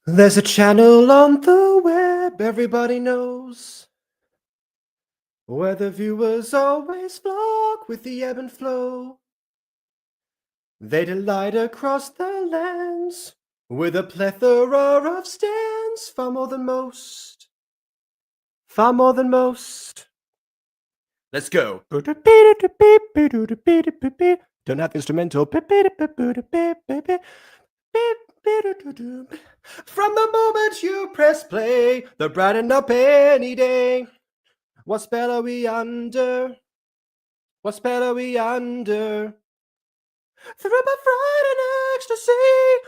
There's a channel on the web everybody knows, where the viewers always flock with the ebb and flow. They delight across the lands with a plethora of stands, far more than most. Far more than most. Let's go. Don't have instrumental. From the moment you press play, they'll brighten up any day. What spell are we under? What spell are we under? Through my fright and ecstasy,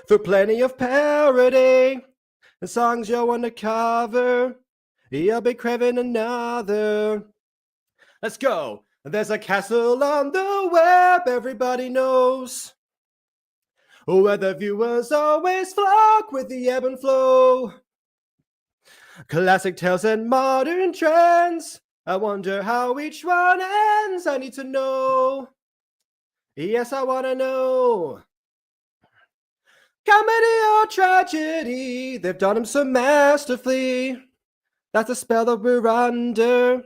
through plenty of parody, the songs you want to cover, you'll be craving another. Let's go. There's a castle on the web everybody knows, where the viewers always flock with the ebb and flow. Classic tales and modern trends, I wonder how each one ends. I need to know. Yes, I want to know. Comedy or tragedy, they've done them so masterfully. That's a spell that we're under.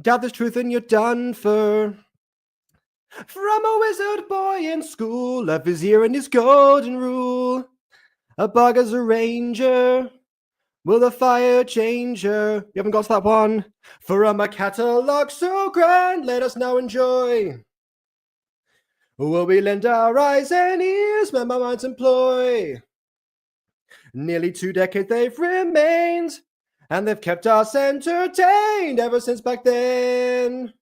Doubt there's truth and you're done for. From a wizard boy in school, a vizier and his golden rule, a bug as a ranger, will the fire changer. You haven't got to that one? From a catalogue so grand, let us now enjoy. Will we lend our eyes and ears, my minds employ? Nearly 2 decades they've remained, and they've kept us entertained ever since back then.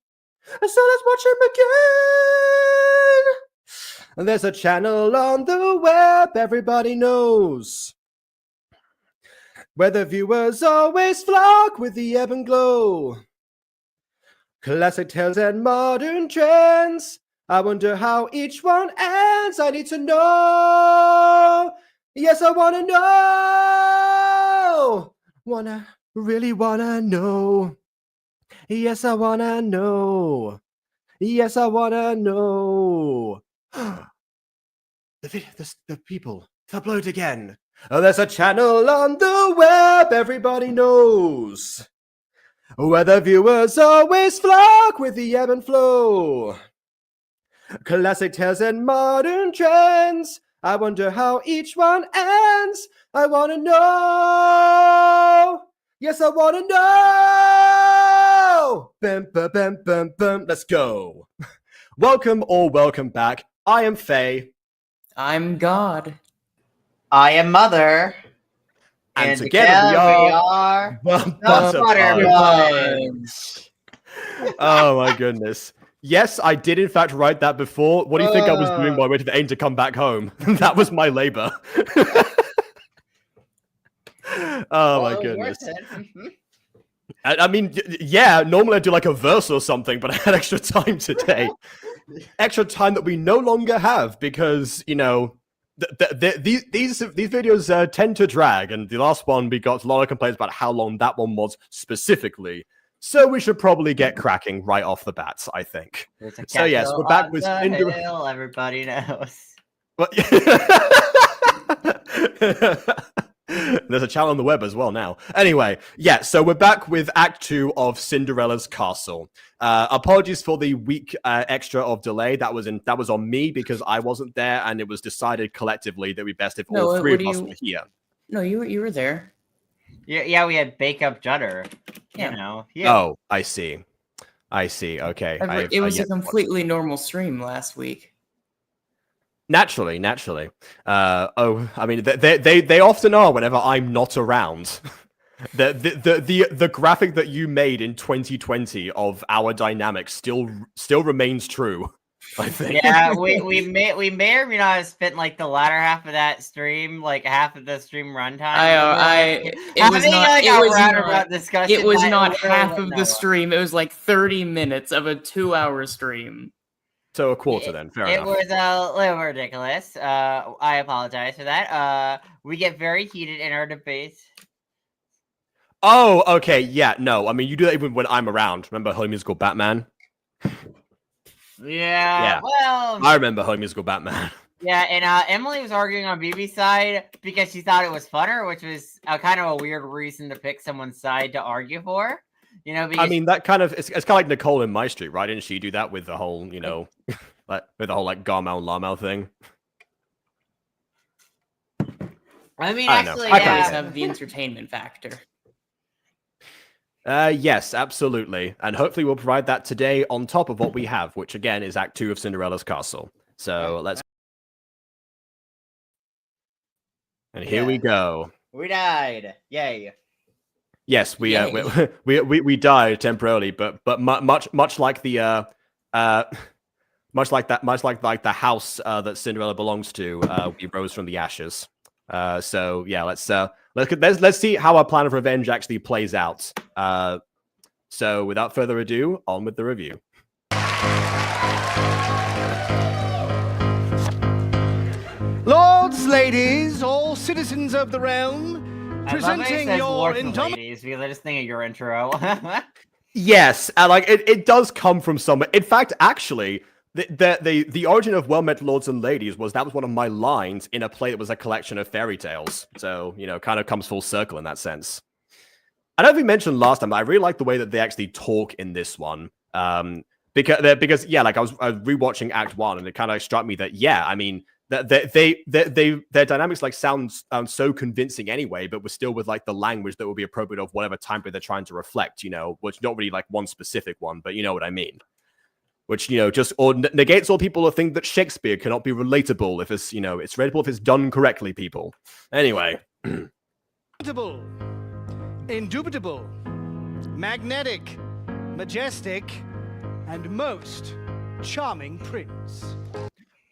So let's watch them again. There's a channel on the web everybody knows, where the viewers always flock with the ebb and glow. Classic tales and modern trends, I wonder how each one ends. I need to know. Yes, I want to know. Really wanna know. Yes, I wanna know. Yes, I wanna know. The people, it's upload again. Oh, there's a channel on the web everybody knows, where the viewers always flock with the ebb and flow. Classic tales and modern trends, I wonder how each one ends. I want to know. Yes, I want to know. Bum, bum, bum, bum, bum. Let's go. Welcome or welcome back. I am Faye. I'm God. I am Mother. And together we are the Butterbuns. Oh my goodness. Yes, I did in fact write that before. What do you think I was doing while I waited for Aim to come back home? That was my labor. Oh my goodness. I mean, yeah, normally I do like a verse or something, but I had extra time today. Extra time that we no longer have because, you know, these videos tend to drag, and the last one we got a lot of complaints about how long that one was specifically. So we should probably get cracking right off the bat, I think. So yes, we're back with Cinderella. Everybody knows. There's a channel on the web as well now. Anyway, yeah, so we're back with Act 2 of Cinderella's Castle. Apologies for the week extra of delay. That was on me because I wasn't there, and it was decided collectively that we best if all three of us were here. No, you were there. Yeah, we had Bake Up Judder. Yeah. You know. Yeah. Oh, I see. Okay. It was a completely normal stream last week. Naturally. I mean, they often are whenever I'm not around. The graphic that you made in 2020 of our dynamics still remains true, I think. Yeah, we may or may not have spent like the latter half of that stream, like half of the stream runtime. It was not half of the stream. It was like 30 minutes of a 2-hour stream. So a quarter then, fair enough. It was a little ridiculous. I apologize for that. We get very heated in our debates. Oh, okay, yeah, no. I mean, you do that even when I'm around. Remember High Musical Batman? Yeah, well... I remember High Musical Batman. Yeah, and Emily was arguing on BB's side because she thought it was funner, which was kind of a weird reason to pick someone's side to argue for. You know, because I mean, that kind of it's kind of like Nicole in My Street, right? Didn't she do that with the whole, you know, like with the whole like Garmel and Larmel thing? I mean, I don't actually, know. I yeah. Have the entertainment factor. Yes, absolutely. And hopefully we'll provide that today on top of what we have, which again is Act 2 of Cinderella's Castle. So let's... And here we go. We died. Yay. Yes, we died temporarily, but much like the much like the house that Cinderella belongs to, we rose from the ashes. So yeah, let's see how our plan of revenge actually plays out. So without further ado, on with the review. Lords, ladies, all citizens of the realm, presenting your indomitable... ladies, because I just think of your intro. Yes, and like it does come from somewhere. In fact, actually, the origin of Well Met Lords and Ladies was one of my lines in a play that was a collection of fairy tales. So, you know, kind of comes full circle in that sense. I don't think we mentioned last time, but I really like the way that they actually talk in this one. Because yeah, like I was rewatching Act 1 and it kind of struck me that, yeah, I mean, their dynamics like sound so convincing anyway, but we're still with like the language that will be appropriate of whatever time period they're trying to reflect, you know, which not really like one specific one, but you know what I mean. Which, you know, just negates all people who think that Shakespeare cannot be relatable if it's, you know, it's relatable if it's done correctly, people. Anyway. Indubitable, magnetic, majestic, and most charming prince.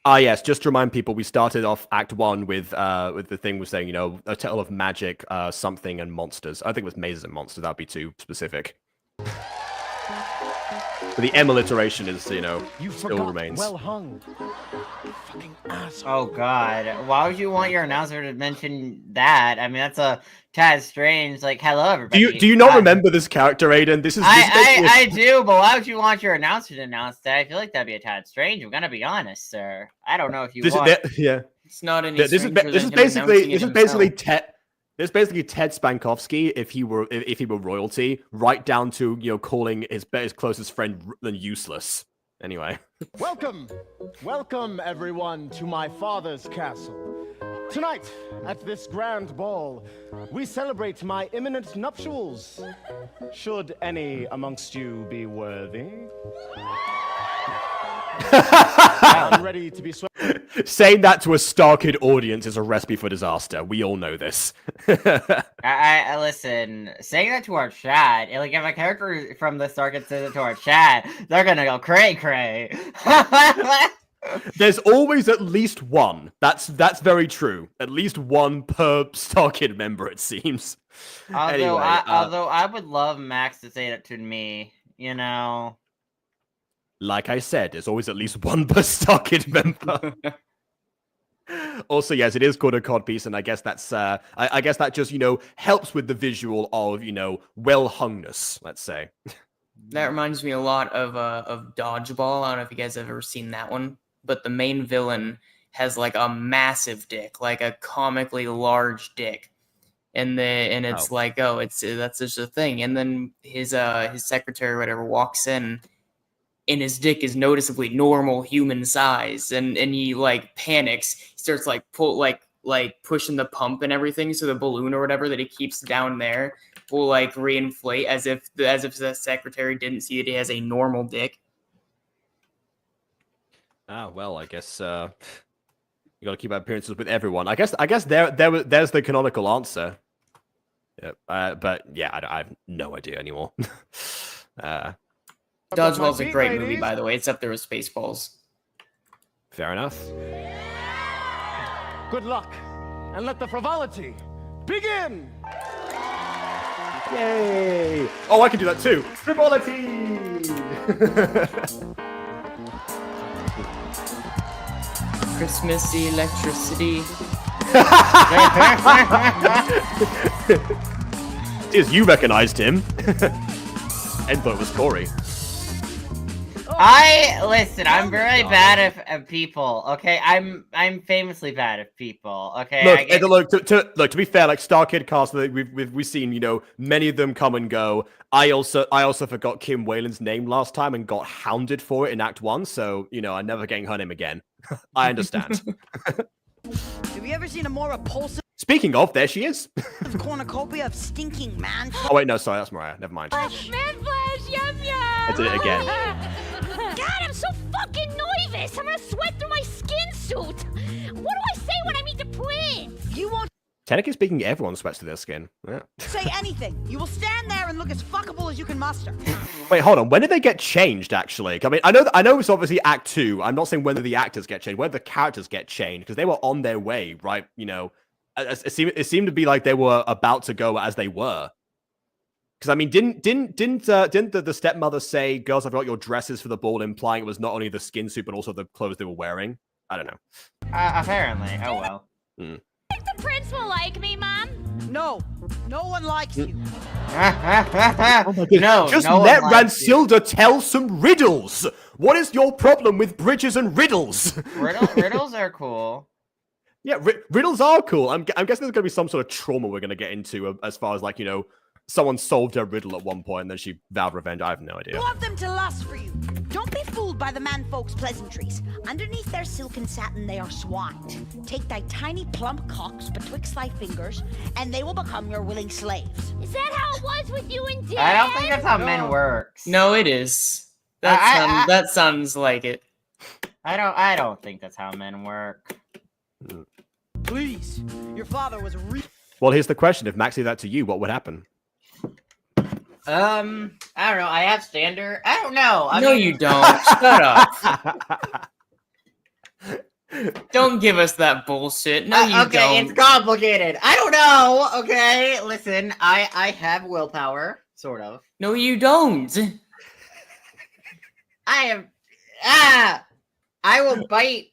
Ah, yes, just to remind people, we started off Act 1 with the thing was saying, you know, a tale of magic, something, and monsters. I think it was mazes and monsters, that'd be too specific. But the M alliteration is, you know, still remains. Well hung. Fucking asshole. Oh god, why would you want your announcer to mention that? I mean, that's a tad strange. Like, hello everybody. Do you not remember this character, Aiden? I do, but why would you want your announcer to announce that? I feel like that'd be a tad strange. I'm gonna be honest, sir. I don't know if you want. Yeah, it's not any. This is basically Ted Spankowski if he were royalty, right down to, you know, calling his closest friend useless. Anyway. Welcome everyone to my father's castle. Tonight, at this grand ball, we celebrate my imminent nuptials. Should any amongst you be worthy? I'm ready to be swept. Saying that to a Starkid audience is a recipe for disaster. We all know this. I listen. Saying that to our chat, like if a character from the Starkid says it to our chat, they're gonna go cray cray. There's always at least one. That's very true. At least one per Starkid member, it seems. Although I would love Max to say that to me. You know. Like I said, there's always at least one per Starkid member. Also, yes, it is called a codpiece, and I guess that's I guess that just, you know, helps with the visual of, you know, well hungness, let's say. That reminds me a lot of Dodgeball. I don't know if you guys have ever seen that one, but the main villain has like a massive dick, like a comically large dick, and it's like, oh, that's just a thing, and then his secretary or whatever walks in. And his dick is noticeably normal human size, and he like panics. He starts like pushing the pump and everything, so the balloon or whatever that he keeps down there will like reinflate as if the secretary didn't see that he has a normal dick. Ah, well, I guess you got to keep appearances with everyone. I guess there's the canonical answer. Yeah, but yeah, I have no idea anymore. Dodgeball's a great movie, by the way. It's up there with Spaceballs. Fair enough. Good luck, and let the frivolity begin! Yay! Oh, I can do that too! Frivolity! Christmas electricity. You recognized him. And thought it was Corey. Listen. I'm very bad at people. Okay, I'm famously bad at people. Okay, Look, to be fair, like Starkid cast, we've seen, you know, many of them come and go. I also forgot Kim Whalen's name last time and got hounded for it in Act 1, so you know, I'm never getting her name again. I understand. Have you ever seen a more repulsive Speaking of, there she is. cornucopia of stinking man? Oh wait, no, sorry, that's Mariah. Never mind. Man flesh, yum yum! I did it again. God, I'm so fucking nervous! I'm gonna sweat through my skin suit! What do I say when I meet the prince? You won't Technically speaking, everyone sweats through their skin. Yeah. say anything. You will stand there and look as fuckable as you can muster. Wait, hold on. When did they get changed, actually? I mean, I know it's obviously Act 2. I'm not saying whether the actors get changed, whether the characters get changed, because they were on their way, right? You know, it seemed to be like they were about to go as they were. Because, I mean, didn't the stepmother say, girls, I've got your dresses for the ball, implying it was not only the skin suit, but also the clothes they were wearing? I don't know. Apparently. Oh, well. Think the prince will like me, Mom? No, no one likes you. No, Just no one let likes you. Ransilda tell some riddles. What is your problem with bridges and riddles? Riddles are cool. Yeah, riddles are cool. I'm guessing there's going to be some sort of trauma we're going to get into as far as, like, you know, someone solved her riddle at one point and then she vowed revenge. I have no idea. You want them to lust for you. Don't be fooled by the man folks' pleasantries. Underneath their silken satin, they are swine. Take thy tiny plump cocks betwixt thy fingers, and they will become your willing slaves. Is that how it was with you and Dad? I don't think that's how men works. No, it is. That sounds like it. I don't think that's how men work. Please, your father was Well, here's the question. If Max did that to you, what would happen? I don't know. I have standard. I don't know. No, you don't. Shut up. Don't give us that bullshit. No, you okay, don't. it's complicated. I don't know. Okay, listen. I have willpower, sort of. No, you don't. I am. I will bite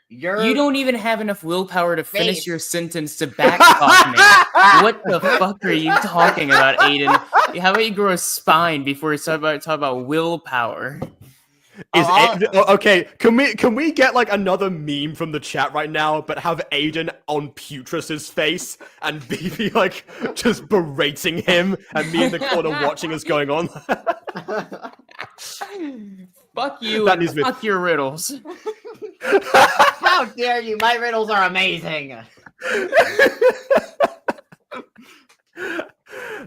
your. You don't even have enough willpower to finish face. your sentence to backtalk me. What the fuck are you talking about, Aiden? How about you grow a spine before you talk about willpower? Okay, can we get like another meme from the chat right now, but have Aiden on Putrus's face and Bibi like just berating him and me in the corner watching what's going on? Fuck you That and needs to be- fuck your riddles. How dare you? My riddles are amazing.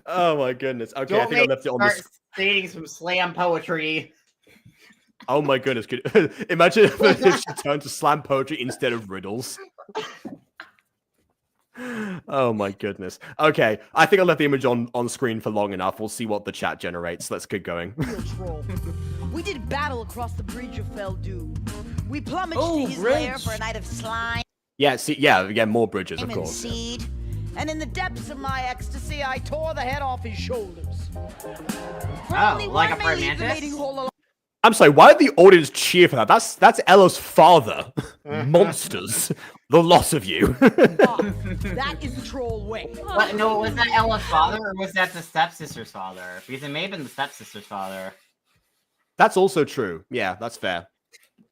Oh my goodness. Okay, I Don't think I make left it on start the. stating some slam poetry. Oh my goodness. Imagine if she turned to slam poetry instead of riddles. Oh my goodness. Okay, I think I left the image on screen for long enough. We'll see what the chat generates. Let's keep going. We did battle across the bridge of Fell Doom. We plummeted Oh, to his bridge. lair for a night of slime Yeah, see, yeah, more bridges, of and course. seed. And in the depths of my ecstasy, I tore the head off his shoulders. For only like one a may leave the Primantis? mating hole alive. I'm sorry, why did the audience cheer for that? That's Ella's father. Monsters. The loss of you. That is the troll way. What? No, was that Ella's father or was that the stepsister's father? Because it may have been the stepsister's father. That's also true. Yeah, that's fair.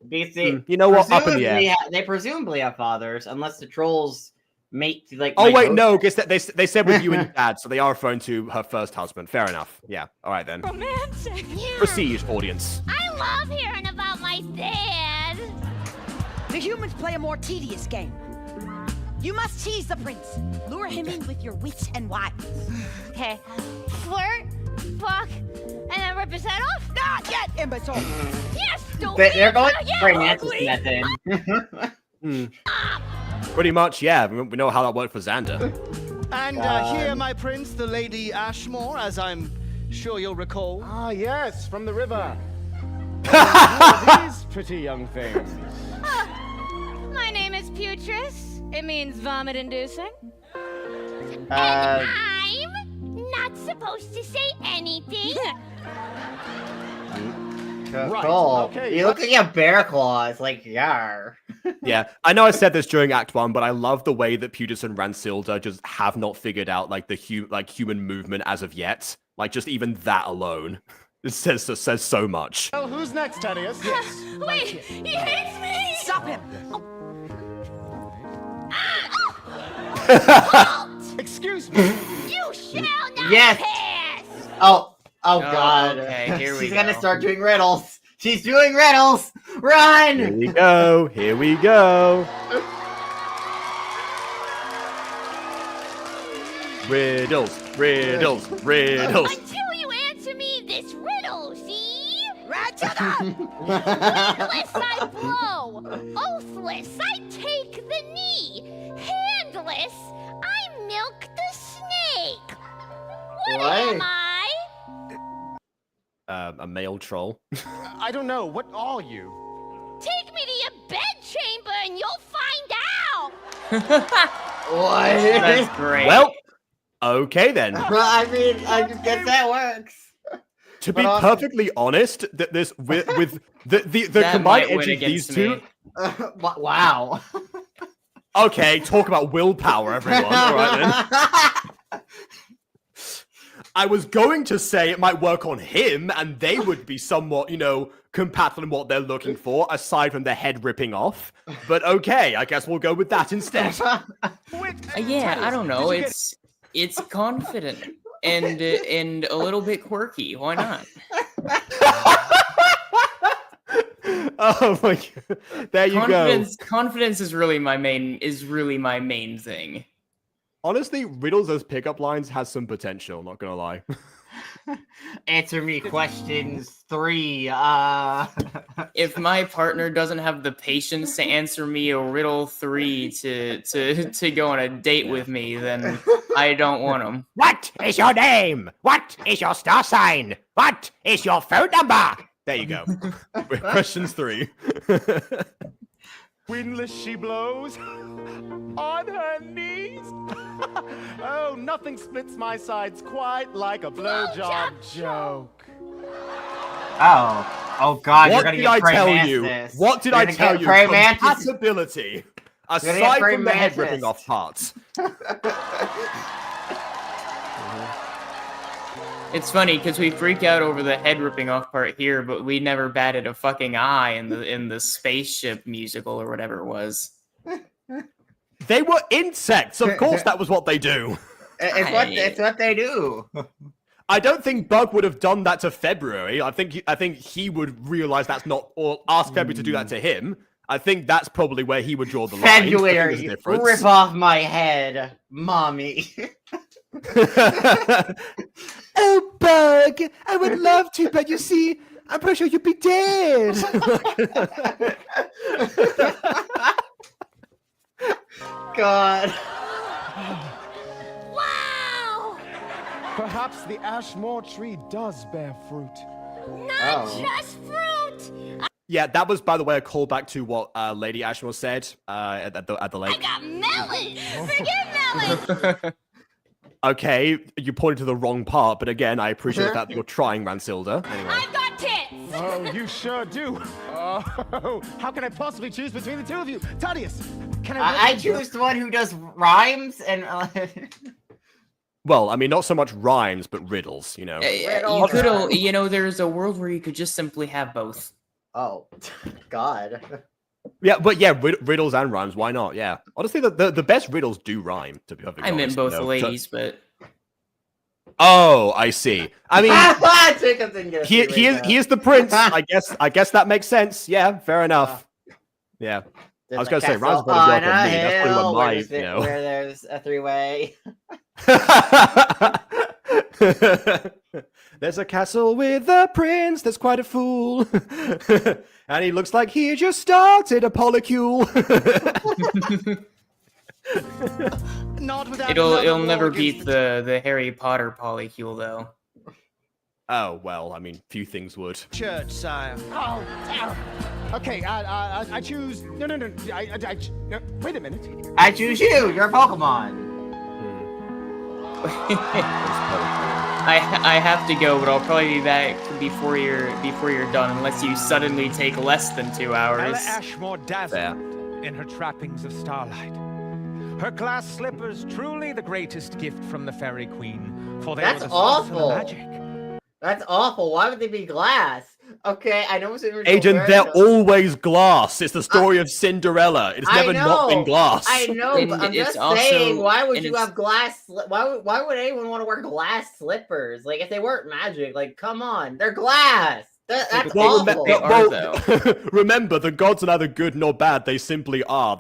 Because You know what? Up in the air. they presumably have fathers, unless the trolls mate like. Oh my wait, ghost- no, because they said with you and your dad, so they are referring to her first husband. Fair enough. Yeah. All right then. Romantic. Yeah. Proceed, audience. I love hearing about my dad. The humans play a more tedious game. You must tease the prince. Lure him in with your wits and wiles. Okay. Flirt, fuck, and then rip his head off? Not yet, imbecile. Yes, stupid. They're going Yeah, Primantis ugly. method. Pretty much, yeah. We know how that worked for Xander. And here, my prince, the Lady Ashmore, as I'm sure you'll recall. Ah, yes, from the river. Who are these pretty young things? My name is Putrus. It means vomit-inducing. Uh, I'm not supposed to say anything. Right, Cool. okay, You look like you have bear claws, like yar. Yeah, I know I said this during Act 1, but I love the way that Putus and Ransilda just have not figured out like the human movement as of yet. Like just even that alone. It says so much. Well, who's next, Thaddeus? Yes. Wait, he hates me! Stop him! Excuse me. You shall not Yes. pass! Oh Oh, God. okay, here we She's gonna go. start doing riddles. She's doing riddles. Run! Here we go. Here we go. Riddles, riddles, riddles. Until you answer me this riddle, see? Right to the... Windless I blow, oathless I take the knee, handless I milk the snake. What am I? A male troll. I don't know. What are you? Take me to your bedchamber and you'll find out. What? That's great. Well, okay then. I mean, I guess that works. To be But also- perfectly honest, this with the That combined might win edge of these against two. me. Wow. Okay, talk about willpower, everyone. All right then. I was going to say it might work on him, and they would be somewhat, compatible in what they're looking for, aside from the head ripping off. But okay, I guess we'll go with that instead. Yeah, I don't know. It's confident and a little bit quirky. Why not? Oh my god! There you go. Confidence is really my main thing. Honestly, Riddles as pickup lines has some potential. Not gonna lie. Answer me questions 3. If my partner doesn't have the patience to answer me a riddle 3 to go on a date with me, then I don't want him. What is your name? What is your star sign? What is your phone number? There you go. Questions 3. Windless she blows on her knees. Oh, nothing splits my sides quite like a blowjob joke. Oh God! You're What gonna did get I tell praying you? mantis. What did You're I gonna tell get you? praying mantis. Compatibility. gonna get Aside praying from the head mantis. ripping off parts. It's funny because we freak out over the head ripping off part here, but we never batted a fucking eye in the spaceship musical or whatever it was. They were insects. Of course, that was what they do. It's what they do. I don't think Bug would have done that to February. I think he would realize that's not, or ask February to do that to him. I think that's probably where he would draw the line. I think there's a February, difference. rip off my head, mommy. Oh, Bug! I would love to, but you see, I'm pretty sure you'd be dead. God. Wow! Perhaps the Ashmore tree does bear fruit. Not Oh. just fruit! Yeah, that was, by the way, a callback to what Lady Ashmore said at the I lake. got melons! Forget melons! Okay, you pointed to the wrong part, but again, I appreciate the fact that you're trying, Ransilda. Anyway. I've got tits! Oh, you sure do. Oh, how can I possibly choose between the two of you? Thaddeus, can I choose the one who does rhymes and. Well, I mean, not so much rhymes, but riddles, you know. You could, there's a world where you could just simply have both. Oh, God. Yeah, but yeah, riddles and rhymes, why not? Yeah. Honestly, the best riddles do rhyme, to be perfectly I meant honest, both you know. ladies, but Oh, I see. I mean, Jacob's in good. he is the prince. I guess that makes sense. Yeah, fair enough. Yeah. I was gonna say, rhymes better go up on me. That's probably what my, where there's a 3-way. There's a castle with a prince that's quite a fool. And he looks like he just started a polycule. Not without it'll never beat the Harry Potter polycule though. Oh, well, I mean, few things would. Church, sire. Oh, damn. Okay, I choose. No. No, wait a minute. I choose you. You're a Pokemon. I have to go, but I'll probably be back before you're done, unless you suddenly take less than 2 hours. Ella Ashmore dazzled in her trappings of starlight. Her glass slippers truly the greatest gift from the Fairy Queen, for they That's were the source of the awful. magic. That's awful. Why would they be glass? Okay, I know it's original Agent, they're always glass. It's the story of Cinderella. It's never not been glass. I know, And but I'm it's just saying, also- why would and you it's- have glass? Why would anyone want to wear glass slippers? Like, if they weren't magic, like, come on, they're glass. That's awful. They are, though. Remember, the gods are neither good nor bad. They simply are.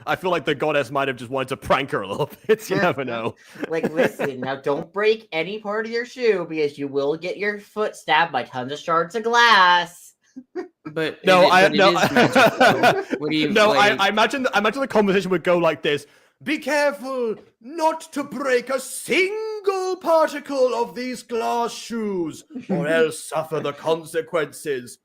I feel like the goddess might have just wanted to prank her a little bit. You never know. Like, listen, now don't break any part of your shoe because you will get your foot stabbed by tons of shards of glass. But No, it is magical. What do you? No, like, I imagine the conversation would go like this. Be careful not to break a single particle of these glass shoes, or else suffer the consequences.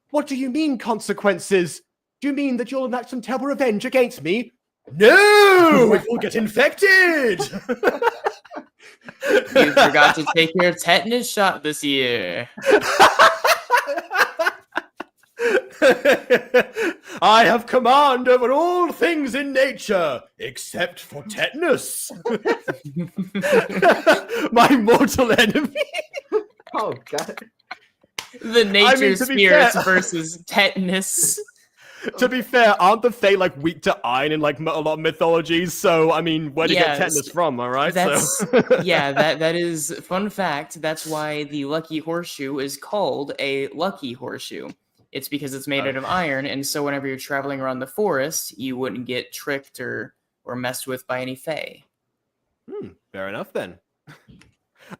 What do you mean, consequences? Do you mean that you'll enact some terrible revenge against me? No! It will get infected! You forgot to take your tetanus shot this year. I have command over all things in nature, except for tetanus. My mortal enemy. Oh, God. The nature to be spirits fair- versus tetanus. To be fair, aren't the Fae like weak to iron in like a lot of mythologies? So I mean, where do you get tetanus from? All right, That's yeah. That is fun fact. That's why the lucky horseshoe is called a lucky horseshoe. It's because it's made out of iron, and so whenever you're traveling around the forest, you wouldn't get tricked or messed with by any Fae. Fair enough then.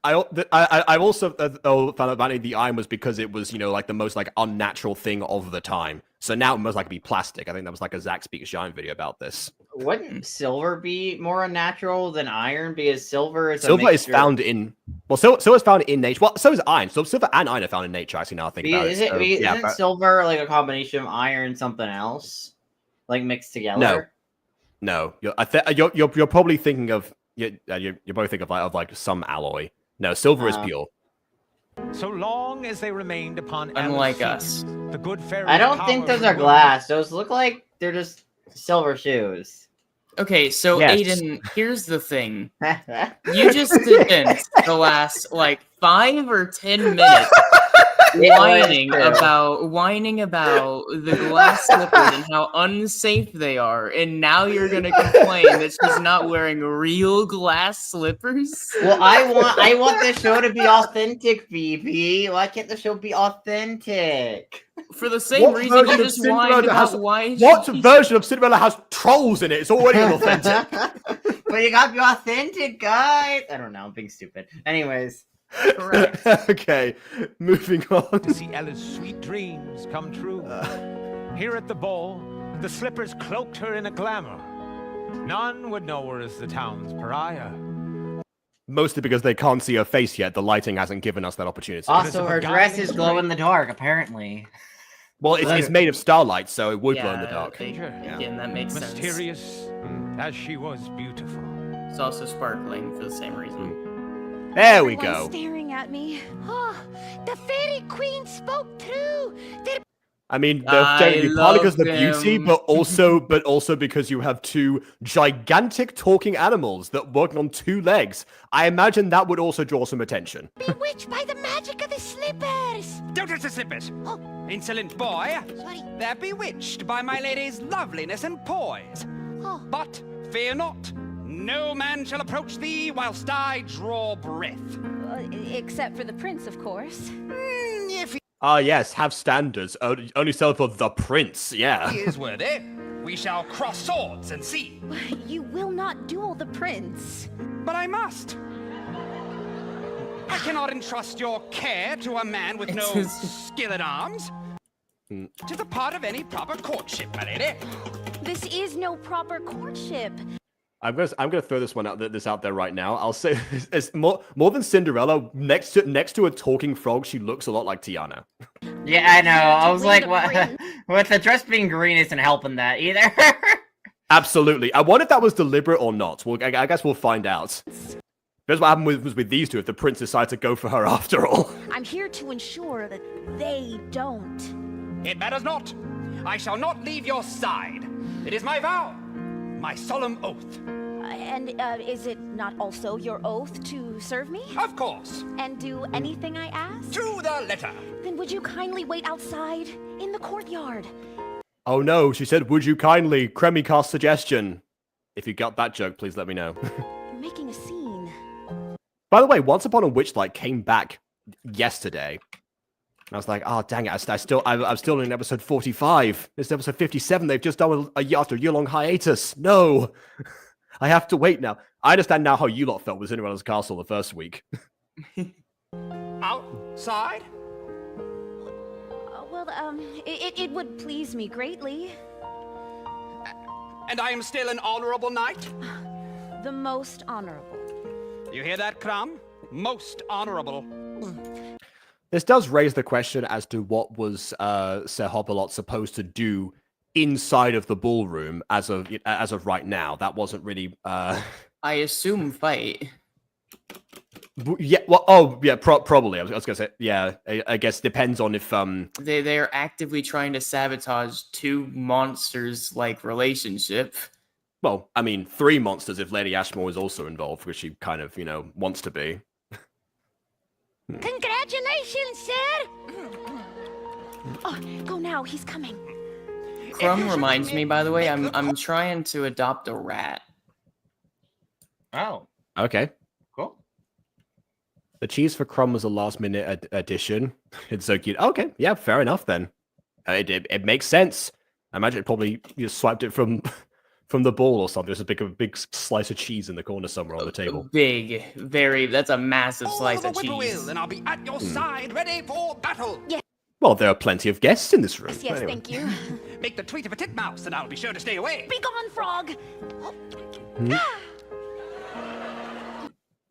I also found out the iron was because it was like the most like unnatural thing of the time. So now it must like be plastic. I think that was like a Zach Speaks Giant video about this. Wouldn't silver be more unnatural than iron? Because silver is Is found in silver is found in nature. Well, so is iron. So silver and iron are found in nature. Actually, now I think about it. Isn't silver like a combination of iron and something else, like mixed together? No. You're probably thinking of you're probably thinking of like some alloy. No, silver is pure. So long as they remained upon Unlike Ellen's us. feet, the good fairy I don't think those are glass. Those look like they're just silver shoes. Okay, so Yes. Aiden, here's the thing. You just spent the last like 5 or 10 minutes whining about the glass slippers and how unsafe they are, and now you're gonna complain that she's not wearing real glass slippers? Well, I want the show to be authentic, Phoebe. Why can't the show be authentic? For the same reason you version of just whined about why What version of Cinderella has trolls in it? It's already authentic. But you gotta be authentic, guys. I don't know. I'm being stupid. Anyways. correct. Okay, moving on. to see Ella's sweet dreams come true. Here at the ball, the slippers cloaked her in a glamour. None would know her as the town's pariah. Mostly because they can't see her face yet. The lighting hasn't given us that opportunity. Also, her dress is glow in the dark, apparently. Well, it's made of starlight, so it would glow in the Yeah, dark. Again, that makes sense. Mysterious as she was beautiful. It's also sparkling for the same reason. There we Everyone's go. staring at me. Oh, the fairy queen spoke true. They're I mean, I partly because of the love beauty, them. but also because you have two gigantic talking animals that work on 2 legs. I imagine that would also draw some attention. bewitched by the magic of the slippers. Don't touch the slippers! Oh. Insolent boy! Sorry. They're bewitched by my lady's loveliness and poise. Oh. But fear not, no man shall approach thee whilst I draw breath. Except for the prince, of course. If Ah, yes, have standards. Only sell for the prince, yeah. he is worthy, we shall cross swords and see. You will not duel the prince. But I must. I cannot entrust your care to a man with no skill at arms. Tis a part of any proper courtship, my lady. This is no proper courtship. I'm gonna throw this one out there right now. I'll say it's more than Cinderella. Next to a talking frog, she looks a lot like Tiana. Yeah, I know. I was like, the what? prince. With the dress being green isn't helping that either. Absolutely. I wonder if that was deliberate or not. Well, I guess we'll find out. That's what happened with these two. If the prince decided to go for her after all. I'm here to ensure that they don't. It matters not. I shall not leave your side. It is my vow, my solemn oath. And is it not also your oath to serve me? Of course. And do anything I ask? To the letter. Then would you kindly wait outside in the courtyard? Oh no, she said, would you kindly? Cremicast suggestion. If you got that joke, please let me know. You're making a scene. By the way, Once Upon a Witchlight came back yesterday. I was like, oh, dang it, I'm still in episode 45. This is episode 57. They've just done after a year-long hiatus. No. I have to wait now. I understand now how you lot felt with Cinderella's Castle the first week. Outside? It would please me greatly. And I am still an honorable knight? The most honorable. You hear that, Crumb? Most honorable. This does raise the question as to what was Sir Hopalot supposed to do inside of the ballroom as of right now. That wasn't really. I assume fight. Yeah. Well. Oh, yeah. Probably. I was gonna say. Yeah. I guess depends on if they're actively trying to sabotage two monsters like relationship. Well, I mean, 3 monsters if Lady Ashmore is also involved, which she kind of wants to be. Congratulations, sir! Oh, go now. He's coming. Crumb reminds me, by the way, I'm trying to adopt a rat. Oh. Okay. Cool. The cheese for Crumb was a last-minute addition. It's so cute. Okay, yeah, fair enough then. It makes sense. I imagine it probably swiped it from the ball or something. There's a big slice of cheese in the corner somewhere on the table. That's a massive slice of cheese. And I'll be at your side, ready for battle. Yeah. Well, there are plenty of guests in this room. Yes, anyway. thank you. Make the tweet of a titmouse, and I'll be sure to stay away. Be gone, frog.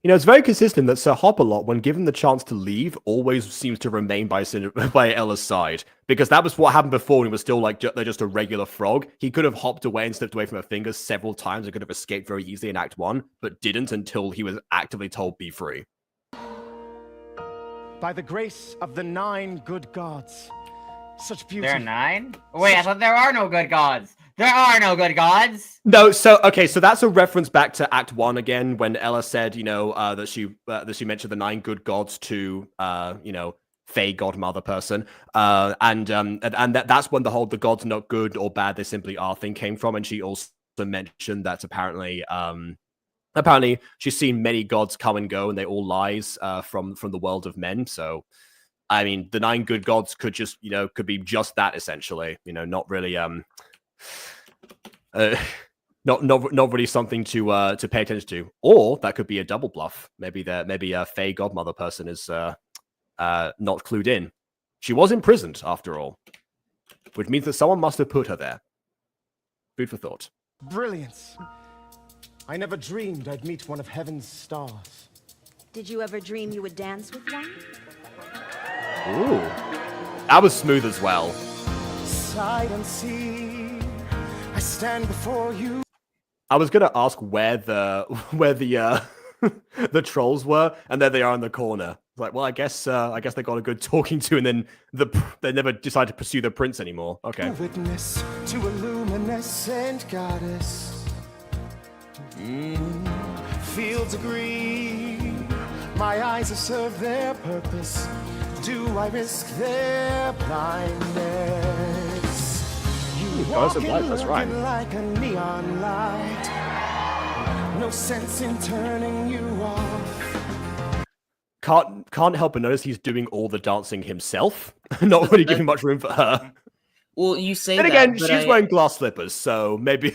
It's very consistent that Sir Hopalot, when given the chance to leave, always seems to remain by Ella's side. Because that was what happened before when he was still just a regular frog. He could have hopped away and slipped away from her fingers several times and could have escaped very easily in Act 1, but didn't until he was actively told, be free. By the grace of the 9 good gods. Such beauty. There are 9? Wait, I thought there are no good gods. There are no good gods. No, so that's a reference back to Act 1 again, when Ella said, that she mentioned the 9 good gods to, Fey godmother person, and that's when the gods are not good or bad, they simply are thing came from, and she also mentioned that apparently she's seen many gods come and go, and they all lies from the world of men. So, I mean, the 9 good gods could just could be just that essentially, not really not really something to pay attention to, or that could be a double bluff. Maybe a Fey godmother person is not clued in. She was imprisoned after all, which means that someone must have put her there. Food for thought. Brilliance. I never dreamed I'd meet one of heaven's stars. Did you ever dream you would dance with one? Ooh, that was smooth as well. Sight unseen, I stand before you. I was gonna ask where the the trolls were, and there they are in the corner. Like, well, I guess they got a good talking to, and then they never decided to pursue the prince anymore. Okay. A witness to a luminescent goddess. Fields agree. My eyes have served their purpose. Do I risk their blindness? You Goddess of Light, that's right. Like a neon light. No sense in turning you off. Can't help but notice he's doing all the dancing himself. Not really giving much room for her. Well, you say and that, again, but she's wearing glass slippers, so maybe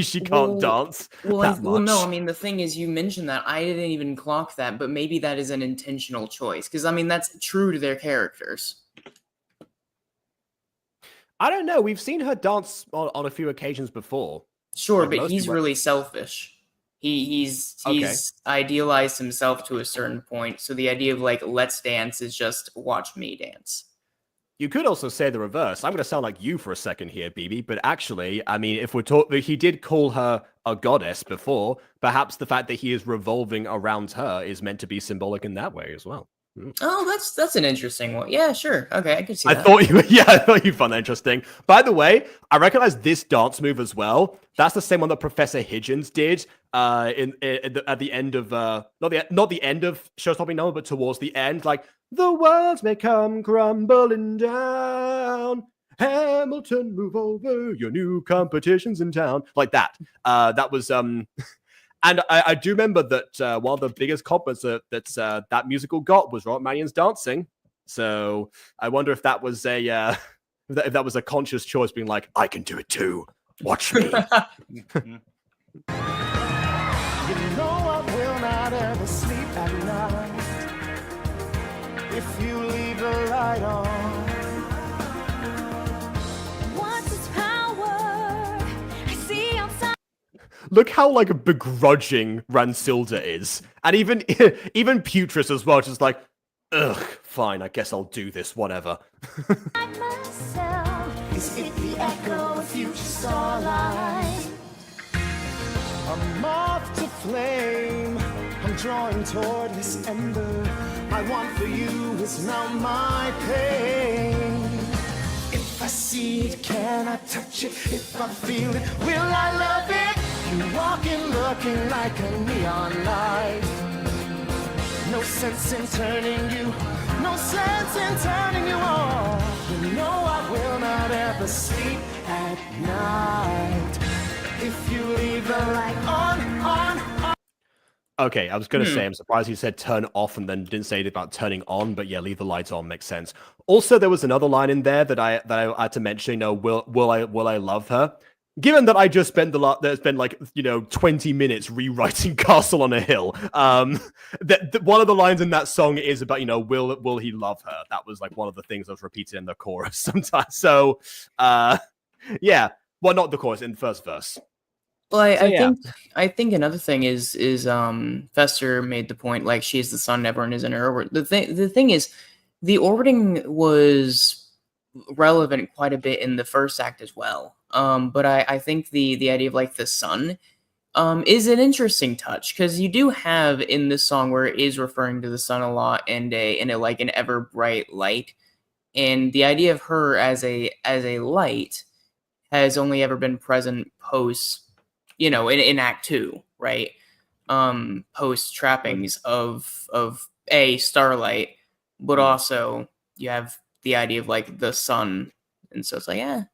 she can't dance that much. Well, no, I mean, the thing is, you mentioned that. I didn't even clock that, but maybe that is an intentional choice. Because, I mean, that's true to their characters. I don't know. We've seen her dance on a few occasions before. Sure, but he's really selfish. He's Okay. idealized himself to a certain point. So the idea of, like, let's dance is just watch me dance. You could also say the reverse. I'm going to sound like you for a second here, BB, but actually, I mean, if he did call her a goddess before, perhaps the fact that he is revolving around her is meant to be symbolic in that way as well. Oh, that's an interesting one. Yeah, sure. Okay, I can see I that. thought you found that interesting. By the way, I recognize this dance move as well. That's the same one that Professor Higgins did at the end of not the end of Showstopping Number, but towards the end, like the world may come crumbling down. Hamilton, move over. Your new competition's in town. Like that. That was And I do remember that one of the biggest compliments that musical got was Robert Mannion's dancing. So I wonder if that was a if that was a conscious choice, being like, I can do it too. Watch me. You know I will not ever sleep at night if you leave the light on. What's its power? I see outside. Look how like begrudging Ransilda is, and even Putris as well, just like, ugh, fine, I guess I'll do this, whatever. Myself. Is it the echo of future starlight? A moth to flame, I'm drawing toward this ember. My want for you is now my pain. If I see it, can I touch it? If I feel it, will I love it? You walking, looking like a neon light. No sense in turning you, no sense in turning you on. You know I will not ever sleep at night if you leave the light on. Okay, I was gonna say, I'm surprised you said turn off and then didn't say it about turning on, but yeah, leave the lights on makes sense. Also, there was another line in there that I had to mention. You know, will I love her? Given that I just spent there's been like 20 minutes rewriting Castle on a Hill. That one of the lines in that song is about will he love her? That was like one of the things that was repeated in the chorus sometimes. So yeah, well, not the chorus, in the first verse. Well, I think another thing is Fester made the point, like, she's the sun, everyone is in her orbit. The thing is, the orbiting was relevant quite a bit in the first act as well. But I think the idea of like the sun is an interesting touch, because you do have in this song where it is referring to the sun a lot and like an ever bright light, and the idea of her as a light has only ever been present post, in Act 2, right? Post trappings of a Starlight, but also you have the idea of like the sun, and so it's like, yeah.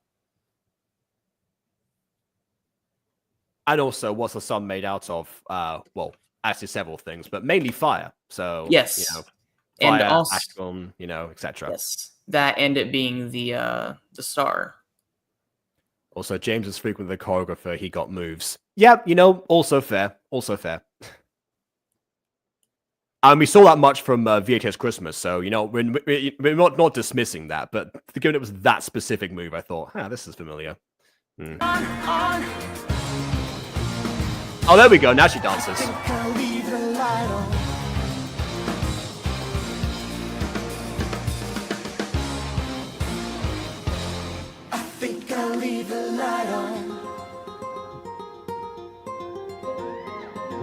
And also, what's the sun made out of? Well, actually several things, but mainly fire. So Yes, fire, and also, Ashton, etc. yes, that and it being the star. Also, James is frequently the choreographer. He got moves. Yeah, also fair. Also fair. And we saw that much from VHS Christmas, so we're not dismissing that, but given it was that specific move, I thought, this is familiar. Oh, there we go. Now she dances.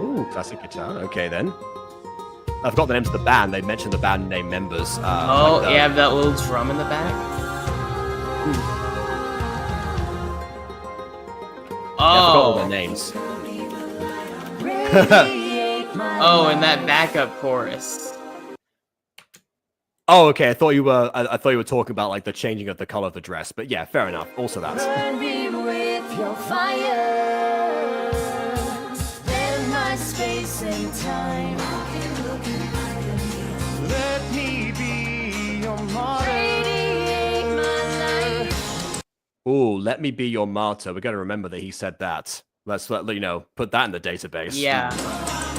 Ooh, classic guitar. Okay, then. I forgot the names of the band. They mentioned the band name members. You have that little drum in the back. Yeah, I forgot all their names. And that backup chorus. Oh, okay. I thought you were talking about like the changing of the color of the dress, but yeah, fair enough. Also that. Burn me with your fire. Then my space and time. Let me be your martyr. Radiate my light. Ooh, let me be your martyr. We're gonna remember that he said that. Let's put that in the database. Yeah,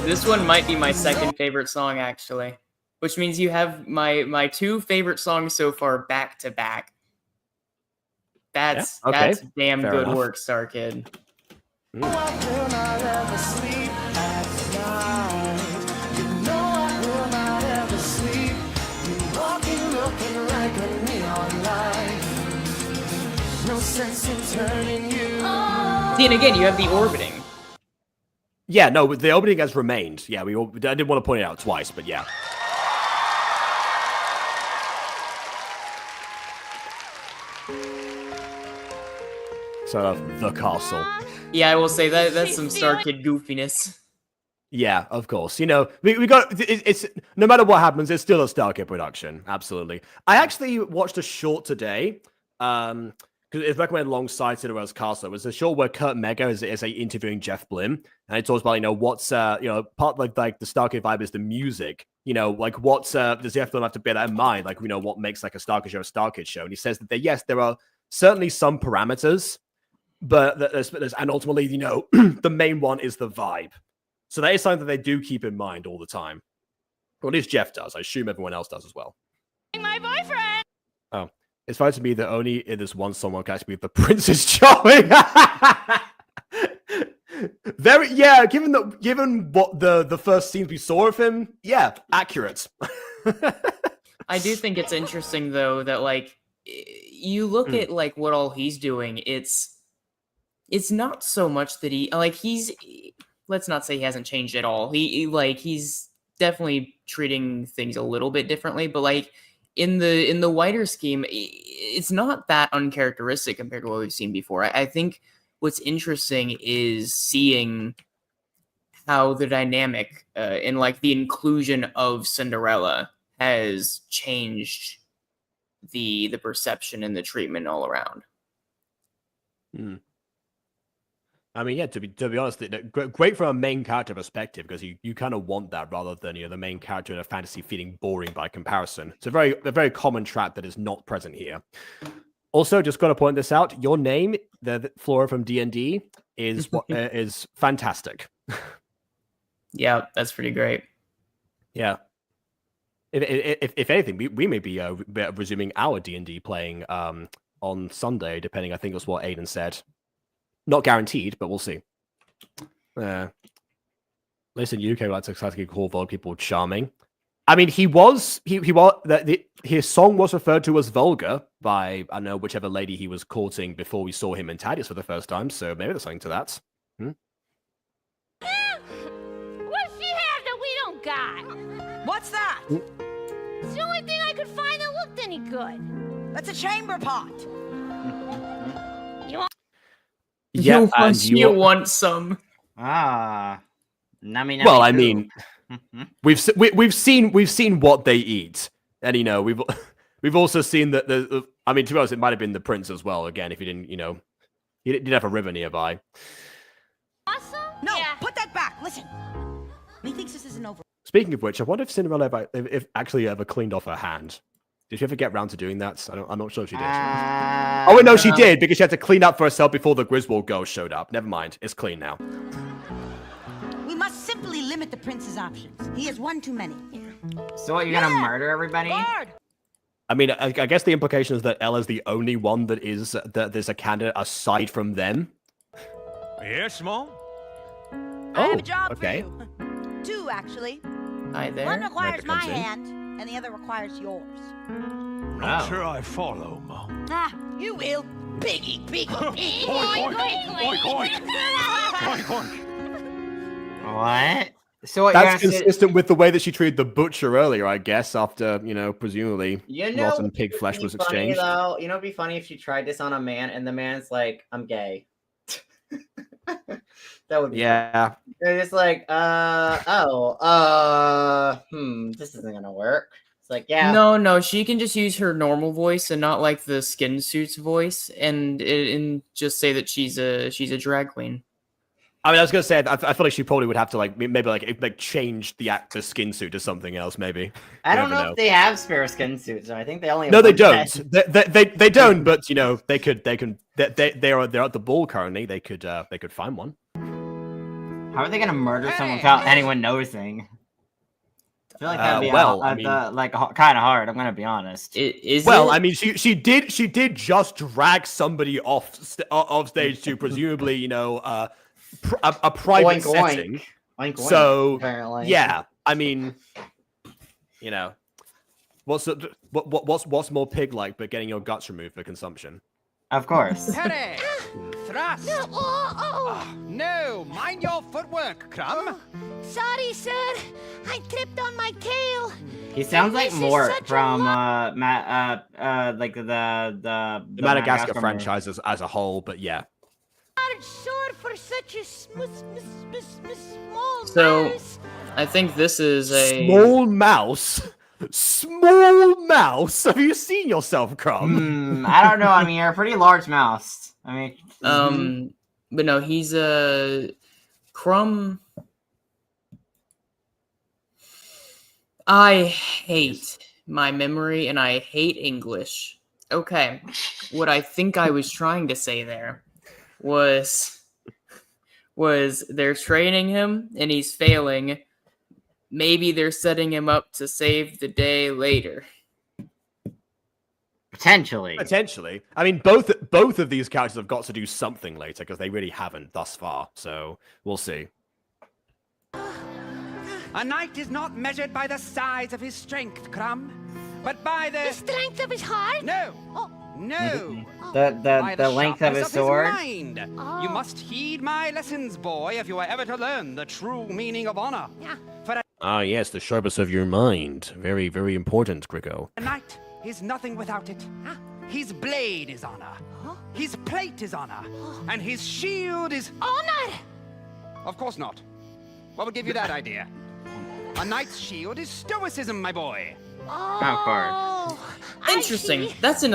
this one might be my second favorite song, actually, which means you have my two favorite songs so far back to back. That's damn Fair good enough. work, Starkid. I will not ever sleep at night. You know I will not ever sleep. You walking, looking like a neon light. No sense in turning you. See, and again, you have the orbiting. Yeah, no, the opening has remained. Yeah, I didn't want to point it out twice, but yeah. sort of the castle. Yeah, I will say that's some Starkid goofiness. Yeah, of course. You know, we got it's no matter what happens, it's still a Starkid production. Absolutely. I actually watched a short today. Because it's recommended alongside Cinderella's Castle. It was a short where Kurt Mega is interviewing Jeff Blim, and it talks about what's part like the Starkid vibe is the music. Like what's does Jeff Blim have to bear that in mind? Like what makes like a Starkid show a Starkid show? And he says that there are certainly some parameters, but there's and ultimately the main one is the vibe. So that is something that they do keep in mind all the time. Or at least Jeff does. I assume everyone else does as well. My boyfriend. Oh. It's funny to me that only in this one song one can actually be the Princess Charming. Given what the first scenes we saw of him, yeah, accurate. I do think it's interesting though that like you look at like what all he's doing, it's not so much that he's let's not say he hasn't changed at all. He's definitely treating things a little bit differently, but like in the wider scheme, it's not that uncharacteristic compared to what we've seen before. I think what's interesting is seeing how the dynamic and like the inclusion of Cinderella has changed the perception and the treatment all around. I mean, yeah, to be honest, great from a main character perspective, because you kind of want that rather than the main character in a fantasy feeling boring by comparison. It's a very common trap that is not present here. Also, just got to point this out: your name, the Flora from D&D, is is fantastic. Yeah, that's pretty great. Yeah. If anything, we may be resuming our D&D playing on Sunday, depending. I think that's what Aiden said. Not guaranteed, but we'll see. At least in UK, we like to exactly call vulgar people charming. I mean, his song was referred to as vulgar by, I don't know, whichever lady he was courting before we saw him in Thaddeus for the first time, so maybe there's something to that. What's she have that we don't got? What's that? It's the only thing I could find that looked any good. That's a chamber pot. You want? Yeah, you want some? Nummy. Well, I mean, we've seen what they eat, and we've also seen that the. I mean, to be honest, it might have been the prince as well. Again, if he didn't, he didn't have a river nearby. Awesome. No, put that back. Listen, methinks this isn't over. Speaking of which, I wonder if Cinderella actually ever cleaned off her hand. Did she ever get round to doing that? I'm not sure if she did. Oh, no, she did, because she had to clean up for herself before the Griswold girl showed up. Never mind, it's clean now. We must simply limit the prince's options. He has one too many. So what, you're gonna murder everybody? Guard! I mean, I guess the implication is that Ella's the only one that there's a candidate aside from them. Yes, Mom? I have a job okay. for you. Two, actually. Hi there. One requires my comes in. hand, and the other requires yours. Not sure I follow, Mom. Ah, you will. Piggy, piggy, piggy. Oink, oink, oink, oink. What? So what, That's consistent with the way that she treated the butcher earlier, I guess, after, presumably rotten pig flesh was exchanged. Though, it'd be funny if she tried this on a man and the man's like, I'm gay. That would be yeah. They're just like, this isn't gonna work. It's like, yeah. No, she can just use her normal voice and not like the skin suit's voice, and just say that she's a drag queen. I mean, I was gonna say, I feel like she probably would have to maybe change the skin suit to something else. Maybe I don't know if they have spare skin suits. So I think they only. No, have they one don't. set. They don't. But they're at the ball currently. They could find one. How are they gonna murder someone without anyone noticing? I feel like that'd be kind of hard. I'm gonna be honest. I mean, she did just drag somebody off stage to presumably a private Oink, setting. oink. Oink, oink, So apparently. yeah, I mean, what's more pig-like but getting your guts removed for consumption? Of course. Hurry! Thrust! No, mind your footwork, Crumb. Sorry, sir. I tripped on my tail. He sounds like This is Mort such a from lot. like the The Madagascar franchise as a whole, but yeah. large sword for such a small So, mouse. I think this is a Small mouse? Small mouse? Have you seen yourself, Crumb? I don't know. I mean, you're a pretty large mouse. I mean, but no, he's a Crumb. I hate my memory and I hate English. Okay, what I think I was trying to say there was they're training him and he's failing. Maybe they're setting him up to save the day later. potentially. Potentially. I mean, both of these characters have got to do something later because they really haven't thus far. So we'll see. A knight is not measured by the size of his strength, Crumb, but by The strength of his heart? No! Oh. No! The length of his sword? Mind. Oh. You must heed my lessons, boy, if you are ever to learn the true meaning of honor. Yeah. For Ah, yes, the sharpness of your mind. Very, very important, Grigo. a knight is nothing without it. His blade is honor. His plate is honor. And his shield is... Honor! Of course not. What would give you that idea? A knight's shield is stoicism, my boy. Of course. Oh, I Interesting. see. That's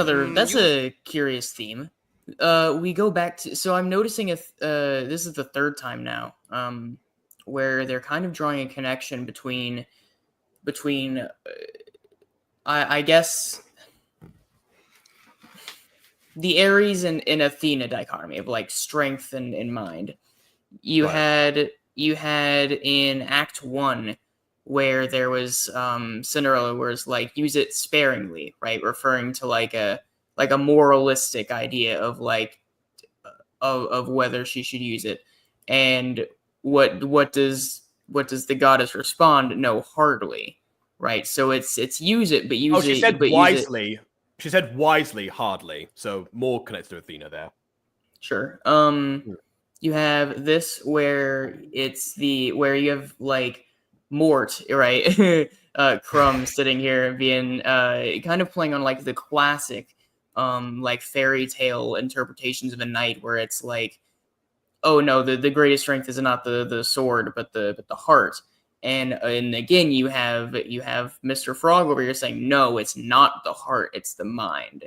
a curious theme. We go back to, so I'm noticing if this is the third time now, where they're kind of drawing a connection between I guess the Ares and Athena dichotomy of like strength and mind. You had in Act 1 where there was Cinderella, where it's like use it sparingly, right, referring to like a moralistic idea of like of whether she should use it, and what does the goddess respond? No, hardly, right? So it's use it, but use it. She said but wisely. Use it. She said wisely, hardly. So more connected to Athena there. Sure. You have this where it's where you have like Mort, right? Crumb sitting here being kind of playing on like the classic like fairy tale interpretations of a knight, where it's like, oh no, the greatest strength is not the sword but the heart. And again you have Mr. Frog over here saying, no, it's not the heart, it's the mind.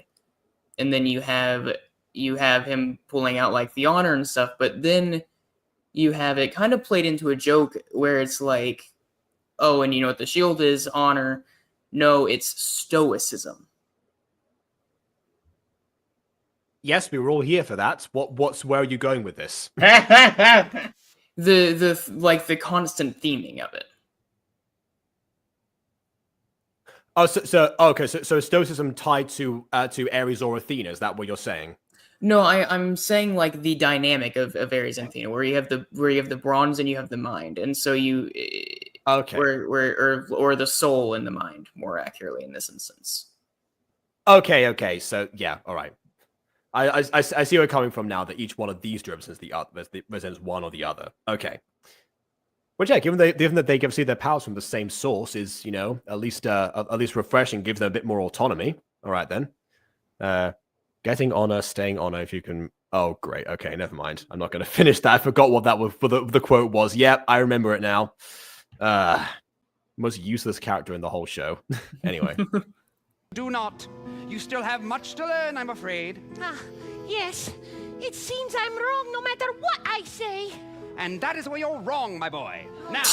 And then you have him pulling out like the honor and stuff, but then you have it kind of played into a joke where it's like, oh, and you know what the shield is? Honor. No, it's stoicism. Yes, we were all here for that. Where are you going with this? The constant theming of it. Oh, so stoicism tied to Ares or Athena? Is that what you're saying? No, I'm saying like the dynamic of Ares and Athena, where you have the bronze and you have the mind, and so you or the soul and the mind, more accurately in this instance. Okay. So yeah, all right. I see where you're coming from now. That each one of these represents the other, represents one or the other. Okay. Which, yeah, given that they can see their powers from the same source, is, you know, at least refreshing, gives them a bit more autonomy. All right then. Getting honor, staying honor. If you can. Oh, great. Okay, never mind. I'm not going to finish that. I forgot what that was. The quote was. Yep, I remember it now. Most useless character in the whole show. Anyway. Do not. You still have much to learn, I'm afraid. Yes. It seems I'm wrong no matter what I say. And that is where you're wrong, my boy. Now,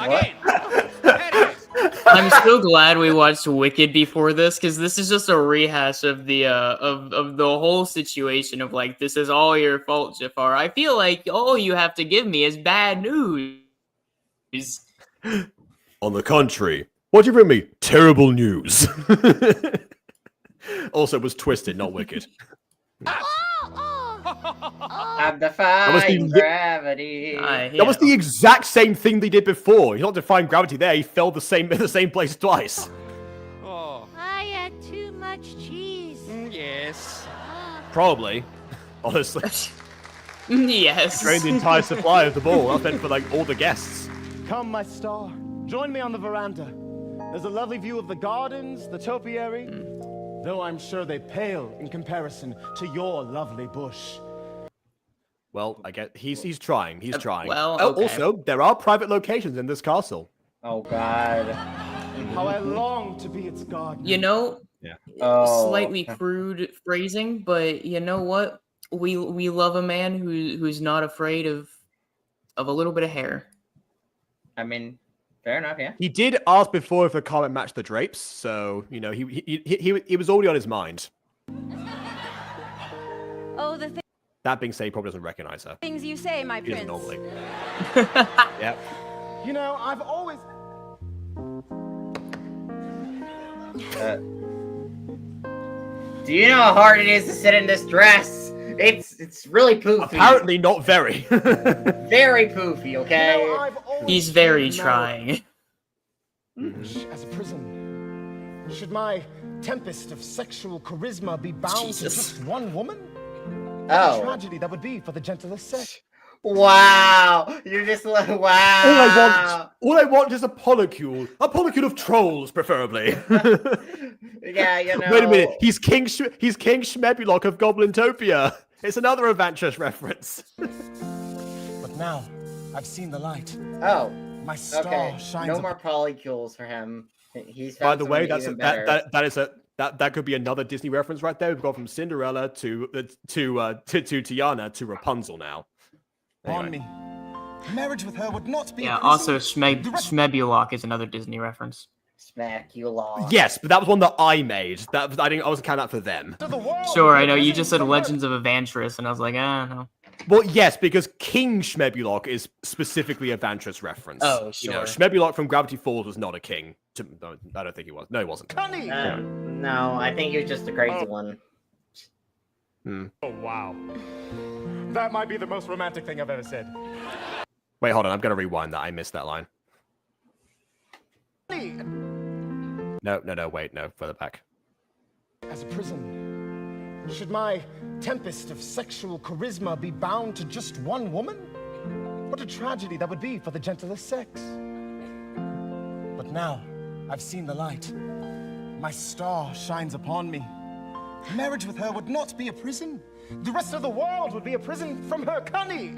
again. I'm so glad we watched Wicked before this, because this is just a rehash of the of the whole situation of like, this is all your fault, Jafar. I feel like all you have to give me is bad news. On the contrary, what do you bring me? Terrible news. Also, it was twisted, not wicked. I'm defying gravity. That was the exact same thing they did before. He's not defying gravity there. He fell in the same place twice. Oh. I had too much cheese. Yes. Probably. Honestly. Yes. Drained the entire supply of the ball. That's meant for like all the guests. Come, my star. Join me on the veranda. There's a lovely view of the gardens, the topiary, though I'm sure they pale in comparison to your lovely bush. Well, I guess he's trying. He's trying. well, Oh, okay. also, there are private locations in this castle. Oh God. How I long to be its god. You know, slightly crude phrasing, but you know what? We love a man who's not afraid of a little bit of hair. I mean, fair enough, yeah. He did ask before if the carpet matched the drapes, so you know he was already on his mind. Oh, the That being said, he probably doesn't recognize her. things you say, my He doesn't prince. normally. Yep. You know, I've always. Do you know how hard it is to sit in this dress? It's really poofy. Apparently not very. Very poofy, okay? You know, I've always He's very been trying. as a prison. Should my tempest of sexual charisma be bound to just one woman? What a tragedy that would be for the gentlest sex. Wow, you're just like, wow. All I want is a polycule of trolls, preferably. Yeah, you know. Wait a minute, he's King Schmebulock of Goblintopia. It's another Evantress reference. But now, I've seen the light. Oh, my star okay. shines. No more polycules for him. He's By found the way, someone even better. that could be another Disney reference right there. We've gone from Cinderella to Tiana to Rapunzel now. On me. Marriage with her would not be. Yeah. Also, Schmebulock is another Disney reference. Smack you law. Yes, but that was one that I made. I was count that for them. Sure, I know. You just said Legends of Evantress, and I was like, no. Well, yes, because King Schmebulock is specifically a Evantress reference. Oh, You know, sure. Schmebulock from Gravity Falls was not a king. I don't think he was. No, he wasn't. No, I think he was just a crazy one. Hmm. Oh wow. That might be the most romantic thing I've ever said. Wait, hold on. I'm gonna rewind that. I missed that line. No. Wait, no. Further back. As a prison, should my tempest of sexual charisma be bound to just one woman? What a tragedy that would be for the gentlest sex. But now, I've seen the light. My star shines upon me. Marriage with her would not be a prison. The rest of the world would be a prison from her cunning.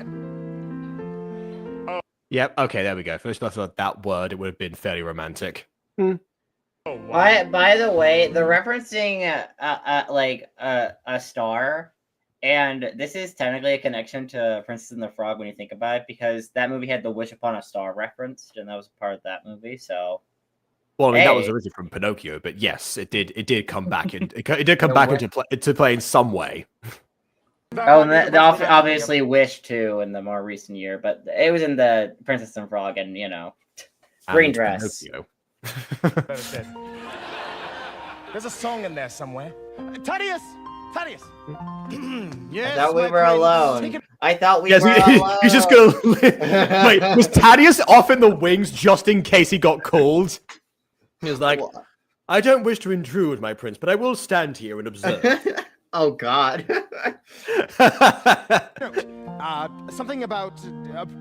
Yep. Okay. There we go. First, I thought that word it would have been fairly romantic. By the way, they're referencing a star, and this is technically a connection to Princess and the Frog when you think about it, because that movie had the Wish Upon a Star referenced, and that was part of that movie. So, well, I mean, that was originally from Pinocchio, but yes, it did come back in. It did come back into play in some way. Oh, and they obviously Wish too in the more recent year, but it was in the Princess and Frog, and you know, green dress. Pinocchio. There's a song in there somewhere. Thaddeus! Thaddeus! Yes, I thought we were alone. I thought we were alone. He's just gonna. Wait, was Thaddeus off in the wings just in case he got called? He was like, I don't wish to intrude, my prince, but I will stand here and observe. Oh, God. Something about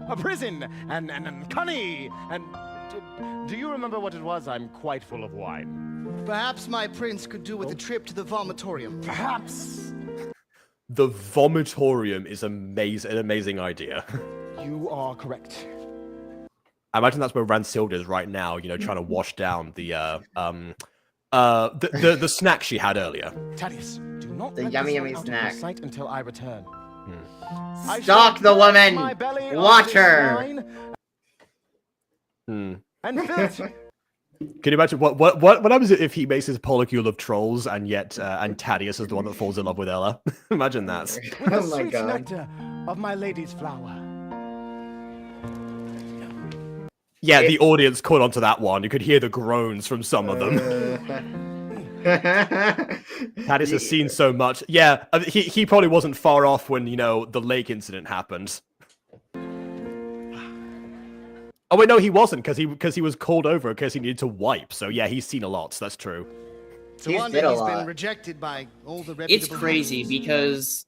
a prison and Cunny and... Do you remember what it was? I'm quite full of wine. Perhaps my prince could do with a trip to the vomitorium. Perhaps. The vomitorium is an amazing idea. You are correct. I imagine that's where Rancilda is right now, you know, trying to wash down the snack she had earlier. Thaddeus, do not The let yummy, this yummy one out snack. of sight until I return. Stalk the woman! Watch her! And filth. Can you imagine what happens if he makes his polycule of trolls and yet and Thaddeus is the one that falls in love with Ella? Imagine that. With the sweet nectar of my lady's flower. Yeah, the audience caught onto that one. You could hear the groans from some of them. Thaddeus has seen so much. Yeah, he probably wasn't far off when, you know, the lake incident happened. Oh wait, no, he wasn't because he was called over because he needed to wipe. So yeah, he's seen a lot. So that's true. So he's been rejected by all the reputable. It's crazy because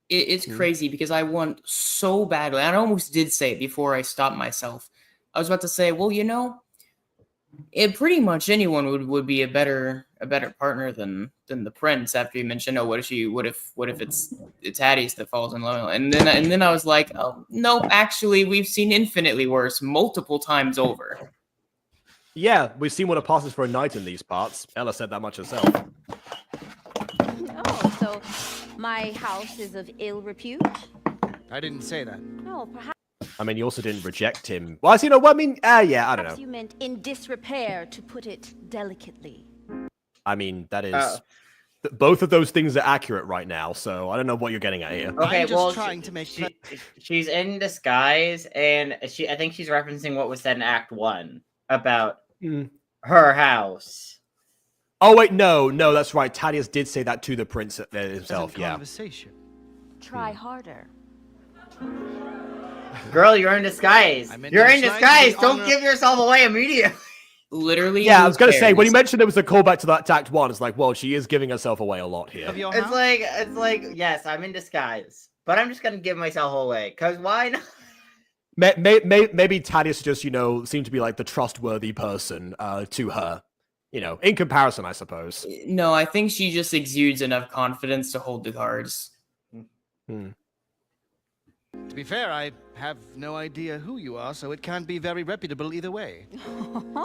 it's crazy because I want so badly. I almost did say it before I stopped myself. I was about to say, well, you know, pretty much anyone would be a better partner than the prince. After you mentioned, oh, what if it's Hattie's that falls in love, and then I was like, oh no, actually, we've seen infinitely worse multiple times over. Yeah, we've seen what it passes for a knight in these parts. Ella said that much herself. Oh, so my house is of ill repute? I didn't say that. Oh, perhaps. I mean, you also didn't reject him. Well, you know, well, I mean, yeah, I don't know. You meant in disrepair, to put it delicately. I mean, that is... both of those things are accurate right now, so I don't know what you're getting at here. Okay, well, trying to make she's in disguise, and I think she's referencing what was said in Act 1 about her house. Oh, wait, no, that's right. Thaddeus did say that to the prince himself, yeah. Conversation. Try harder. Girl, you're in disguise. You're in disguise. Don't give yourself away immediately. Literally. Yeah, I was gonna say, when you mentioned there was a callback to that Act 1, it's like, well, she is giving herself away a lot here. It's like, yes, I'm in disguise, but I'm just gonna give myself away, cause why not? Maybe Thaddeus just, seemed to be like the trustworthy person to her, in comparison, I suppose. No, I think she just exudes enough confidence to hold the cards. To be fair, I have no idea who you are, so it can't be very reputable either way.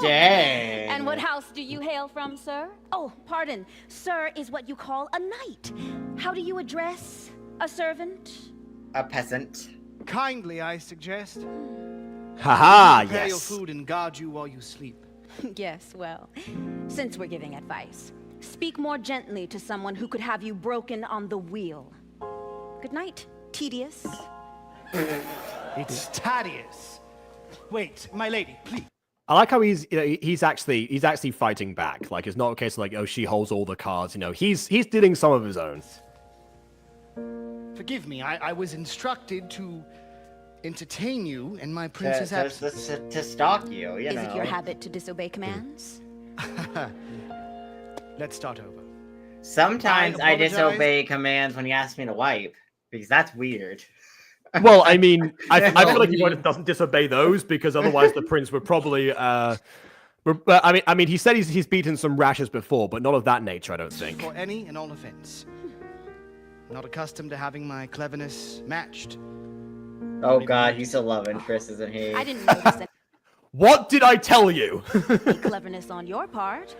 Dang. And what house do you hail from, sir? Oh, pardon. Sir is what you call a knight. How do you address a servant? A peasant. Kindly, I suggest. Haha, prepare your yes. food and guard you while you sleep. Yes, well, since we're giving advice, speak more gently to someone who could have you broken on the wheel. Good night, tedious. It's Thaddeus. Wait, my lady, please. I like how he's actually fighting back. Like, it's not a case of like, oh, she holds all the cards. He's dealing some of his own. Forgive me, I was instructed to entertain you in my prince's absence. To stalk you, Is it your habit to disobey commands? Let's start over. Sometimes I disobey commands when you ask me to wipe, because that's weird. Well, I mean, I feel like he doesn't disobey those, because otherwise the prince would probably... I mean, he said he's beaten some rashes before, but not of that nature, I don't think. For any and all offense. Not accustomed to having my cleverness matched. Oh god, he's a love interest, isn't he? I didn't notice any What did I tell you? cleverness on your part.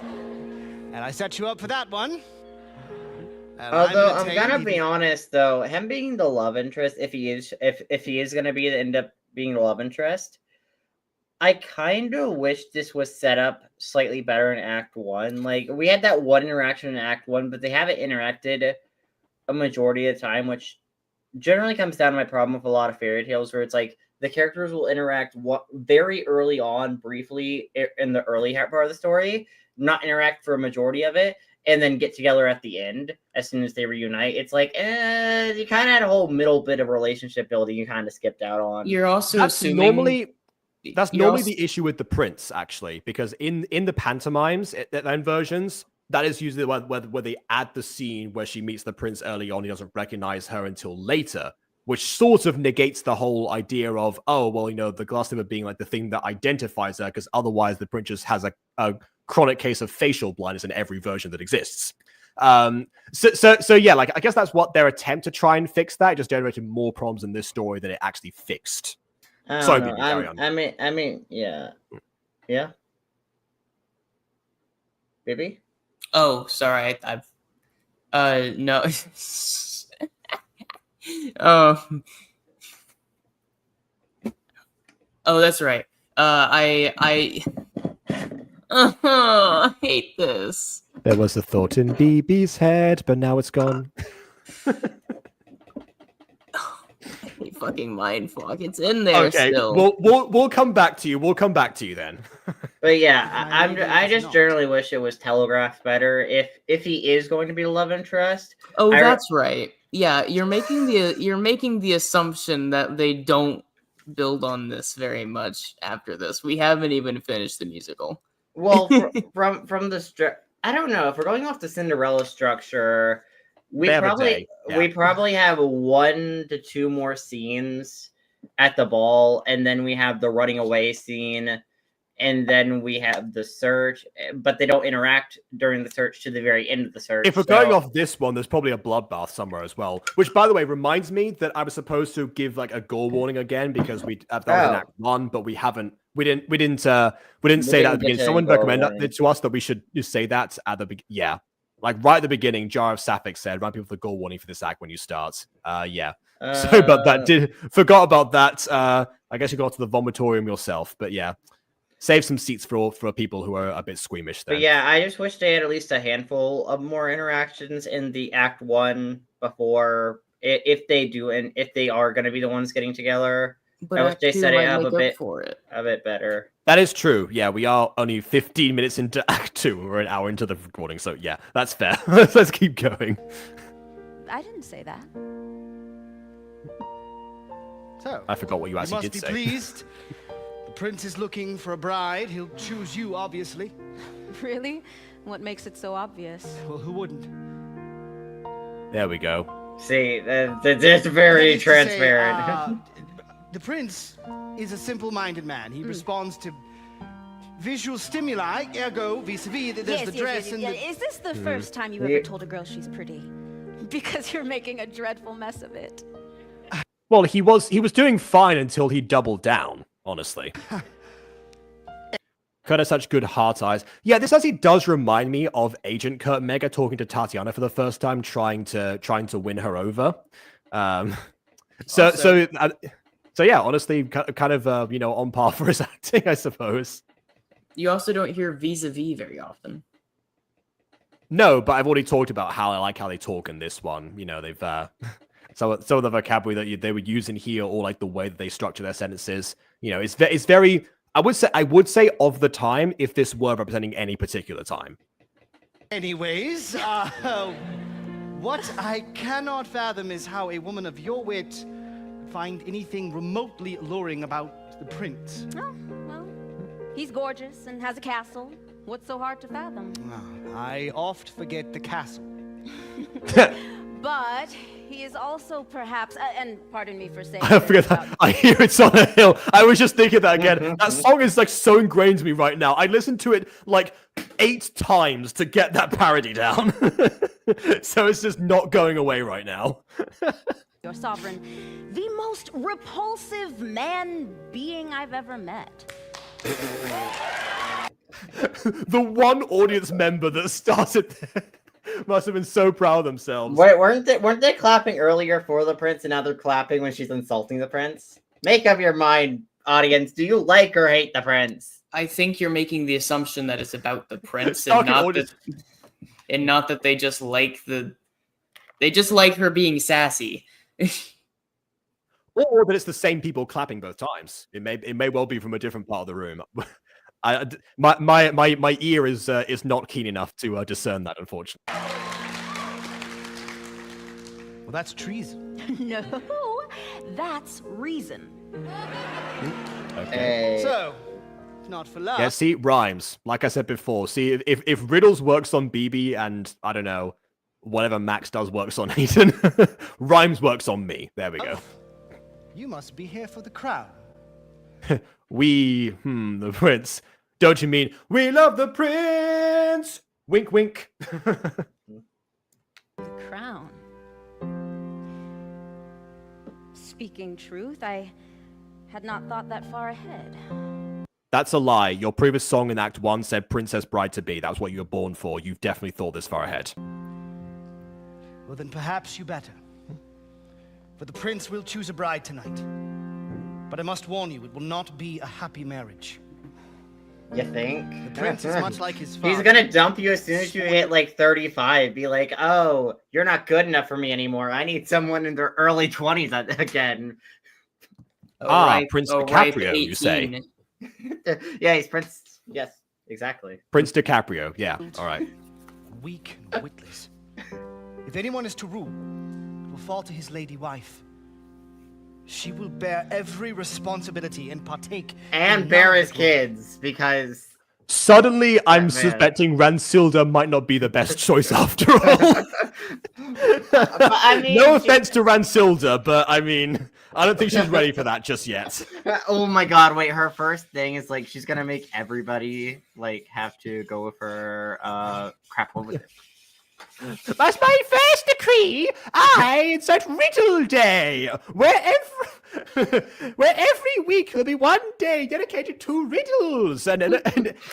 And I set you up for that one. Although I'm gonna be honest, though, him being the love interest, if he is gonna end up being the love interest, I kind of wish this was set up slightly better in Act 1. Like, we had that one interaction in Act 1, but they haven't interacted a majority of the time, which generally comes down to my problem with a lot of fairy tales, where it's like the characters will interact very early on, briefly in the early part of the story, not interact for a majority of it, and then get together at the end as soon as they reunite. It's like, you kind of had a whole middle bit of relationship building you kind of skipped out on. You're also assuming... That's normally the issue with the prince, actually, because in the pantomimes, then versions, that is usually where they add the scene where she meets the prince early on. He doesn't recognize her until later, which sort of negates the whole idea of, oh, well, the glass slipper being like the thing that identifies her, because otherwise the prince just has a chronic case of facial blindness in every version that exists. So yeah, like, I guess that's what their attempt to try and fix that. It just generated more problems in this story than it actually fixed. Sorry, baby, carry on. I mean, yeah. Baby? Oh, sorry. No. Oh, that's right. I hate this. There was a thought in BB's head, but now it's gone. You fucking mind fuck. It's in there still. We'll come back to you. We'll come back to you then. But yeah, I just generally wish it was telegraphed better if he is going to be the love interest. Oh, that's right. Yeah, you're making the assumption that they don't build on this very much after this. We haven't even finished the musical. Well, from the I don't know if we're going off the Cinderella structure. We probably have 1 to 2 more scenes at the ball, and then we have the running away scene, and then we have the search, but they don't interact during the search to the very end of the search. If we're going off this one, there's probably a bloodbath somewhere as well. Which, by the way, reminds me that I was supposed to give like a gore warning again because that was in Act 1, but we haven't. We didn't say that at the beginning. Someone recommended it to us that we should just say that at the beginning. Yeah, like right at the beginning, Jar of Sapphic said, "Run people for the gore warning for this act when you start." Yeah. Sorry about that. Forgot about that. I guess you got to the vomitorium yourself, but yeah. Save some seats for people who are a bit squeamish there. But yeah, I just wish they had at least a handful of more interactions in the Act 1 before, if they do, and if they are going to be the ones getting together. But I wish they set it up a bit better. That is true. Yeah, we are only 15 minutes into Act 2. We're an hour into the recording, so yeah, that's fair. Let's keep going. I didn't say that. So, I forgot what you actually did say. You must be pleased. The prince is looking for a bride. He'll choose you, obviously. Really? What makes it so obvious? Well, who wouldn't? There we go. See, that's very transparent. The prince is a simple-minded man. He responds to visual stimuli, ergo, vis-a-vis, there's the dress and the... Is this the first time you ever told a girl she's pretty? Because you're making a dreadful mess of it. Well, he was doing fine until he doubled down, honestly. Kurt has such good heart eyes. Yeah, this actually does remind me of Agent Kurt Mega talking to Tatiana for the first time, trying to win her over. So yeah, honestly, kind of on par for his acting, I suppose. You also don't hear vis-a-vis very often. No, but I've already talked about how I like how they talk in this one. You know, they've some of the vocabulary that they would use in here, or like the way that they structure their sentences. You know, it's very. I would say of the time, if this were representing any particular time. Anyways, what I cannot fathom is how a woman of your wit would find anything remotely alluring about the prince. Oh, well, he's gorgeous and has a castle. What's so hard to fathom? I oft forget the castle. But he is also perhaps, and pardon me for saying I forget that. I hear it's on a hill. I was just thinking that again. That song is like so ingrained to me right now. I listened to it like 8 times to get that parody down. So it's just not going away right now. Your sovereign, the most repulsive man being I've ever met. The one audience member that started there must have been so proud of themselves. Wait, weren't they clapping earlier for the prince, and now they're clapping when she's insulting the prince? Make up your mind, audience. Do you like or hate the prince? I think you're making the assumption that it's about the prince, and not that they just like her being sassy. Or that it's the same people clapping both times. It may well be from a different part of the room. My ear is not keen enough to discern that, unfortunately. Well, that's treason. No, that's reason. Okay. So, not for love. Yeah, see, rhymes. Like I said before, see, if Riddles works on BB and, I don't know, whatever Max does works on Hayden, rhymes works on me. There we go. You must be here for the crown. The prince. Don't you mean, we love the prince? Wink, wink. The crown. Speaking truth, I had not thought that far ahead. That's a lie. Your previous song in Act 1 said Princess Bride to Be. That's what you were born for. You've definitely thought this far ahead. Well, then perhaps you better. For the prince will choose a bride tonight. But I must warn you, it will not be a happy marriage. You think? The prince is much like his father. He's gonna dump you as soon as you hit like 35. Be like, oh, you're not good enough for me anymore. I need someone in their early 20s again. Prince DiCaprio, you say? Yeah, he's Prince. Yes, exactly. Prince DiCaprio, yeah. All right. Weak and witless. If anyone is to rule, it will fall to his lady wife. She will bear every responsibility and partake. And bear his kids, because... Suddenly, I'm suspecting Ransilda might not be the best choice after all. I mean, no offense to Ransilda, but I mean, I don't think she's ready for that just yet. Oh my god, wait, her first thing is like she's gonna make everybody like have to go with her crap over there. As my first decree, I insert Riddle Day, where every week there'll be one day dedicated to riddles, and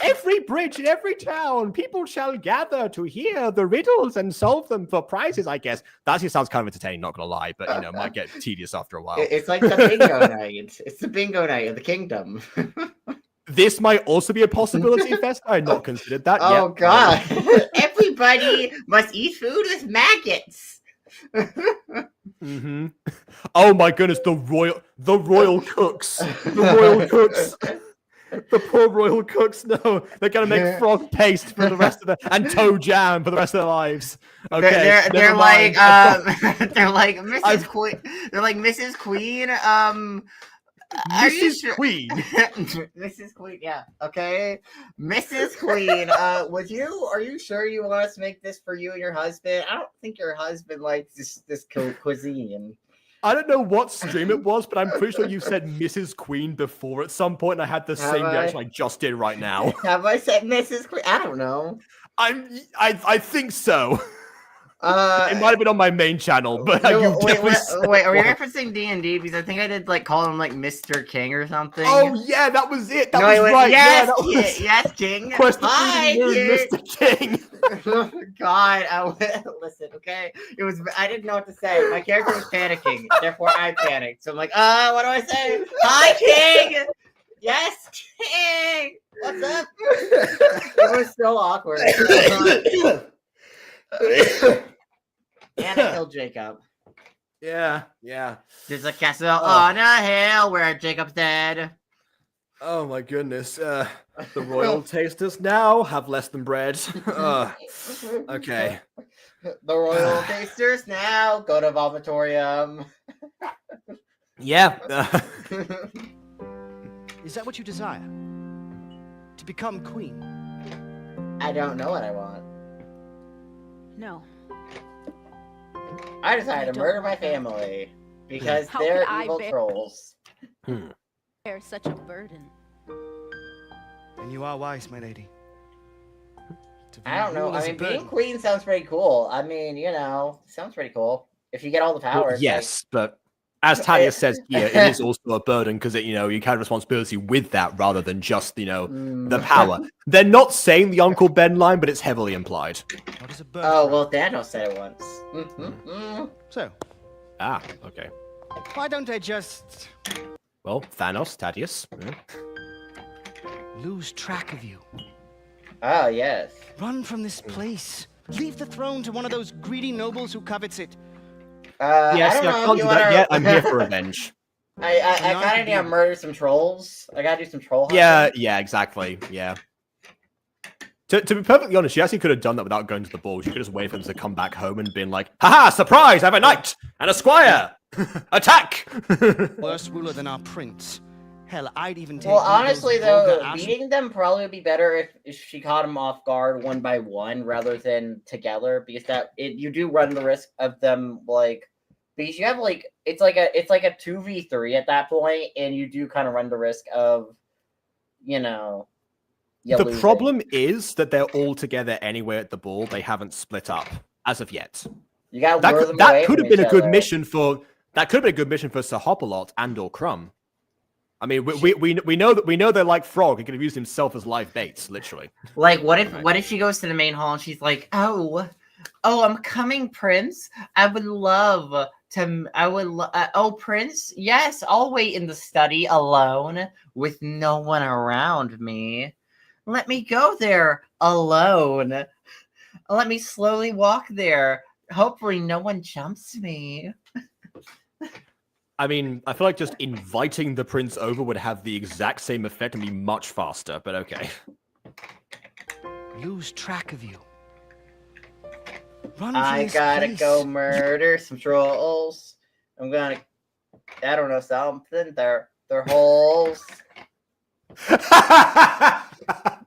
every bridge in every town, people shall gather to hear the riddles and solve them for prizes, I guess. That actually sounds kind of entertaining, not gonna lie, but, might get tedious after a while. It's like the bingo night. It's the bingo night of the kingdom. This might also be a possibility, Fest. I had not considered that yet. Oh god. Everybody must eat food with maggots. Mm-hmm. Oh my goodness, the royal cooks. The royal cooks. The poor royal cooks, no. They're gonna make frog paste for the rest of and toe jam for the rest of their lives. Okay. They're like they're like Mrs. Queen. They're like Mrs. Queen. Mrs. Queen. Mrs. Queen, yeah. Okay. Mrs. Queen, are you sure you want us to make this for you and your husband? I don't think your husband likes this cuisine. I don't know what stream it was, but I'm pretty sure you said Mrs. Queen before at some point, and I had the same reaction I just did right now. Have I said Mrs. Queen? I don't know. I think so. It might have been on my main channel, but no, you definitely wait, are we referencing D&D? Because I think I did like call him like Mr. King or something. Oh yeah, that was it. That was right. Yes, yeah, that was... yes, King. Hi, King. Mr. King. Oh God, listen, okay. I didn't know what to say. My character was panicking, therefore I panicked. So I'm like, what do I say? Hi, King. Yes, King. What's up? It was so awkward. And I killed Jacob. Yeah. There's a castle on a hill where Jacob's dead. Oh my goodness. The royal tasters now have less than bread. Okay. The royal tasters now go to vomitorium. Yeah. Is that what you desire? To become queen? I don't know what I want. No. I decided to murder my family because they're evil trolls. Bear such a burden. And you are wise, my lady. I don't know. I mean, being queen sounds pretty cool. I mean, sounds pretty cool. If you get all the powers. Well, yes, but as Talia says here, it is also a burden because you carry responsibility with that rather than just, the power. They're not saying the Uncle Ben line, but it's heavily implied. What is a burden? Oh, well, Thanos said it once. So. Okay. Why don't I just... Well, Thanos, Thaddeus. Lose track of you. Oh, yes. Run from this place. Leave the throne to one of those greedy nobles who covets it. Yes, I can't do that yet. I'm here for revenge. I kind of need to murder some trolls. I gotta do some troll hunting. Yeah, exactly. Yeah. To be perfectly honest, you actually could have done that without going to the balls. You could just wait for them to come back home and been like, haha, surprise, I have a knight and a squire. Attack! Worse ruler than our prince. Hell, I'd even take. Well, honestly, though, beating them probably would be better if she caught them off guard one by one rather than together, because you do run the risk of them because you have it's like a 2v3 at that point, and you do kind of run the risk of the problem is that they're all together anyway at the ball. They haven't split up as of yet. You got that could have been a good mission for Sir Hopalot and or Crumb. I mean, we know they like Frog. He could have used himself as live baits, literally. Like, what if she goes to the main hall and she's like, oh, I'm coming, Prince. I would love to. Oh, Prince, yes, I'll wait in the study alone with no one around me. Let me go there alone. Let me slowly walk there. Hopefully, no one jumps me. I mean, I feel like just inviting the prince over would have the exact same effect and be much faster, but okay. Lose track of you. I gotta go murder some trolls. I'm gonna, I don't know, something. They're holes.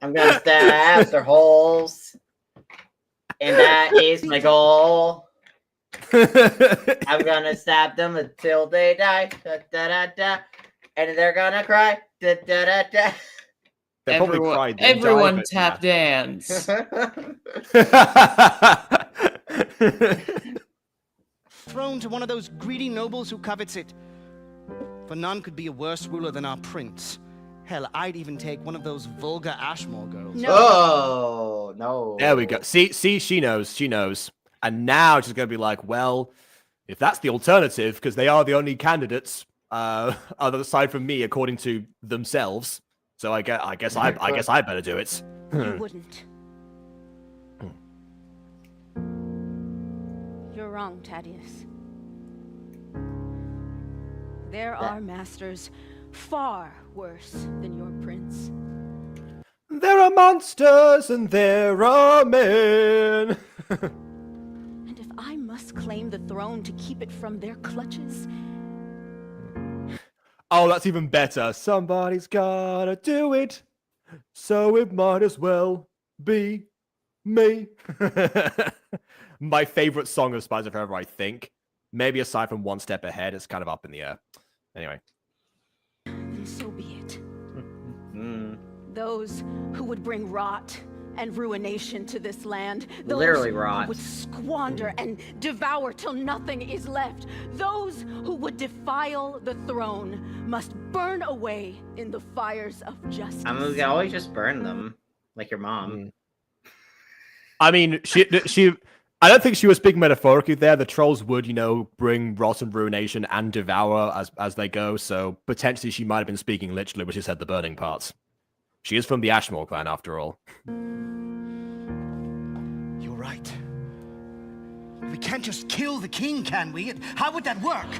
I'm gonna stab their holes. And that is my goal. I'm gonna stab them until they die. Da, da, da, da. And they're gonna cry. Da, da, da, da. They probably cried. Everyone tap dance. Thrown to one of those greedy nobles who covets it. For none could be a worse ruler than our prince. Hell, I'd even take one of those vulgar Ashmore girls. No. Oh, no. There we go. See, she knows. And now she's going to be like, well, if that's the alternative, because they are the only candidates other side from me, according to themselves. So I guess I better do it. You wouldn't. You're wrong, Thaddeus. There are masters far worse than your prince. There are monsters and there are men. And if I must claim the throne to keep it from their clutches... Oh, that's even better. Somebody's gotta do it. So it might as well be me. My favorite song of Spies of Forever, I think. Maybe aside from One Step Ahead, it's kind of up in the air. Anyway. Then so be it. Those who would bring rot and ruination to this land. Those Literally rot. who would squander and devour till nothing is left. Those who would defile the throne must burn away in the fires of justice. I mean, we can always just burn them, like your mom. I mean, she. I don't think she was speaking metaphorically there. The trolls would, bring rot and ruination and devour as they go. So potentially she might have been speaking literally, but she said the burning parts. She is from the Ashmore clan, after all. You're right. We can't just kill the king, can we? How would that work?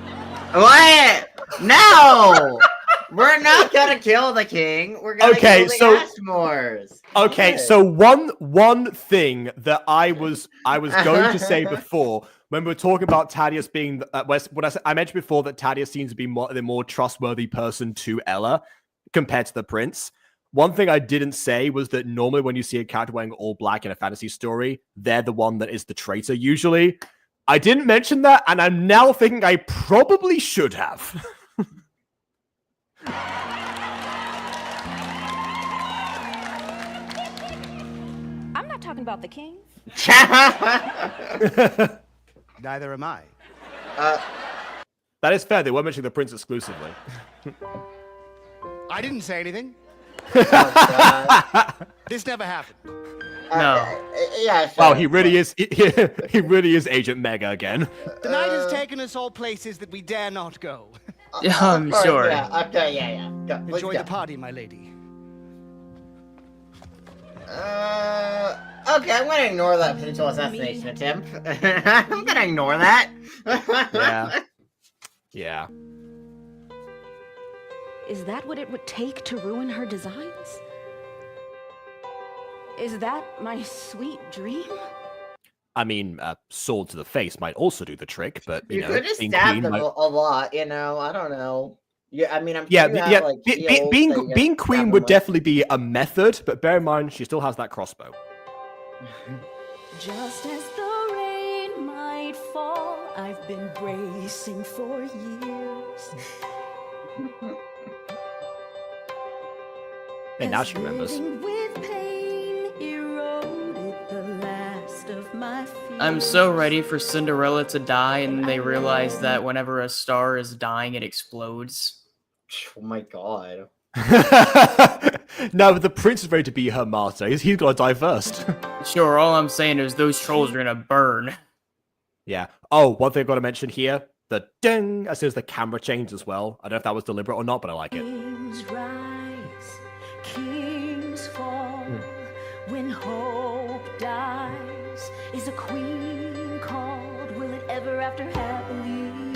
What? No! We're not gonna kill the king. We're gonna kill the Ashmores. Okay, so one thing that I was going to say before when we were talking about Thaddeus being I mentioned before that Thaddeus seems to be the more trustworthy person to Ella compared to the prince. One thing I didn't say was that normally when you see a character wearing all black in a fantasy story, they're the one that is the traitor usually. I didn't mention that, and I'm now thinking I probably should have. I'm not talking about the king. Neither am I. That is fair. They were mentioning the prince exclusively. I didn't say anything. This never happened. No. Yeah. Sure. Wow, he really is. He really is Agent Mega again. The night has taken us all places that we dare not go. I'm sure. Yeah. Okay. Yeah. Go. Enjoy the party, my lady. Okay, I'm gonna ignore that potential assassination attempt. I'm gonna ignore that. Yeah. Is that what it would take to ruin her designs? Is that my sweet dream? I mean, sword to the face might also do the trick, but you could just stab them a lot. I don't know. Yeah, I mean, I'm sure being queen would definitely be a method, but bear in mind she still has that crossbow. Just as the rain might fall, I've been bracing for years. And now she remembers. With pain eroded the last of my fears. I'm so ready for Cinderella to die, and they realize that whenever a star is dying, it explodes. Oh my god. No, but the prince is ready to be her martyr. He's got to die first. Sure, all I'm saying is those trolls are gonna burn. Yeah. Oh, one thing I've got to mention here, the ding, as soon as the camera changed as well. I don't know if that was deliberate or not, but I like it. Kings rise, kings fall. When hope dies, is a queen called? Will it ever after happily?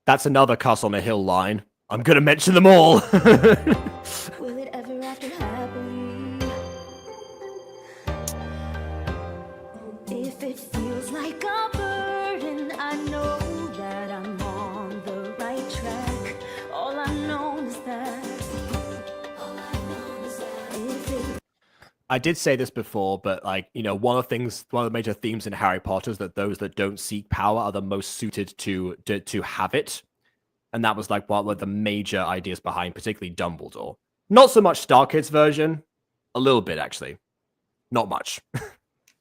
That's another Castle on a Hill line. I'm gonna mention them all. Will it ever after happily? If it feels like a burden, I know that I'm on the right track. All I know is that. I did say this before, but like, you know, one of the major themes in Harry Potter is that those that don't seek power are the most suited to have it. And that was like one of the major ideas behind particularly Dumbledore. Not so much Starkid's version, a little bit actually. Not much.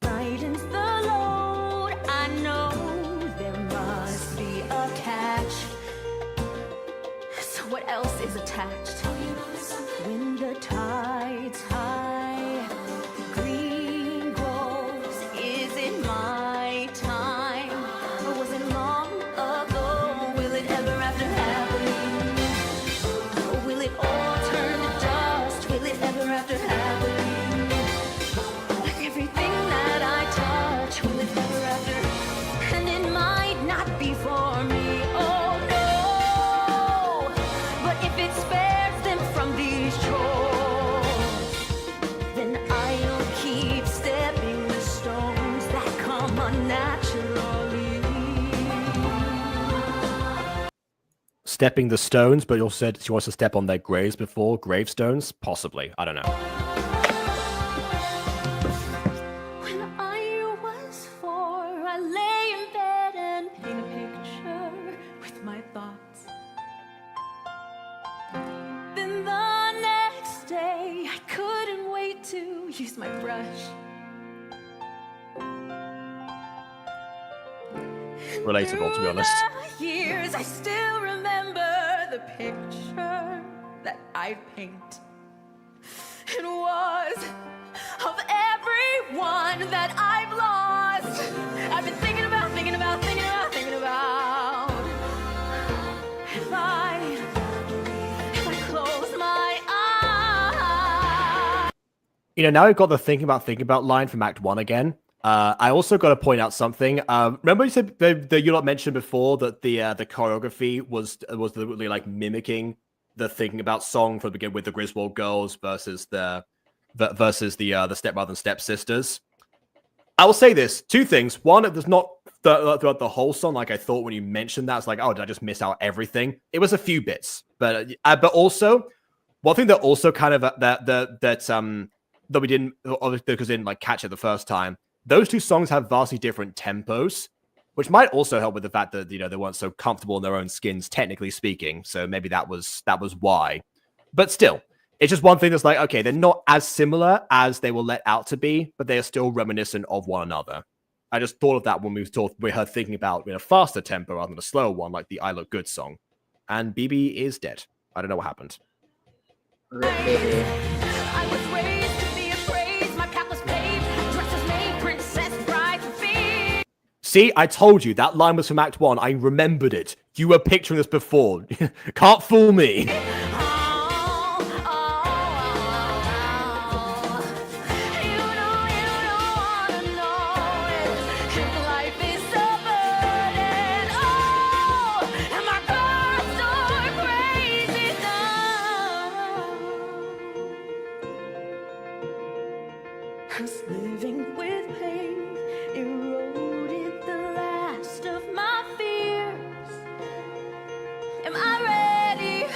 Lightens the load. I know there must be a catch. So what else is attached? When the tide's high, green grows. Is it my time? Or was it long ago? Will it ever after happen? Or will it all turn to dust? Will it ever after happen? Everything that I touch, will it ever after? And it might not be for me, oh no. But if it spares them from these chores, then I'll keep stepping the stones that come unnaturally. Stepping the stones, but you also said she wants to step on their graves before gravestones? Possibly. I don't know. When I was 4, I lay in bed and paint a picture with my thoughts. Then the next day, I couldn't wait to use my brush. Relatable, to be honest. Through the years, I still remember the picture that I'd paint. It was of everyone that I've lost. I've been thinking about. If I close my eyes. You know, now we've got the thinking about line from Act 1 again. I also got to point out something. Remember you said that you lot mentioned before that the choreography was literally like mimicking the thinking about song from the beginning with the Griswold girls versus the stepmother and stepsisters. I will say this: 2 things. One, there's not throughout the whole song like I thought when you mentioned that. It's like, oh, did I just miss out everything? It was a few bits, but also one thing that also kind of that we didn't, obviously because we didn't like catch it the first time. Those 2 songs have vastly different tempos, which might also help with the fact that, you know, they weren't so comfortable in their own skins, technically speaking. So maybe that was why. But still, it's just one thing that's like, okay, they're not as similar as they were let out to be, but they are still reminiscent of one another. I just thought of that when we her thinking about a faster tempo rather than a slower one, like the I Look Good song. And BB is dead. I don't know what happened. I was raised to be appraised. My path was paved. Dresses made, princess brides and feet. See, I told you that line was from Act 1. I remembered it. You were picturing this before. Can't fool me. Living with pain eroded the last of my fears. Am I ready?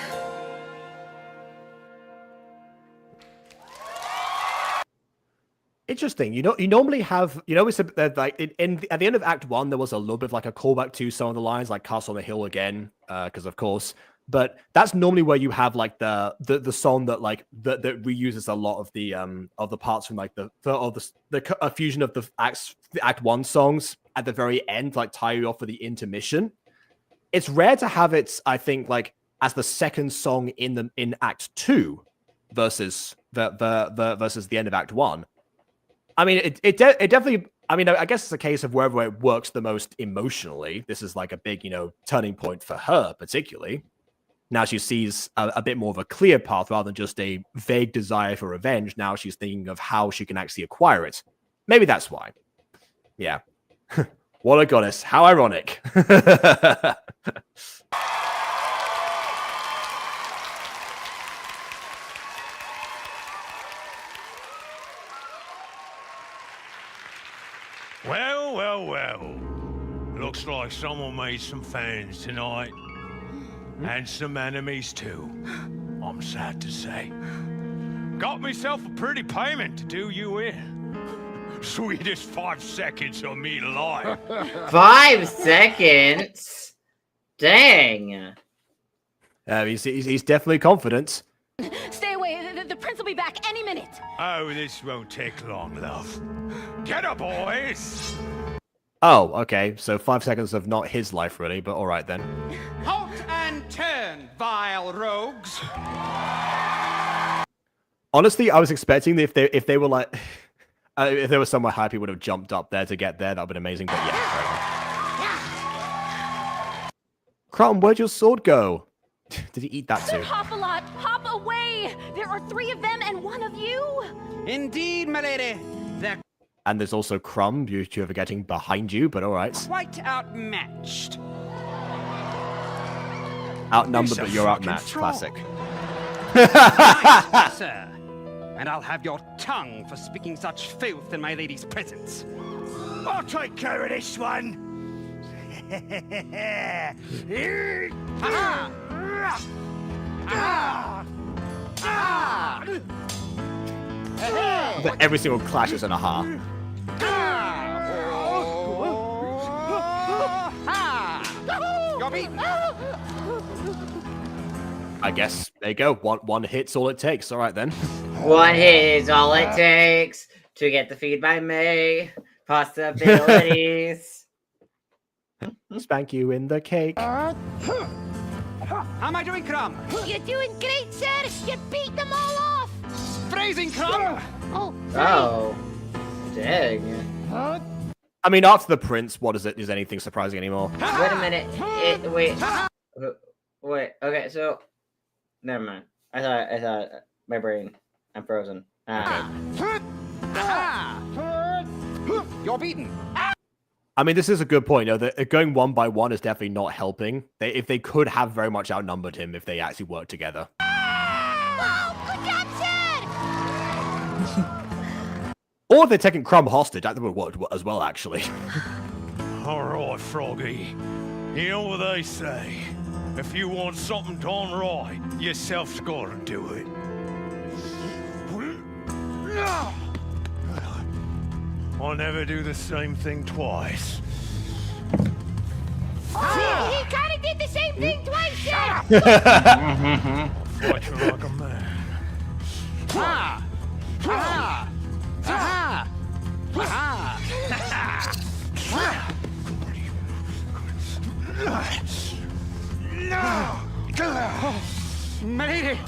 Interesting. You normally have, we said that like at the end of Act 1 there was a little bit of like a callback to some of the lines, like Castle on the Hill again, because of course. But that's normally where you have like the song that like that reuses a lot of the parts from like the fusion of the Act 1 songs at the very end, like tie you off for the intermission. It's rare to have it, I think, like as the second song in Act 2 versus the end of Act 1. I mean, it definitely. I mean, I guess it's a case of wherever it works the most emotionally. This is like a big, turning point for her, particularly. Now she sees a bit more of a clear path rather than just a vague desire for revenge. Now she's thinking of how she can actually acquire it. Maybe that's why. Yeah. What a goddess. How ironic. Well, well, well. Looks like someone made some fans tonight. And some enemies too, I'm sad to say. Got myself a pretty payment to do you in. Sweetest 5 seconds of me life. 5 seconds? Dang. He's definitely confident. Stay away. The prince will be back any minute. Oh, this won't take long, love. Get up, boys! Oh, okay. So 5 seconds of not his life, really, but all right then. Halt and turn, vile rogues. Honestly, I was expecting that if they were like, if there was somewhere high, people would have jumped up there to get there. That would have been amazing. But yeah, fair enough. Crumb, where'd your sword go? Did he eat that too? Sir Hop-a-Lot, hop away! There are 3 of them and 1 of you! Indeed, my lady. They're And there's also Crumb, you two are getting behind you, but alright. quite outmatched. Outnumbered, You're but so you're fucking outmatched. strong. Classic. Nice, sir. And I'll have your tongue for speaking such filth in my lady's presence. I'll take care of this one. Ha-ha! Ah! Ah! Every single clash is an aha. You're beaten. I guess, there you go. One hit's all it takes. Alright then. 1 hit is all it takes to get defeated by me. Possibilities. Spank you in the cake. How am I doing, Crumb? You're doing great, sir. You beat them all off. Phrasing, Crumb. Oh, Oh. Dang. I mean, after the prince, what is it? Is anything surprising anymore? Wait a minute. Wait. Wait. Okay, so never mind. I thought my brain. I'm frozen. You're beaten. I mean, this is a good point. You know, that going 1 by 1 is definitely not helping. If they could have very much outnumbered him if they actually worked together. oh, good job, sir. Or if they're taking Crumb hostage, that would work as well, actually. All right, Froggy. You know what they say. If you want something done right, yourself's gotta do it. I'll never do the same thing twice. Oh, he kind of did the same thing twice, sir. Watch you like a man. Ha! Ha! Ha! My lady!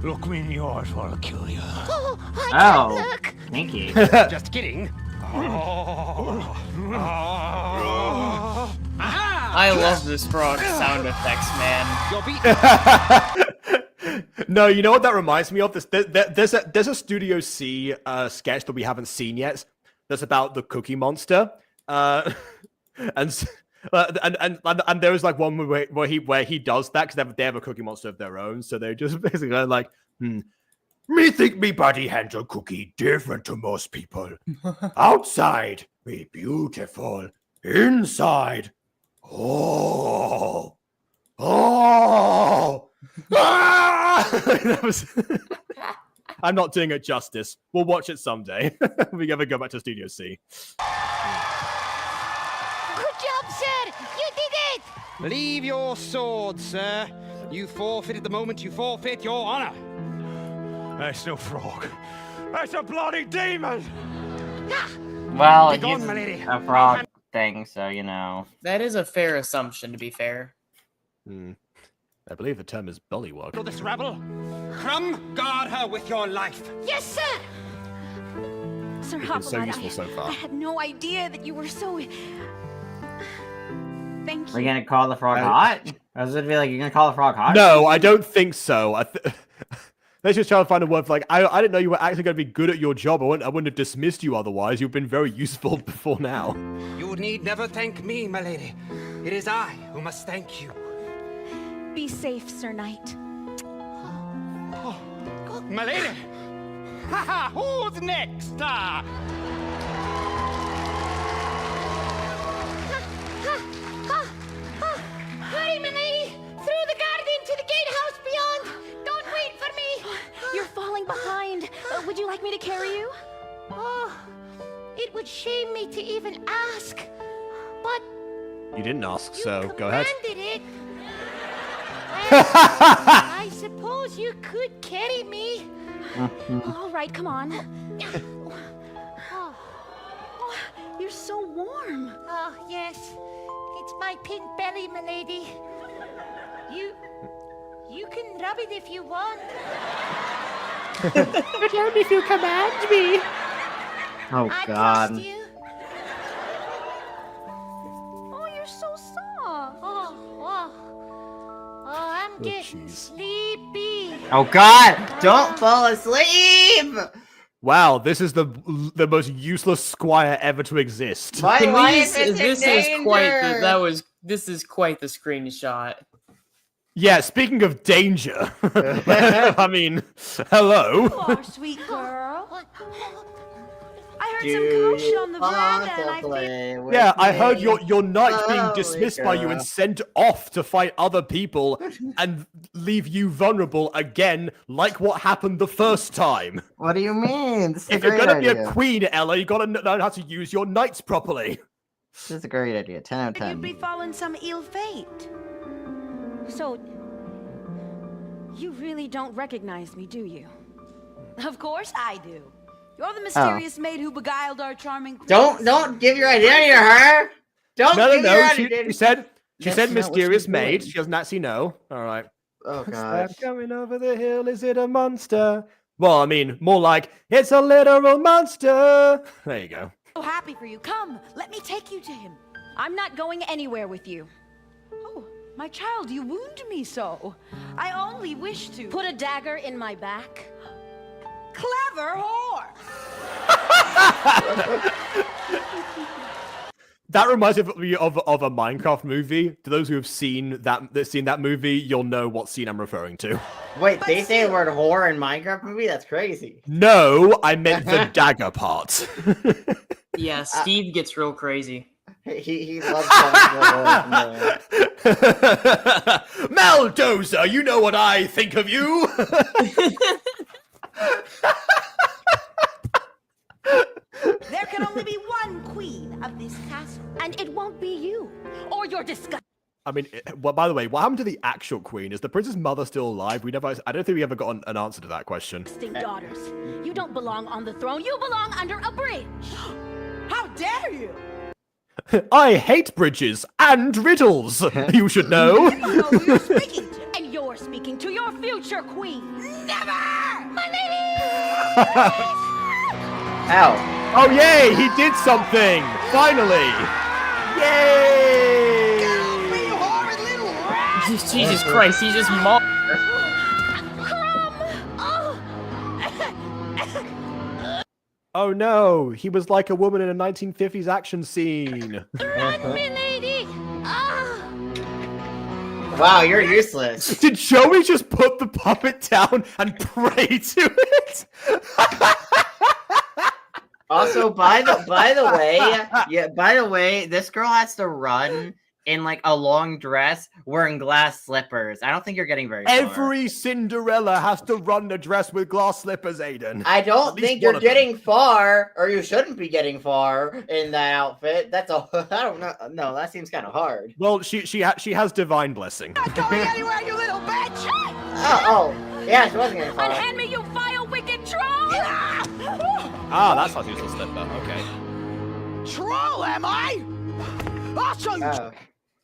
Look me in the eyes while I kill you. Oh, I Oh. can't look. Thank you. Just kidding. I love this frog sound effects, man. You're beaten. No, you know what that reminds me of? There's a Studio C sketch that we haven't seen yet. That's about the Cookie Monster, and there was like one where he does that because they have a Cookie Monster of their own. So they're just basically like, me think me body handle cookie different to most people. Outside, me beautiful. Inside, oh. That was... I'm not doing it justice. We'll watch it someday. If we ever go back to Studio C. Good job, sir. You did it. Leave your sword, sir. You forfeited the moment you forfeit your honor. That's no frog. That's a bloody demon! Well, Be gone, he's my lady. a frog thing, so you know. That is a fair assumption, to be fair. I believe the term is bullywug. Kill this rabble. Crumb, guard her with your life. Yes, sir. Sir It's been so Hop-a-Lot, useful so far. I had no idea that you were so... Thank We're you. gonna call the frog hot? I was gonna be like, you're gonna call the frog hot? No, I don't think so. Let's just try to find a word for like, I didn't know you were actually going to be good at your job. I wouldn't have dismissed you otherwise. You've been very useful before now. You need never thank me, my lady. It is I who must thank you. Be safe, Sir Knight. My lady! Ha ha! Who's next? Hurry, my lady. Through the garden to the gatehouse beyond. Don't wait for me. You're falling shame me to even ask, but You didn't ask, you so go ahead. commanded it. I suppose you could carry me. All right, come on. Oh, You're so warm. oh, yes. It's my pink belly, milady. You can rub it if you want. But only if you command me. Oh I God. trust you. Oh, you're so soft. I'm getting jeez. sleepy. Oh God! Don't fall asleep. Wow, this is the most useless squire ever to exist. My life is in this danger. This is quite the screenshot. Yeah, speaking of danger, I mean, hello. You are, sweet girl. I heard Do some commotion you on the want veranda, to and I think play with Yeah, I heard me? your knight being Lovely dismissed by you girl. and sent off to fight other people and leave you vulnerable again, like what happened the first time. What do you mean? This is If a you're great gonna be idea. a queen, Ella, you gotta learn how to use your knights properly. This is a great idea. 10 out of you'd 10. befallen some ill fate. So, you really don't recognize me, do you? Of course I do. You're the mysterious maid who beguiled our charming prince. Don't give your identity to her. Don't No, give your she identity. said That's not what mysterious she's maid. doing. She doesn't actually know. All right. Oh Is God. that coming over the hill? Is it a monster? Well, I mean, more like it's a literal monster. There you go. So happy for you. Come, let me take you to him. I'm not going anywhere with you. Oh, my child, you wound me so. I only wish to. Put a dagger in my back. Clever whore. That reminds me of a Minecraft movie. To those who have seen that movie, you'll know what scene I'm referring to. Wait, they say the word whore in Minecraft movie? That's crazy. No, I meant the dagger part. Yeah, Steve gets real crazy. He loves talking about whores. Maldoza, you know what I think of you. There can only be one queen of this castle. And it won't be you. Or your disgust. I mean, well, by the way, what happened to the actual queen? Is the princess mother still alive? I don't think we ever got an answer to that question. Daughters. You don't belong on the throne. You belong under a bridge. How dare you? I hate bridges and riddles. You should know. You know who you're speaking to. And you're speaking to your future queen. Never! My lady! Ow. Oh yay! He did something. Finally! Yay! Get off me, you horrid little rat! Jesus Christ, he just mauled her. Oh no! He was like a woman in a 1950s action scene. Run, milady! Ah! Wow, you're useless. Did Joey just put the puppet down and pray to it? Also, by the way, this girl has to run in like a long dress wearing glass slippers. I don't think you're getting very far. Every Cinderella has to run a dress with glass slippers, Aiden. I At don't least think one you're of them. getting far, or you shouldn't be getting far in that outfit. That's a I don't know. No, that seems kind of hard. Well, she has divine blessing. Not going anywhere, you little bitch! Oh, yeah, she wasn't getting far. Unhand me, you vile, wicked troll! Ah, that's how to use the slipper. Okay. Troll, am I? I'll show you.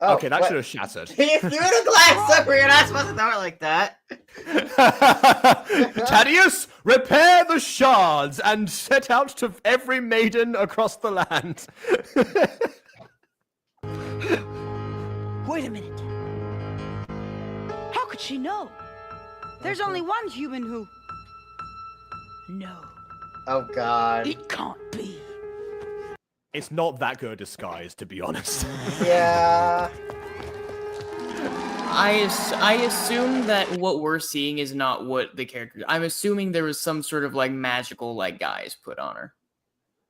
Oh, Okay, that what? should have shattered. He threw the glass slipper. You're not supposed to throw it like that. Thaddeus, repair the shards and set out to every maiden across the land. Wait a minute. How could she know? There's only one human who... No, Oh God. it can't be. It's not that good a disguise, to be honest. Yeah. I assume that what we're seeing is not what the character. I'm assuming there was some sort of like magical like guise put on her.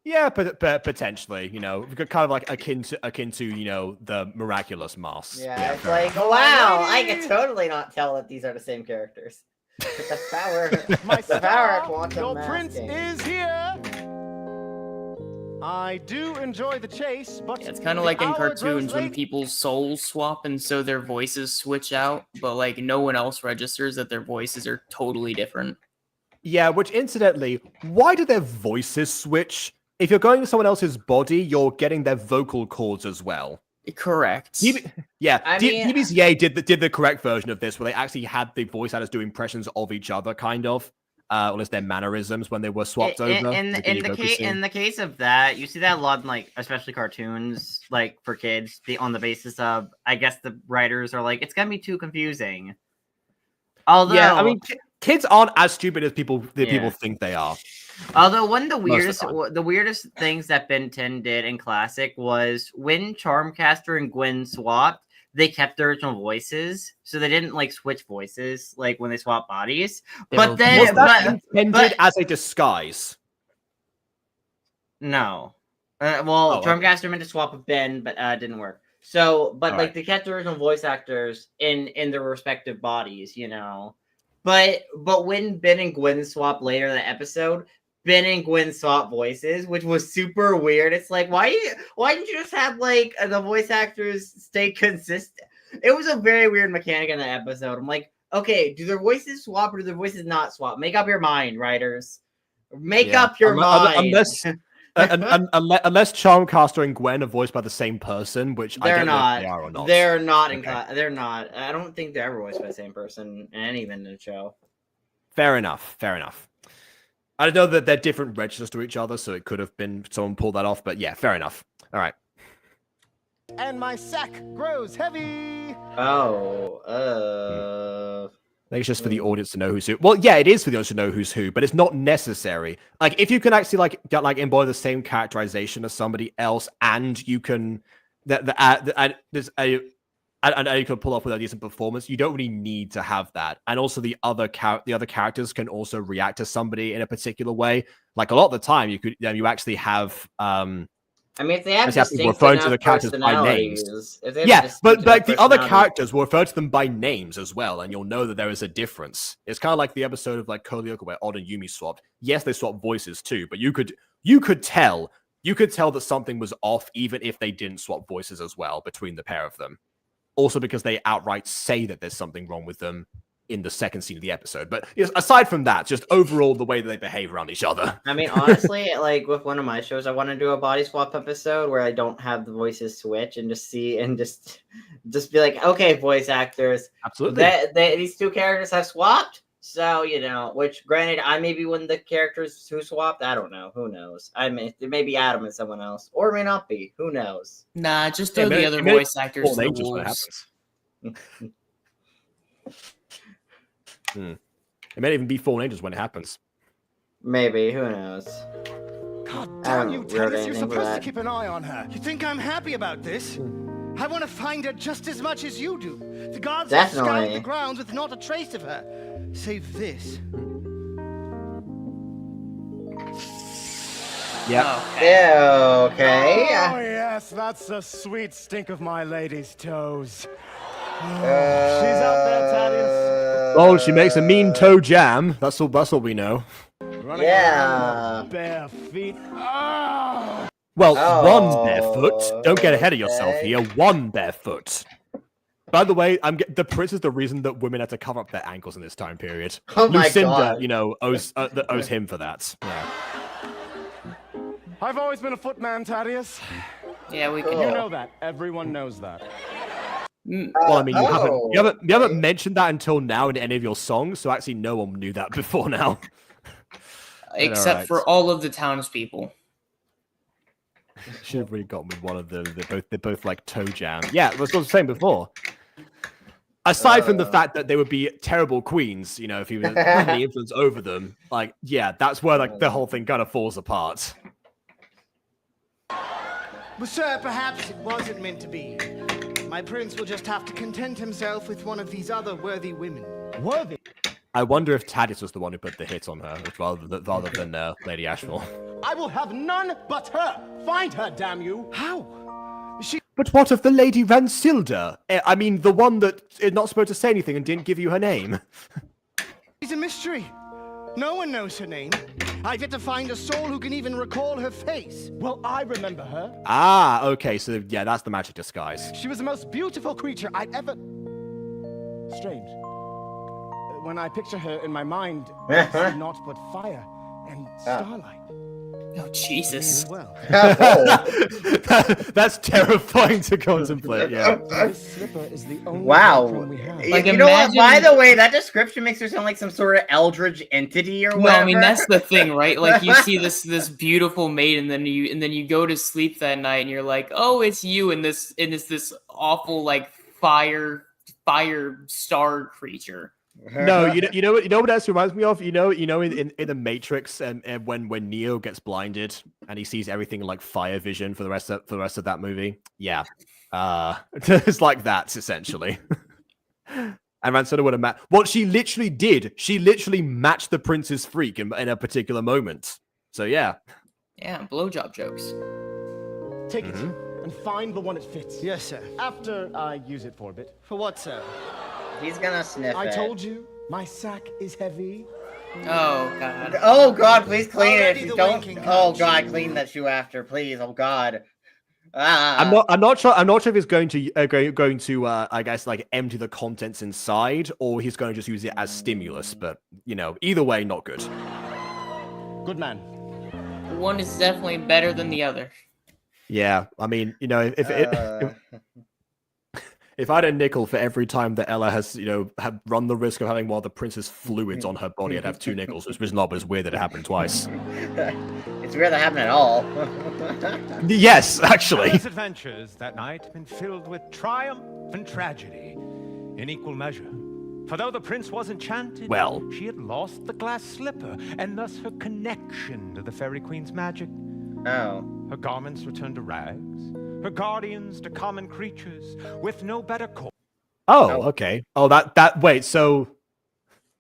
Yeah, but potentially, you know, kind of like akin to you know the miraculous masks. Yeah, it's like, wow, I can totally not tell that these are the same characters. But the power, My the power star, quantum your prince masking. is here. I do enjoy the chase, but Yeah, it's kind of the like in hour cartoons grows when late. people's souls swap and so their voices switch out, but like no one else registers that their voices are totally different. Yeah, which incidentally, why do their voices switch? If you're going to someone else's body, you're getting their vocal cords as well. Correct. DBZA did the correct version of this, where they actually had the voice actors do impressions of each other, kind of. Or at least their mannerisms when they were swapped over. In the case of that, you see that a lot in, like, especially cartoons, like for kids, on the basis of, I guess the writers are like, it's gonna be too confusing. Although, yeah, I mean, kids aren't as stupid as people think they are. Although one of the weirdest things that Ben 10 did in Classic was when Charmcaster and Gwen swapped, they kept their original voices, so they didn't like switch voices like when they swap bodies. But then was that intended as a disguise? No. Charmcaster meant to swap with Ben, but didn't work. So, but like they kept the original voice actors in their respective bodies, you know. But when Ben and Gwen swap later in the episode, Ben and Gwen swap voices, which was super weird. It's like, why didn't you just have like the voice actors stay consistent? It was a very weird mechanic in the episode. I'm like, okay, do their voices swap or do their voices not swap? Make up your mind, writers. Make up your mind. Unless Charmcaster and Gwen are voiced by the same person, which I don't know if they are or not. They're not. They're not. I don't think they're ever voiced by the same person in any Vinland show. Fair enough. I don't know that they're different registers to each other, so it could have been someone pulled that off. But yeah, fair enough. All right. And my sack grows heavy. Oh. I think it's just for the audience to know who's who. Well, yeah, it is for the audience to know who's who, but it's not necessary. Like, if you can actually embody the same characterization as somebody else, and you can you can pull off with a decent performance, you don't really need to have that. And also, the other characters can also react to somebody in a particular way. Like, a lot of the time, you actually have. I mean, if they have referring to the characters by names. Yeah, but like the other characters will refer to them by names as well, and you'll know that there is a difference. It's kind of like the episode of like Kolyoka where Odd and Yumi swapped. Yes, they swapped voices too, but you could tell that something was off even if they didn't swap voices as well between the pair of them. Also because they outright say that there's something wrong with them in the second scene of the episode. But aside from that, just overall the way that they behave around each other. I mean, honestly, like with one of my shows, I want to do a body swap episode where I don't have the voices switch and just see and just be like, okay, voice actors, absolutely, these two characters have swapped. So, you know, which granted, I may be one of the characters who swapped. I don't know. Who knows? It may be Adam and someone else, or it may not be. Who knows? Nah, just throw the other voice actors to the wolves. It may even be Fallen Angels when it happens. Maybe. Who knows? God damn you, Tennis. You're supposed to keep an eye on her. You think I'm happy about this? I want to find her just as much as you do. The gods have scoured the grounds with not a trace of her. Save this. Yeah. Okay. Oh, yes. That's the sweet stink of my lady's toes. She's out there, Thaddeus. Oh, she makes a mean toe jam. That's all we know. Running around bare feet. Oh. Well, one barefoot. Don't get ahead of yourself here. One barefoot. By the way, the prince is the reason that women had to cover up their ankles in this time period. Oh my Lucinda, God. owes him for that. Yeah. I've always been a footman, Thaddeus. Yeah, we can. You know that. Everyone knows that. Well, I mean, you haven't mentioned that until now in any of your songs, so actually no one knew that before now. Except for all of the townspeople. Should have really gotten with one of them. They're both like toe jam. Yeah, that's what I was saying before. Aside from the fact that they would be terrible queens, you know, if you had any influence over them, like, yeah, that's where like the whole thing kind of falls apart. But sir, perhaps it wasn't meant to be. My prince will just have to content himself with one of these other worthy women. Worthy? I wonder if Thaddeus was the one who put the hit on her, rather than Lady Asheville. I will have none but her. Find her, damn you. How? But what of the Lady Ransilda? I mean, the one that is not supposed to say anything and didn't give you her name. She's a mystery. No one knows her name. I've yet to find a soul who can even recall her face. Well, I remember her. Ah, okay, so yeah, that's the magic disguise. She was the most beautiful creature I'd ever... Strange. When I picture her in my mind, I see naught but fire and starlight. Oh, Jesus. Well. That's terrifying to contemplate, yeah. This slipper is the only Wow. we have. Like, you know what? imagine- By the way, that description makes her sound like some sort of eldritch entity or No, whatever. I mean that's the thing, right? Like you see this beautiful maid, and then you go to sleep that night, and you're like, oh, it's you, and it's this awful like fire star creature. No, you know what else reminds me of? You know in the Matrix, and when Neo gets blinded and he sees everything like fire vision for the rest of that movie. Yeah, it's like that essentially. And Ransella would have matched what she literally did. She literally matched the Prince's freak in a particular moment. So yeah, blowjob jokes. Take it and find the one it fits. Yes, sir. After I use it for a bit. For what, sir? He's gonna sniff I it. told you, my sack is heavy. Oh God. Oh God, please clean Already it. the Don't. winking Oh comes. God, clean that shoe after, please. Oh God. I'm not sure if he's going to I guess like empty the contents inside, or he's going to just use it as stimulus. But you know, either way, not good. Good man. One is definitely better than the other. Yeah, I mean, you know, if I had a nickel for every time that Ella has, have run the risk of having one of the Prince's fluids on her body, I'd have 2 nickels. Which was not, but it's weird that it happened twice. It's weird that happened at all. Yes, actually. Ella's adventures that night have been filled with triumph and tragedy in equal measure. For though the prince was enchanted, well, she had lost the glass slipper, and thus her connection to the Fairy Queen's magic. Oh. Her garments returned to rags, her guardians to common creatures, with no better cause. Oh, okay. Oh, wait, so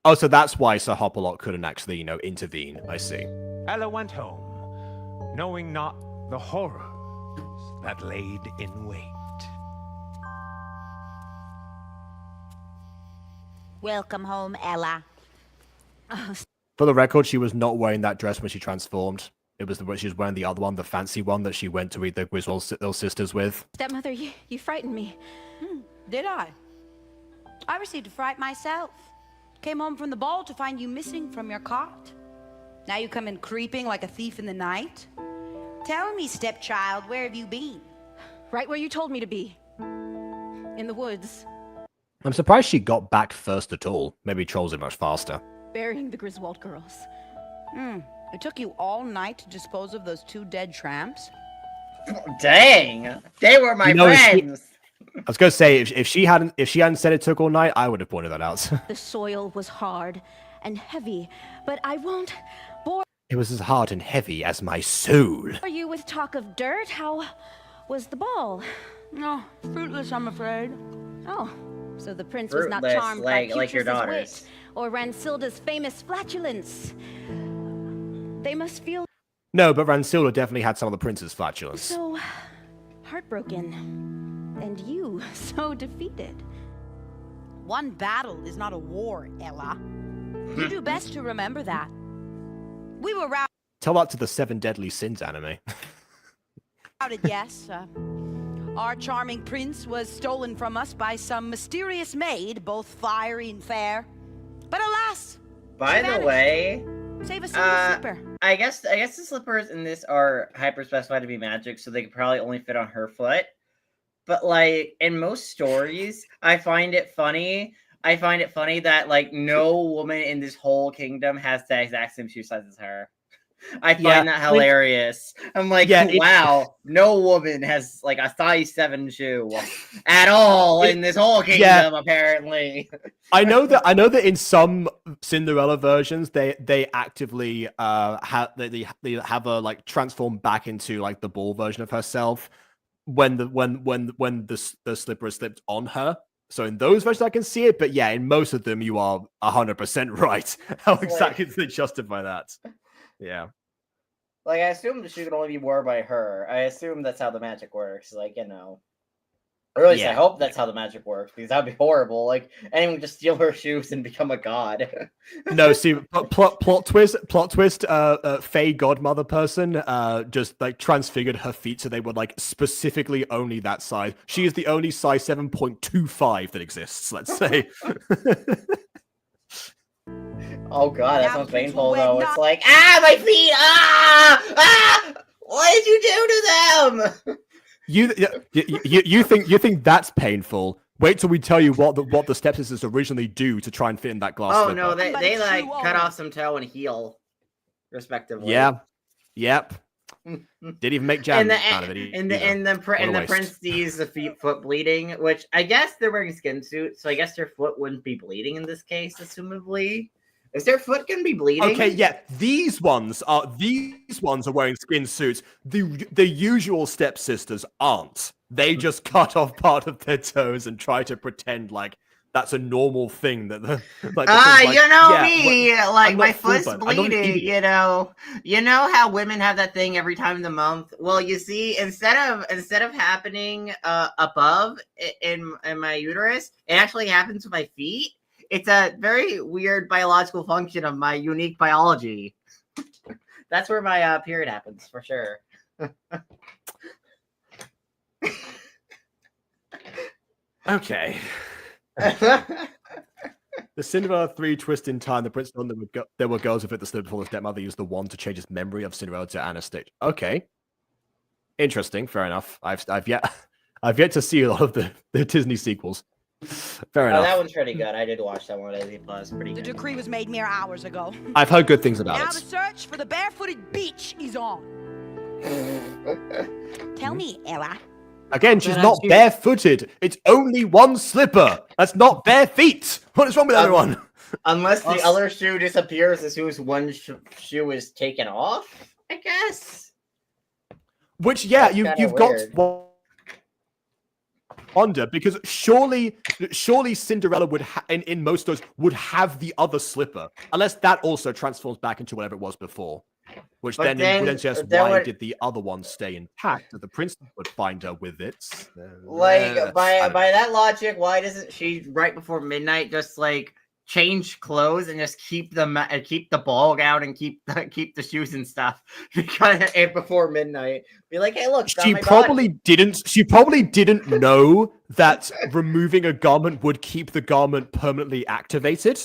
that's why Sir Hopalot couldn't actually, intervene. I see. Ella went home, knowing not the horrors that laid in wait. Welcome home, Ella. For the record, she was not wearing that dress when she transformed. It was she was wearing the other one, the fancy one that she went to eat the Griswold little sisters with. Stepmother, you frightened me. Did I? I received a fright myself. Came home from the ball to find you missing from your cot. Now you come in creeping like a thief in the night? Tell me, stepchild, where have you been? Right where you told me to be. In the woods. I'm surprised she got back first at all. Maybe trolls are much faster. Burying the Griswold girls. It took you all night to dispose of those 2 dead tramps? Dang, they were my friends. I was gonna say if she hadn't said it took all night, I would have pointed that out. The soil was hard and heavy, but I won't bore It was as hard and heavy as my soul. you with talk of dirt. How was the ball? No, fruitless, I'm afraid. Oh, so the prince was not Fruitless, charmed by like your Cutrus's daughters. wit or Ransilda's famous flatulence. They must feel No, but Ransilda definitely had some of the prince's flatulence. so heartbroken, and you so defeated. One battle is not a war, Ella. You do best to remember that. We were Tell that to the 7 Deadly Sins anime. routed, yes. Our charming prince was stolen from us by some mysterious maid, both fiery and fair. But alas! By she the vanished. way, Save us some slipper. I guess the slippers in this are hyper specified to be magic, so they could probably only fit on her foot. But like in most stories, I find it funny that like no woman in this whole kingdom has the exact same shoe size as her. I find that hilarious. I'm like, wow, no woman has like a size 7 shoe at all in this whole kingdom, apparently. I know that in some Cinderella versions they actively they have her like transform back into like the ball version of herself when the slipper is slipped on her. So in those versions I can see it, but yeah, in most of them you are 100% right. How exactly do they justify that? Yeah. Like, I assume the shoe can only be worn by her. I assume that's how the magic works. Like, you know. Or at least I Yeah. hope that's how the magic works, because that'd be horrible. Like, anyone just steal her shoes and become a god. No, see, plot twist. Fae godmother person, just like transfigured her feet so they were like specifically only that size. She is the only size 7.25 that exists. Let's say. Oh god, that Now sounds the prince painful will though. wed It's like, my feet! What did you do to them? You think that's painful? Wait till we tell you what the stepsisters originally do to try and fit in that glass Oh slipper. no, they Somebody like chew cut on off some toe and heel, respectively. Yeah. Yep. Didn't even make jam out of it. And the prince sees the foot bleeding, which I guess they're wearing skin suits, so I guess their foot wouldn't be bleeding in this case, assumably. Is their foot gonna be bleeding? Okay, yeah, these ones are wearing skin suits. The usual stepsisters aren't. They just cut off part of their toes and try to pretend like that's a normal thing. That you know yeah, me, well, like I'm my not foot's full-blood. I'm not an bleeding. idiot. You know how women have that thing every time in the month. Well, you see, instead of happening above in my uterus, it actually happens with my feet. It's a very weird biological function of my unique biology. That's where my period happens, for sure. Okay. The Cinderella 3 twist in time. The prince told them there were girls who fit the slip before the stepmother used the wand to change his memory of Cinderella to Anastasia. Okay. Interesting. Fair enough. I've yet to see a lot of the Disney sequels. Fair enough. That one's pretty good. I did watch that one at Disney Plus. Pretty The good. decree was made mere hours ago. I've heard good things about Now it. the search for the barefooted beach is on. Tell me, Ella. Again, she's not barefooted. It's only one slipper. That's not bare feet. What is wrong with everyone? Unless the other shoe disappears as soon as one shoe is taken off, I guess. Which, yeah, That's you've kinda got to wonder, because surely Cinderella would in most stories would have the other slipper, unless that also transforms back into whatever it was before. Which But then would suggest then why would- did the other one stay intact? That the prince would find her with it. Like by I don't know. that logic, why doesn't she right before midnight just like change clothes and just keep the ball out and keep the shoes and stuff because before midnight? Be like, hey, look, She probably didn't know that removing a garment would keep the garment permanently activated.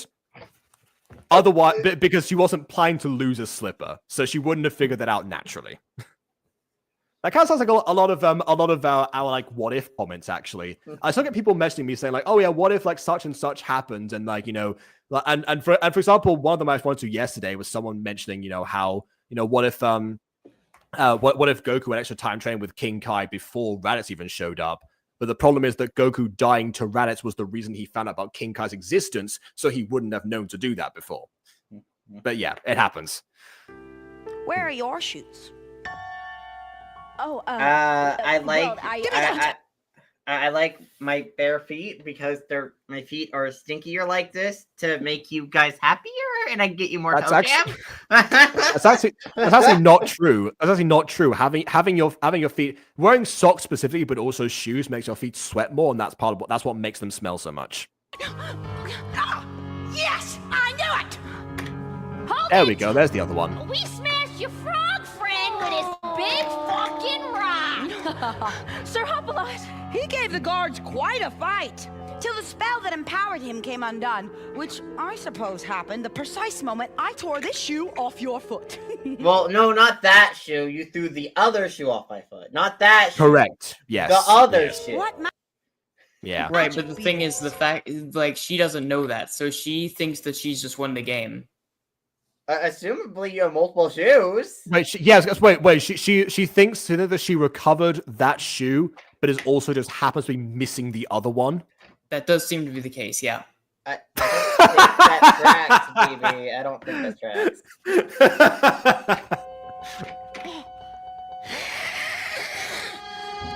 Otherwise, because she wasn't planning to lose a slipper, so she wouldn't have figured that out naturally. That kind of sounds like a lot of our like what if comments actually. I still get people messaging me saying like, oh yeah, what if like such and such happened, and like, you know, and for example, one of them I responded to yesterday was someone mentioning, you know, how, you know, what if Goku had extra time training with King Kai before Raditz even showed up. But the problem is that Goku dying to Raditz was the reason he found out about King Kai's existence, so he wouldn't have known to do that before. But yeah, it happens. Where are your shoes? Oh, I well, like I like my bare feet because my feet are stinkier like this to make you guys happier and I get you more That's toe actually- jam. That's actually not true. That's actually not true. Having your feet, wearing socks specifically, but also shoes makes your feet sweat more, and that's what makes them smell so much. Yes, I knew it. Hold There it. we go. There's the other one. We smashed your frog friend with his big fucking rock. Sir Hopalite, he gave the guards quite a fight. Till the spell that empowered him came undone, which I suppose happened the precise moment I tore this shoe off your foot. Well, no, not that shoe. You threw the other shoe off my foot. Not that shoe. Correct. Yes. The other yes. shoe. What? Yeah. Right, but the thing is, the fact, like, she doesn't know that, so she thinks that she's just won the game. Assumably, you have multiple shoes. Wait. Wait. She thinks that she recovered that shoe, but is also just happens to be missing the other one. That does seem to be the case, yeah. I don't think that tracks, baby. I don't think that tracks.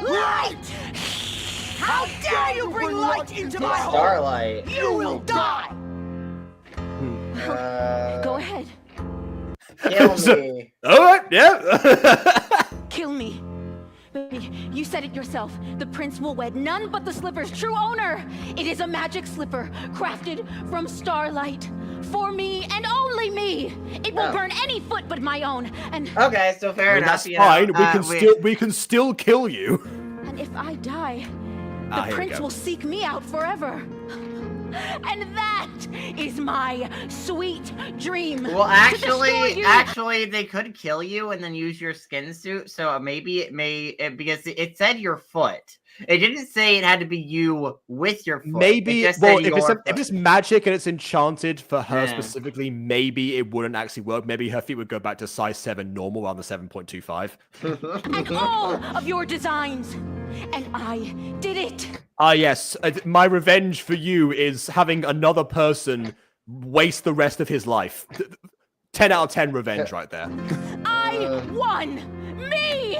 Light! How dare you bring light into my home? Starlight. You will die! Go ahead. Kill me. All right. Yeah. Kill me. You said it yourself. The prince will wed none but the slipper's true owner. It is a magic slipper crafted from Starlight. For me and only me. It will burn any foot but my own. And okay, so fair enough. That's fine. We can still kill you. And if I die, the prince will seek me out forever. And that is my sweet dream. Well, actually, they could kill you and then use your skin suit. So maybe because it said your foot. It didn't say it had to be you with your foot. Maybe, well, if it's magic and it's enchanted for her specifically, maybe it wouldn't actually work. Maybe her feet would go back to size 7 normal rather than 7.25. And all of your designs. And I did it. Yes. My revenge for you is having another person waste the rest of his life. 10 out of 10 revenge right there. I won. Me.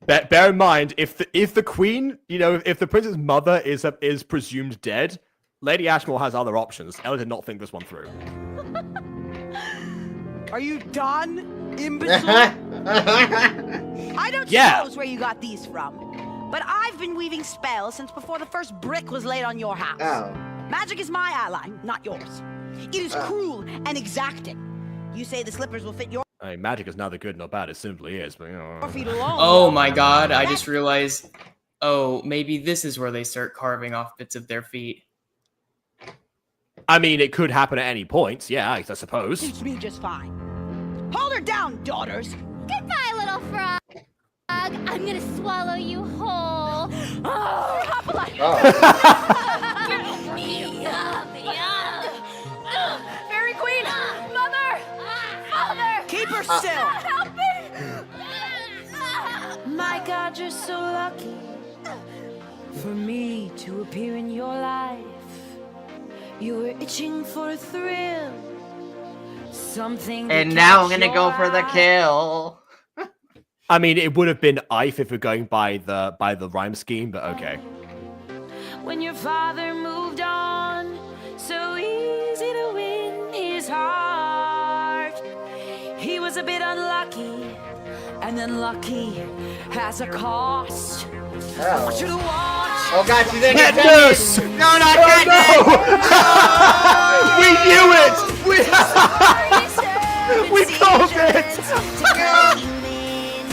Bear in mind, if the queen, if the prince's mother is presumed dead, Lady Ashmore has other options. Ella did not think this one through. Are you done, imbecile? I don't suppose where you got these from, but I've been weaving spells since before the first brick was laid on your house. Oh. Magic is my ally, not yours. It is cruel and exacting. You say the slippers will fit your I mean, magic is neither good nor bad. It simply is. But, feet alone. Oh my god, I just realized, maybe this is where they start carving off bits of their feet. I mean, it could happen at any point. Yeah, I suppose. Suits me just fine. Hold her down, daughters. Goodbye, little frog. I'm gonna swallow you whole. Oh, Hopalite. Fairy Queen, Mother, Father. Keep her still. Help me. My God, you're so lucky for me to appear in your life. You were itching for a thrill, something. And now I'm gonna go for the kill. I mean, it would have been Ife if we're going by the rhyme scheme, but okay. When your father moved on, so easy to win his heart. He was a bit unlucky, and then lucky has a cost. I want you to watch. Oh god, she's gonna get Katniss! No, not Katniss! We knew it! We called it!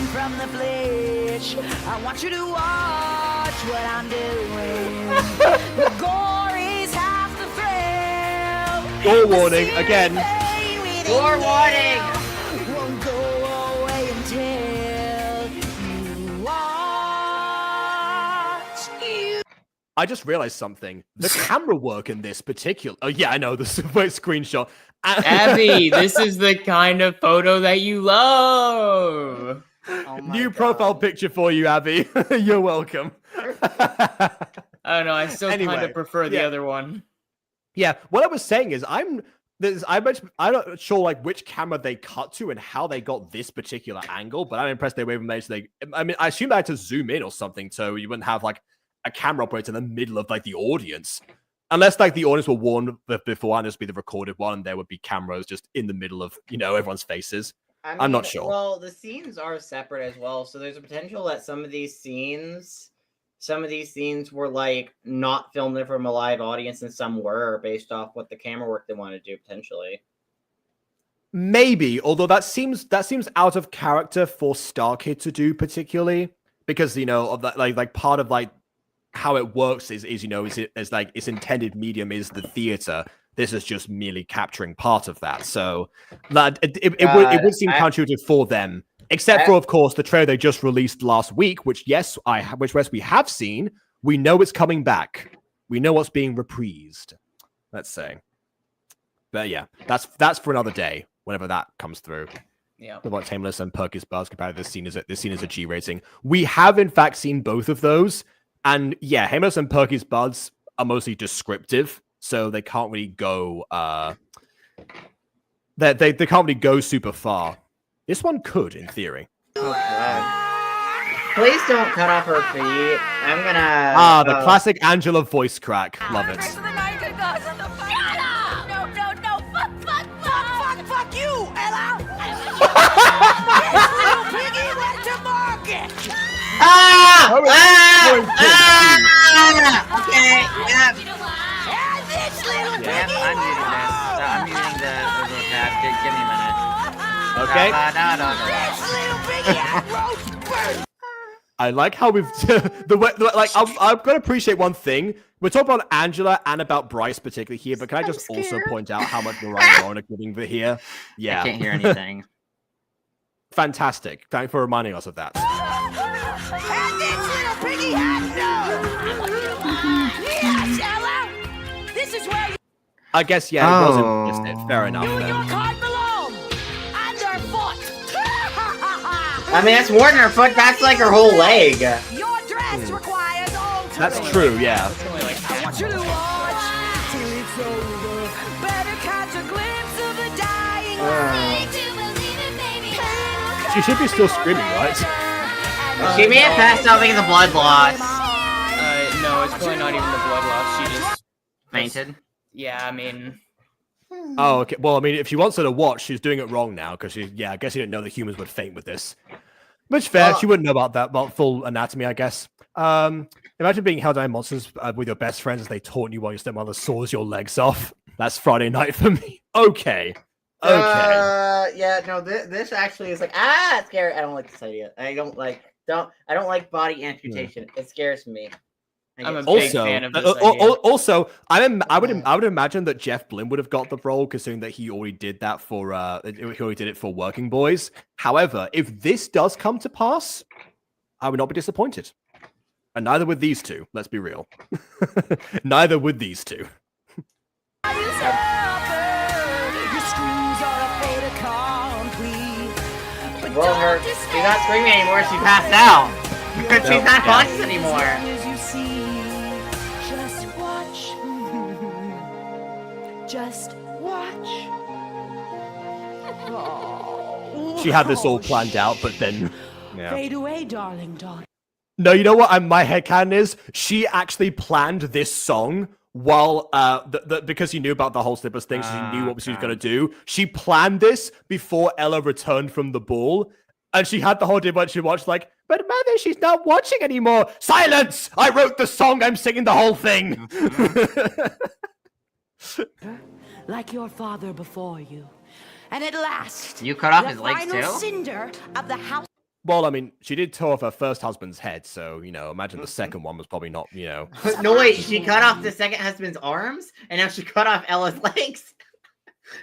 From the flesh. I want you to watch what I'm doing. The gore is half the thrill. Gore warning, again. Gore warning! Won't go away until you watch. I just realized something. The camera work in this particular... Oh, yeah, I know. The screenshot. Abby, this is the kind of photo that you love. Oh New profile picture for you, Abby. You're welcome. I don't know. I still kind Anyway, of prefer the other one. Yeah, what I was saying is I'm not sure like which camera they cut to and how they got this particular angle, but I'm impressed they were able to make I mean, I assume they had to zoom in or something so you wouldn't have like a camera operator in the middle of like the audience. Unless like the audience were warned beforehand, this would be the recorded one, and there would be cameras just in the middle of, everyone's faces. I mean, I'm not sure. Well, the scenes are separate as well, so there's a potential that some of these scenes were like not filmed from a live audience, and some were based off what the camera work they want to do potentially. Maybe, although that seems out of character for Starkid to do particularly, because of that like part of like how it works is like its intended medium is the theater. This is just merely capturing part of that. So that it would seem counterintuitive for them, except for, of course, the trailer they just released last week, which we have seen. We know it's coming back. We know what's being reprised. Let's say. But yeah, that's for another day, whenever that comes through. Yeah. About Tameless and Perky's Buzz compared to this scene as a G rating. We have in fact seen both of those, and yeah, Tameless and Perky's Buzz are mostly descriptive. So they can't really go. They can't really go super far. This one could, in theory. Oh god! Please don't cut off her feet. I'm gonna. The classic Angela voice crack. Love it. Shut up! No! Fuck you, Ella! This little piggy went to market. Okay, yeah. Yep, I'm muting this. I'm muting the little tab. Give me a minute. Okay. I like how we've I'm gonna appreciate one thing. We're talking about Angela and about Bryce particularly here, but can I just also point out how much Mariah and Lauren are giving for here? Yeah. I can't hear anything. Fantastic. Thank you for reminding us of that. This is where I guess, yeah, it wasn't just it. Fair enough. your Then. card belong. Underfoot. I mean, that's more than her foot. That's like her whole leg. Your dress requires altering. That's true, yeah. I want you to watch till it's over. Better catch a glimpse of the dying light. She should be still screaming, right? She may have passed out because of blood loss. No, it's probably not even the blood loss. She just Fainted. Yeah, I mean. Oh, okay. Well, I mean, if she wants her to watch, she's doing it wrong now because I guess she didn't know that humans would faint with this. Which fair. She wouldn't know about that, about full anatomy, I guess. Imagine being held down by monsters with your best friends as they taunt you while your stepmother saws your legs off. That's Friday night for me. Okay. Yeah, no, this actually is like, it's scary. I don't like this idea. I don't like body amputation. It scares me. I'm a big fan of this idea. Also, I would imagine that Jeff Blim would have got the role, considering that he already did that for he already did it for Working Boys. However, if this does come to pass, I would not be disappointed, and neither would these two. Let's be real. Neither would these two. Well, she's not screaming anymore. She passed out. She's not conscious anymore. Just watch. She had this all planned out, but then Fade away, darling daughter. No, you know what? My headcanon is she actually planned this song while because she knew about the whole slippers thing, so she knew what she was gonna do. She planned this before Ella returned from the ball, and she had the whole day when she watched like, but mother, she's not watching anymore. Silence! I wrote the song. I'm singing the whole thing. Like your father before you, and at last, you cut off the his legs final too. cinder of the house. Well, I mean, she did tear off her first husband's head, so imagine the second one was probably not. No, wait, she cut off the second husband's arms, and now she cut off Ella's legs.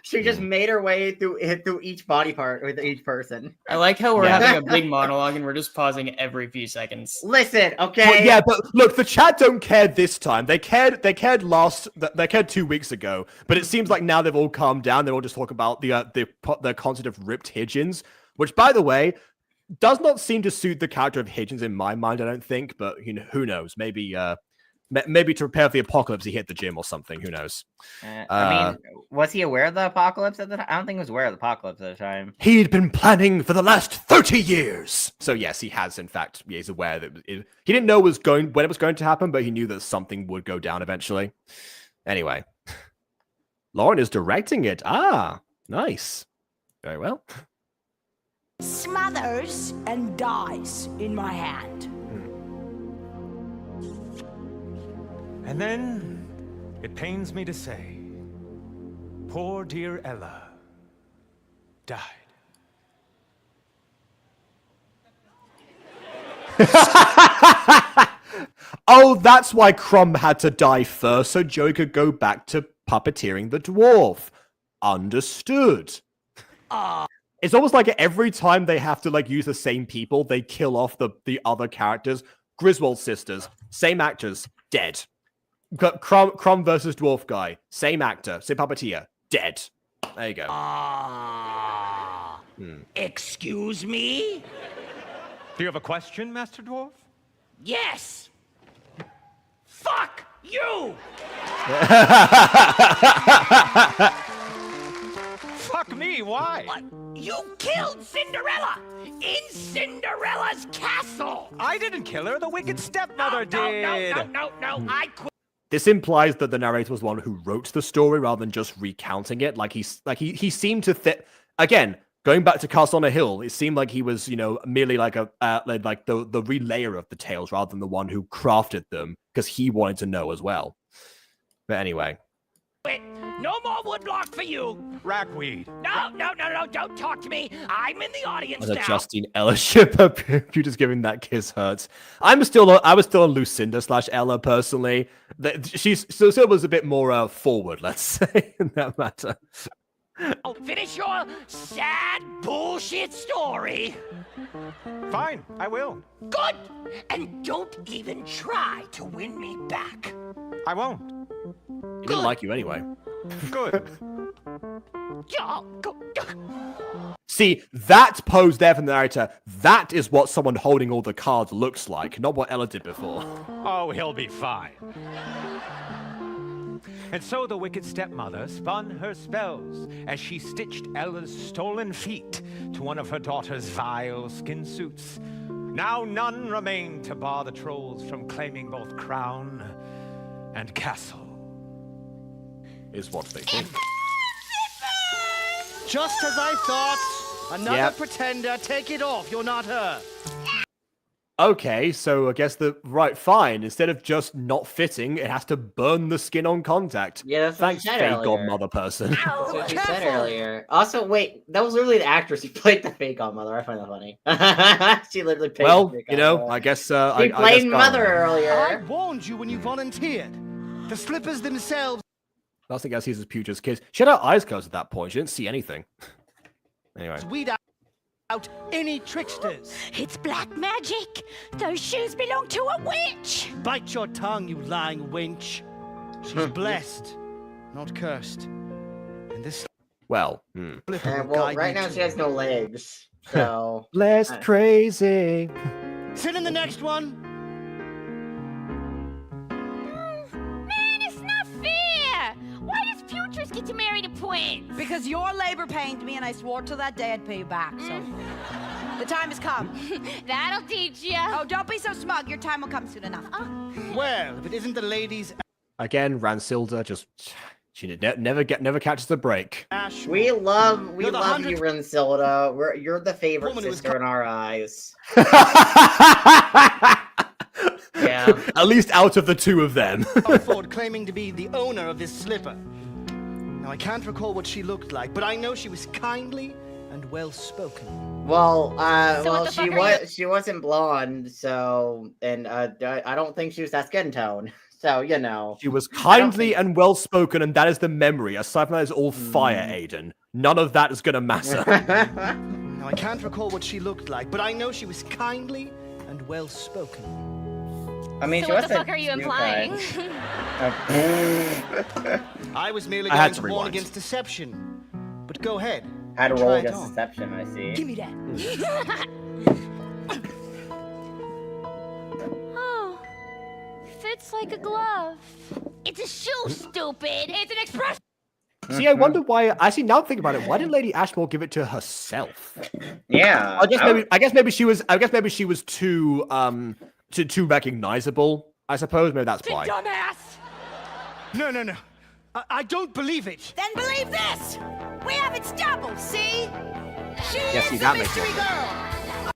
She just made her way through each body part with each person. I like how we're having a big monologue and we're just pausing every few seconds. Listen, okay. Well, yeah, but look, the chat don't care this time. They cared 2 weeks ago, but it seems like now they've all calmed down. They're all just talking about the concept of ripped Higgins, which, by the way, does not seem to suit the character of Higgins in my mind. I don't think, but who knows? Maybe to prepare for the apocalypse, he hit the gym or something. Who knows? I mean, was he aware of the apocalypse at the time? I don't think he was aware of the apocalypse at the time. He'd been planning for the last 30 years. So yes, he has. In fact, he's aware that he didn't know when it was going to happen, but he knew that something would go down eventually. Anyway, Lauren is directing it. Nice. Very well. Smothers and dies in my hand. And then, it pains me to say, poor dear Ella died. Oh, that's why Crumb had to die first, so Joey could go back to puppeteering the dwarf. Understood. It's almost like every time they have to use the same people, they kill off the other characters. Griswold sisters, same actors, dead. Crumb versus Dwarf Guy. Same actor. Same puppeteer. Dead. There you go. Excuse me? Do you have a question, Master Dwarf? Yes. Fuck you! Fuck me, why? You killed Cinderella in Cinderella's castle! I didn't kill her, the wicked stepmother did! No, I quit. This implies that the narrator was one who wrote the story rather than just recounting it. He seemed to again, going back to Castle on a Hill, it seemed like he was, you know, merely like the relayer of the tales rather than the one who crafted them, because he wanted to know as well. But anyway. Wait, no more woodblock for you. Ragweed. No, don't talk to me. I'm in the audience As now. a Justine Ella shipper, Pewter's giving that kiss hurts. I was still on Lucinda / Ella personally. She's still was a bit more forward, let's say, in that matter. Oh, finish your sad bullshit story. Fine, I will. Good. And don't even try to win me back. I won't. He didn't like you anyway. Good. See, that pose there from the narrator, that is what someone holding all the cards looks like, not what Ella did before. Oh, he'll be fine. And so the wicked stepmother spun her spells as she stitched Ella's stolen feet to one of her daughter's vile skin suits. Now none remained to bar the trolls from claiming both crown and castle. Is what they think. Just as I thought. Another pretender. Take it off. You're not her. Okay, so I guess fine. Instead of just not fitting, it has to burn the skin on contact. Yeah, that's what Thanks, she said fake earlier. godmother person. That's what she said earlier. Also, wait, that was literally the actress who played the fake godmother. I find that funny. She literally played the fake godmother. I guess She played mother earlier. I warned you when you volunteered. The slippers themselves. Last thing I see is Pewter's kids. She had her eyes closed at that point. She didn't see anything. Anyway. Weed out any tricksters. It's black magic. Those shoes belong to a witch. Bite your tongue, you lying wench. She's blessed, not cursed. And this. Well, right now she has no legs, so. Blessed crazy. Sit in the next one. Man, it's not fair. Why does Futures get to marry the twins? Because your labor pained me, and I swore till that day I'd pay you back. So the time has come. That'll teach you. Oh, don't be so smug. Your time will come soon enough. Well, if it isn't the ladies. Again, Ransilda she never catches a break. We love you, Rensilda. You're the favorite sister in our eyes. Yeah. At least out of the two of them. Ford claiming to be the owner of this slipper. Now I can't recall what she looked like, but I know she was kindly and well spoken. Well, she wasn't blonde, so I don't think she was that skin tone. So, you know. She was kindly and well spoken, and that is the memory. Aside from that, is all fire, Aiden. None of that is gonna matter. Now I can't recall what she looked like, but I know she was kindly and well spoken. I mean, so what the fuck are you implying? I was merely going to warn against deception. But go ahead. How to roll against deception, I see. Give me that. Oh, fits like a glove. It's a shoe, stupid. It's an expression. See, I wonder why. Actually, now thinking about it, why didn't Lady Ashmore give it to herself? Yeah, I guess maybe she was too recognizable. I suppose maybe that's why. Dumbass! No. I don't believe it. Then believe this. We have it doubled. See? She Yeah, see, is that the makes mystery sense. girl.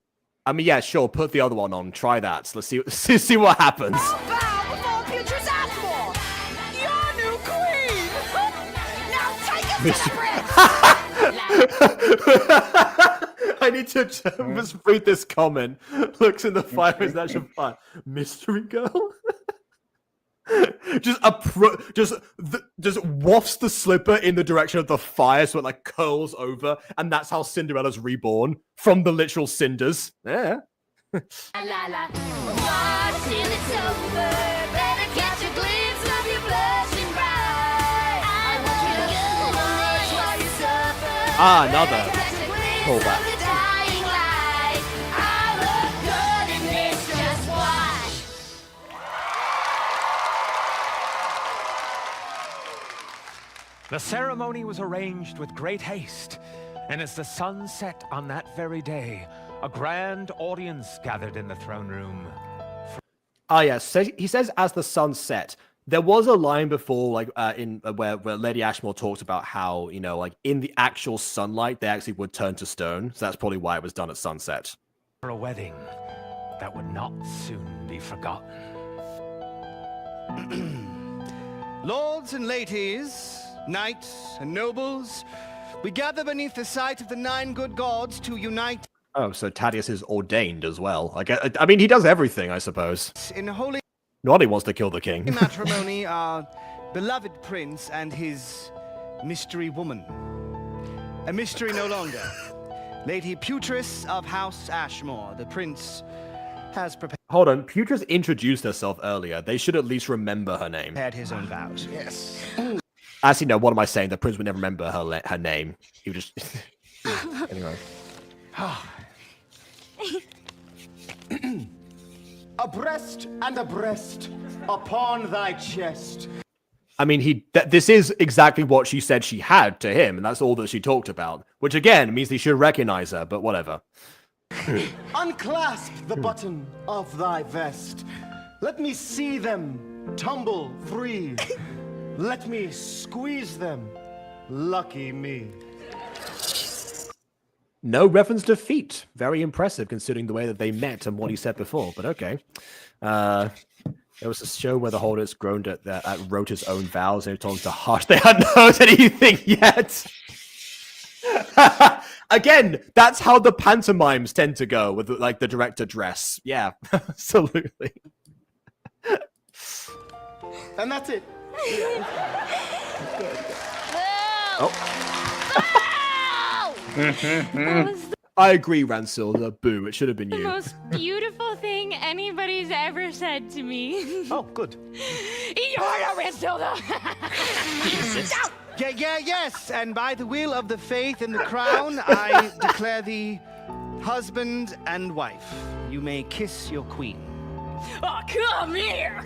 I mean, yeah, sure. Put the other one on. Try that. Let's see what happens. Bow before Future's Ashmore. Your new queen. Now take it to the prince. I need to just read this comment. Looks in the fire is actually fire. Mystery girl. just wafts the slipper in the direction of the fire, so it like curls over, and that's how Cinderella's reborn from the literal cinders. Yeah. La la. Watch till it's over. Better catch a glimpse of your blushing bride. I want you to watch while you suffer. Another callback. The ceremony was arranged with great haste, and as the sun set on that very day, a grand audience gathered in the throne room. Ah, yes. So he says, as the sun set. There was a line before, like where Lady Ashmore talked about how, you know, like in the actual sunlight, they actually would turn to stone. So that's probably why it was done at sunset. For a wedding that would not soon be forgotten. Lords and ladies, knights and nobles, we gather beneath the sight of the 9 good gods to unite. Oh, so Thaddeus is ordained as well. Like, I mean, he does everything, I suppose. In holy Nobody wants to kill the king. matrimony, our beloved prince and his mystery woman. A mystery no longer. Lady Putris of House Ashmore. The prince has prepared. Hold on, Putris introduced herself earlier. They should at least remember her name. Had his own vows. Yes. Actually, no. What am I saying? The prince would never remember her name. He would just. Anyway. Abreast and abreast upon thy chest. I mean, this is exactly what she said she had to him, and that's all that she talked about. Which again means he should recognize her, but whatever. Unclasp the button of thy vest. Let me see them tumble free. Let me squeeze them. Lucky me. No reference to feet. Very impressive considering the way that they met and what he said before, but okay. There was a show where the holders groaned wrote his own vows and told him to hush. They hadn't heard anything yet. Again, that's how the pantomimes tend to go with like the director dress. Yeah, absolutely. And that's it. I agree, Rancil. The boo. It should have been The you. most beautiful thing anybody's ever said to me. Oh, good. You're a Rancilda! Yes. And by the will of the faith and the crown, I declare thee husband and wife. You may kiss your queen. Oh, come here!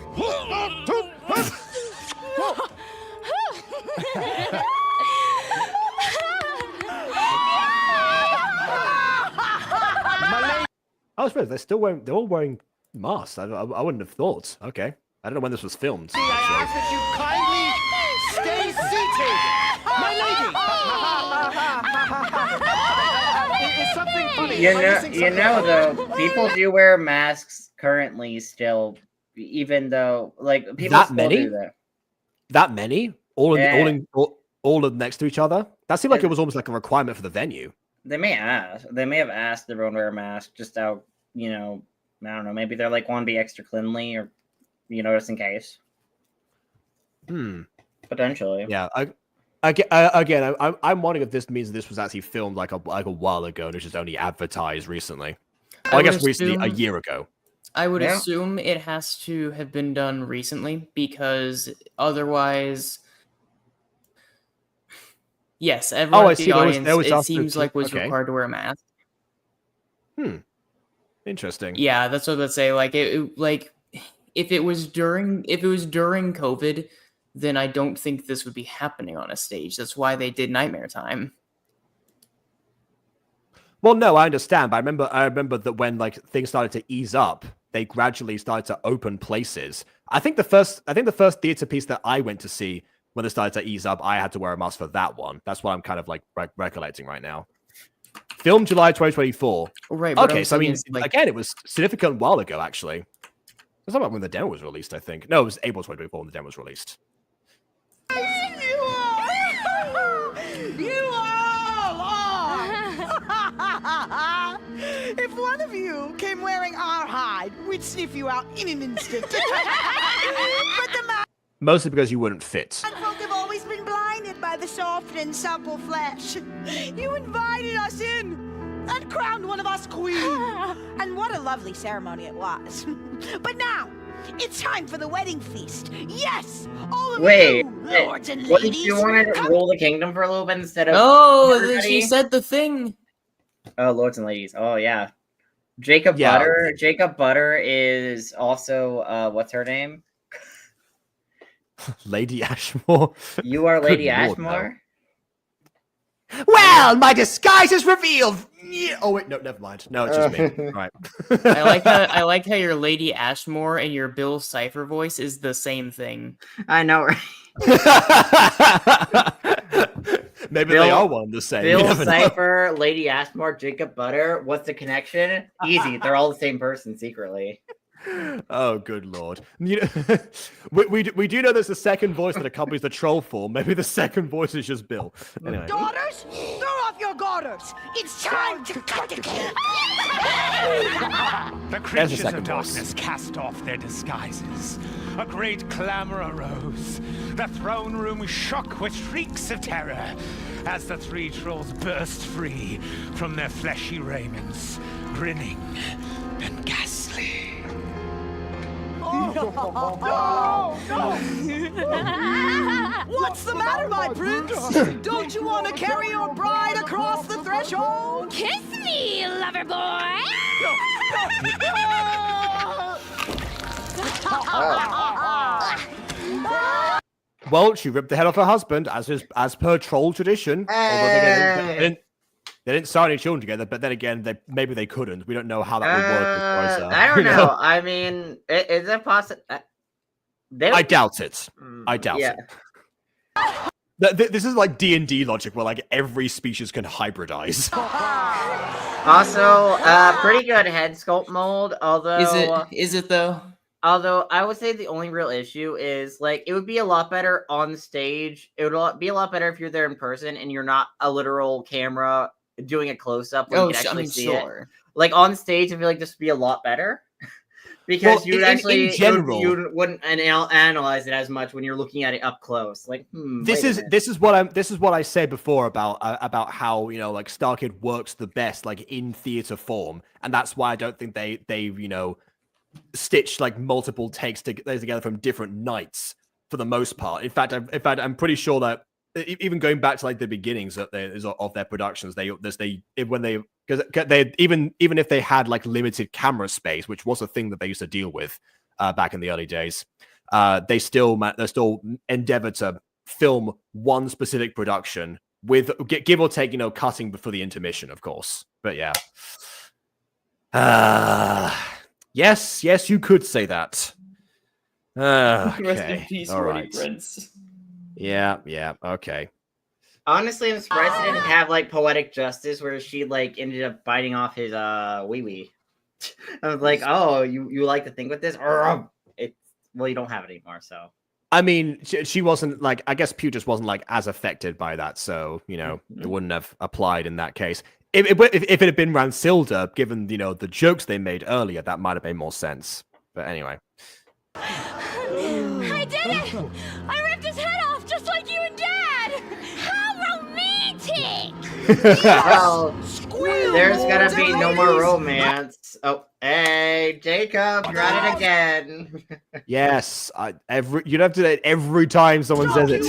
I was surprised. They're all wearing masks. I wouldn't have thought. Okay. I don't know when this was filmed. I ask that you kindly stay seated. My lady. It's something funny. You know, though, people do wear masks currently still, even though, like, people That still many? do that. That many? All next to each other? That seemed like Yeah. it was almost like a requirement for the venue. They may have asked everyone to wear a mask just out, you know, I don't know, maybe they're like want to be extra cleanly or, you know, just in case. Potentially. Yeah. I'm wondering if this means this was actually filmed like a while ago and it's just only advertised recently. Well, I guess recently, a year ago. I would assume it has to have been done recently because otherwise, yes, everyone at the audience it seems like was required to wear a mask. Interesting. Yeah, that's what I'd say. Like if it was during COVID, then I don't think this would be happening on a stage. That's why they did Nightmare Time. Well, no, I understand, but I remember that when like things started to ease up, they gradually started to open places. I think the first theater piece that I went to see when they started to ease up, I had to wear a mask for that one. That's what I'm kind of like recollecting right now. Filmed July 2024. Right. Okay, so I mean, again, it was significant while ago, actually. It's not about when the demo was released, I think. No, it was April 2024 when the demo was released. You all! If one of you came wearing our hide, we'd sniff you out in an instant. But the Mostly because you wouldn't fit. folk have always been blinded by the soft and supple flesh. You invited us in and crowned one of us queen. And what a lovely ceremony it was. But now, it's time for the wedding feast. Yes, all of you, lords and What ladies. if you wanted to rule the kingdom for a little bit instead of... Oh, she said the thing. Oh, lords and ladies. Oh, yeah. Jacob Butter is also, what's her name? Lady Ashmore. You are Lady Good Lord, Ashmore? Well, my disguise is revealed. Oh wait, no, never mind. No, it's just me. All right. I like how your Lady Ashmore and your Bill Cipher voice is the same thing. I know, right? Maybe they are one the same. Bill Cipher, Lady Ashmore, Jacob Butter. What's the connection? Easy. They're all the same person secretly. Oh, good lord. You know, we do know there's a second voice that accompanies the troll form. Maybe the second voice is just Bill. Anyway. Daughters, throw off your garters. It's time to cut it. The creatures of darkness cast off their disguises. A great clamor arose. The throne room shook with shrieks of terror as the three trolls burst free from their fleshy raiments, grinning and ghastly. What's the matter, my prince? Don't you want to carry your bride across the threshold? Kiss me, lover boy! Well, she ripped the head off her husband, as per troll tradition. Although they didn't sign any children together, but then again, maybe they couldn't. We don't know how that would work. I don't know. I mean, is it possible? I doubt it. I doubt it. This is like D&D logic, where like every species can hybridize. Also, pretty good head sculpt mold. Although, is it though? Although I would say the only real issue is like it would be a lot better on stage. It would be a lot better if you're there in person and you're not a literal camera doing a close up when you can actually see it. Like on stage, I feel like this would be a lot better because you would actually in general you wouldn't analyze it as much when you're looking at it up close. Like this is what I said before about how like Starkid works the best like in theater form, and that's why I don't think they stitched like multiple takes together from different nights for the most part. In fact, I'm pretty sure that even going back to like the beginnings of their productions, even if they had like limited camera space, which was a thing that they used to deal with back in the early days, they still endeavor to film one specific production with give or take cutting before the intermission, of course. But yeah. Yes, you could say that. Okay. Rest in peace, all Roddy right. Prince. Yeah, okay. Honestly, I'm surprised it didn't have like poetic justice where she like ended up biting off his wee. I was like, oh, you like to think with this? Well, you don't have it anymore, so. I mean, she wasn't like, I guess Pew just wasn't like as affected by that, so it wouldn't have applied in that case. If it had been Ransilda, given the jokes they made earlier, that might have made more sense. But anyway. I did it! I ripped his head off just like you and Dad! How romantic! Well, there's gonna be no more romance. Oh, hey, Jacob, you're at it again. Yes, you'd have to do it every time someone says it.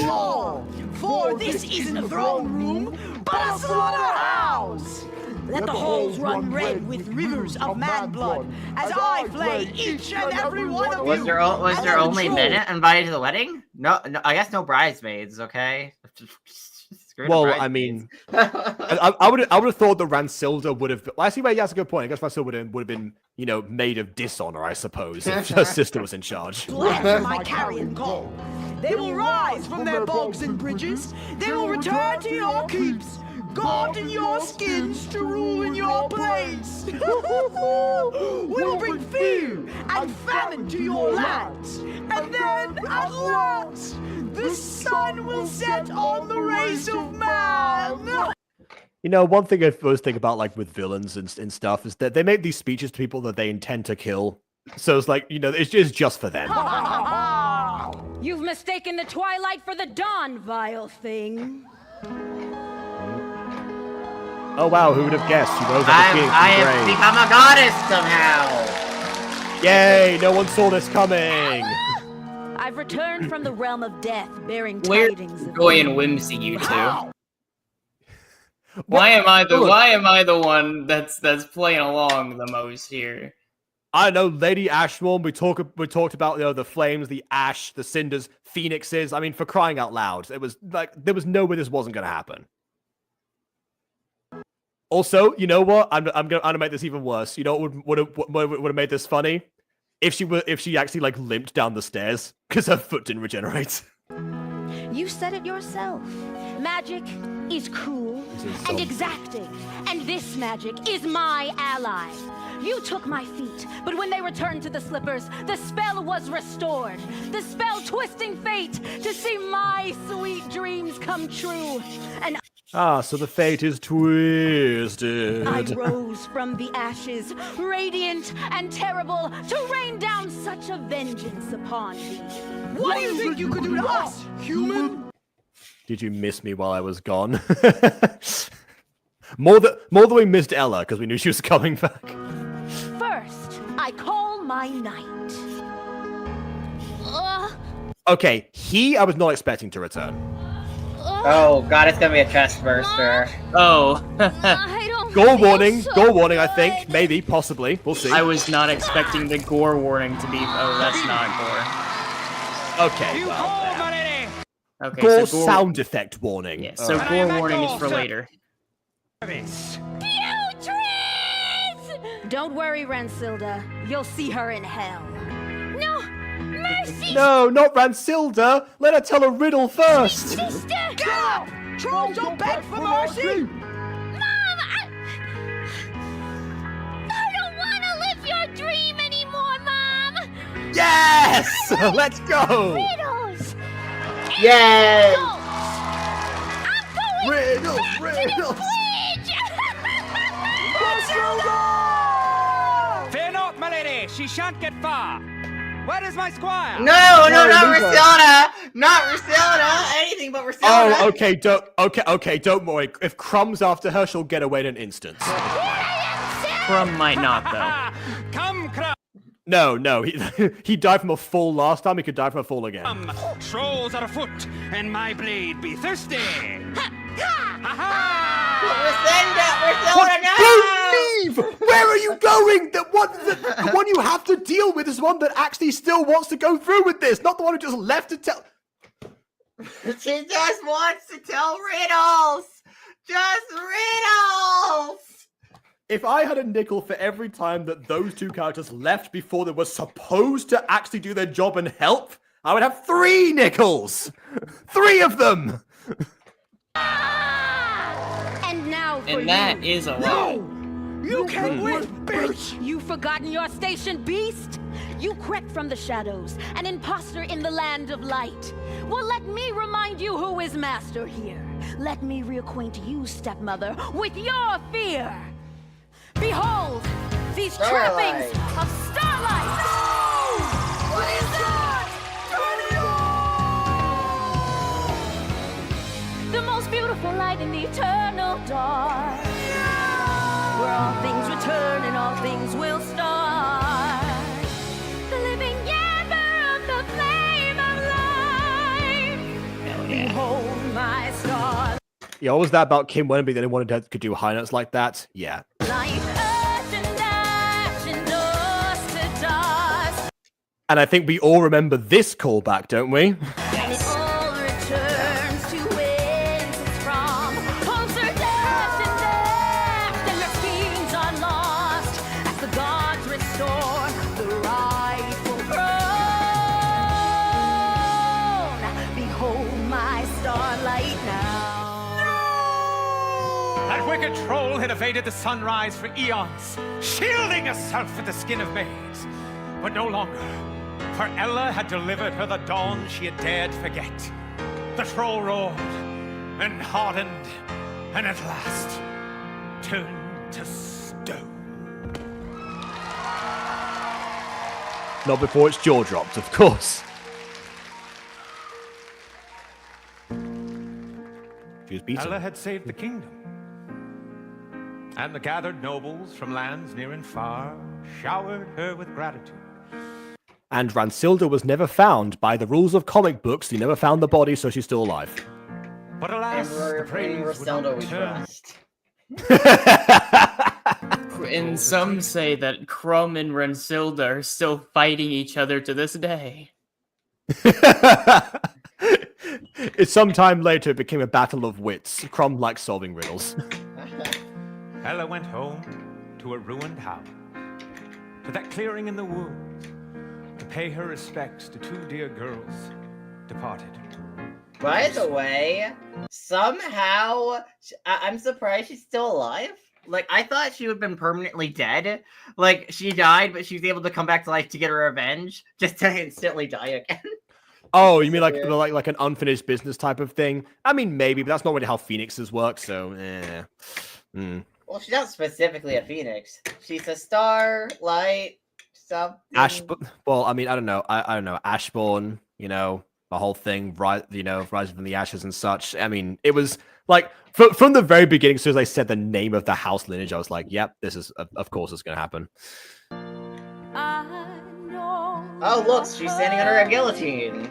For this isn't a throne room, but a slaughterhouse. Let the halls run red with rivers of man blood as I flay each and every one of you. Was there only Bennett invited to the wedding? No, I guess no bridesmaids. Okay. Well, I mean, I would have thought that Ransilda would have. Well, actually, that's a good point. I guess Ransilda would have been, made of dishonor, I suppose, if her sister was in charge. After my carrion call, they will rise from their bogs and bridges. They will return to your keeps. God in your skins to rule in your place. We will bring fear and famine to your lands. And then, at last, the sun will set on the race of man. One thing I always think about, like, with villains and stuff, is that they make these speeches to people that they intend to kill. So it's like, it's just for them. You've mistaken the twilight for the dawn, vile thing. Oh wow, who would have guessed? She rose up I have become a goddess somehow. Yay, no one saw this coming. I've returned from the realm of death, bearing Where's tidings of Joy and Whimsy, you two? Why am I the one that's playing along the most here? I don't know, Lady Ashmore. We talked about the flames, the ash, the cinders, phoenixes. I mean, for crying out loud, it was like there was no way this wasn't going to happen. Also, you know what? I'm gonna make this even worse. You know what would have made this funny? If she actually like limped down the stairs because her foot didn't regenerate. You said it yourself. Magic is cruel and exacting, and this magic is my ally. You took my feet, but when they returned to the slippers, the spell was restored. The spell twisting fate to see my sweet dreams come true. And so the fate is twisted. I rose from the ashes, radiant and terrible, to rain down such a vengeance upon thee. What do you think you could do to us, human? Did you miss me while I was gone? more than we missed Ella because we knew she was coming back. First, I call my knight. Okay, I was not expecting to return. Oh god, it's gonna be a chest burster. Oh. Gore warning, I think. Maybe, possibly. We'll see. I was not expecting the gore warning to be... Oh, that's not gore. Okay, well... Okay, Gore so sound effect warning. Yeah, so gore warning is for later. Don't worry, Rensilda. You'll see her in hell. No! Mercy! No, not Ransilda! Let her tell a riddle first! Sister! Get up! Trolls don't beg for mercy! Mom! I don't want to live your dream anymore, Mom! Yes! Let's go! Riddles! Yay! I'm going Riddles! back to the bridge! Fear not, my lady. She shan't get far. Where is my squire? No, not Griselda! Not Griselda! Anything but Griselda! Oh, okay, don't worry. If Crumb's after her, she'll get away in an instant. Crumb might not, though. Come, Crumb! No, he died from a fall last time, he could die from a fall again. Trolls are afoot, and my blade be thirsty! Griselda, no! Don't leave! Where are you going? The one you have to deal with is one that actually still wants to go through with this, not the one who just left to tell... She just wants to tell riddles! Just riddles! If I had a nickel for every time that those two characters left before they were supposed to actually do their job and help, I would have 3 nickels! 3 of them! And now for And that is a lot. You can't win, bitch! You've forgotten your station, beast? You crept from the shadows, an imposter in the land of light. Well, let me remind you who is master here. Let me reacquaint you, Stepmother, with your fear. Behold, these trappings of Starlight! What is that? The most beautiful light in the eternal dark. Where all things return and all things will start. The living ember of the flame of life. Hell yeah. Behold my star. Yeah, what was that about Kim Wenby that anyone could do high notes like that? Yeah. And I think we all remember this callback, don't we? And it all returns to whence it's from. Hopes are dashed and their schemes are lost as the gods restore the rightful throne. Behold my starlight now. That wicked troll had evaded the sunrise for eons, shielding herself with the skin of maize. But no longer, for Ella had delivered her the dawn she had dared forget. The troll roared, and hardened, and at last turned to stone. Not before its jaw dropped, of course. She was beaten. Ella had saved the kingdom. And the gathered nobles from lands near and far showered her with gratitude. And Ransilda was never found. By the rules of comic books, you never found the body, so she's still alive. But alas, the praise would not return. And some say that Crumb and Rensilda are still fighting each other to this day. Sometime later, it became a battle of wits. Crumb likes solving riddles. Ella went home to a ruined house, to that clearing in the woods, to pay her respects to two dear girls departed. By the way, somehow I'm surprised she's still alive. Like, I thought she would have been permanently dead. Like, she died, but she was able to come back to life to get her revenge, just to instantly die again. Oh, you mean like an unfinished business type of thing? I mean, maybe, but that's not really how Phoenixes work. So, Well, she's not specifically a Phoenix. She's a Starlight. Something. Well, I mean, I don't know. I don't know. Ashbourne, you know, the whole thing, right? You know, rising from the ashes and such. I mean, it was like from the very beginning. As soon as they said the name of the house lineage, I was like, "Yep, this is of course it's going to happen." Oh, look, she's standing under a guillotine.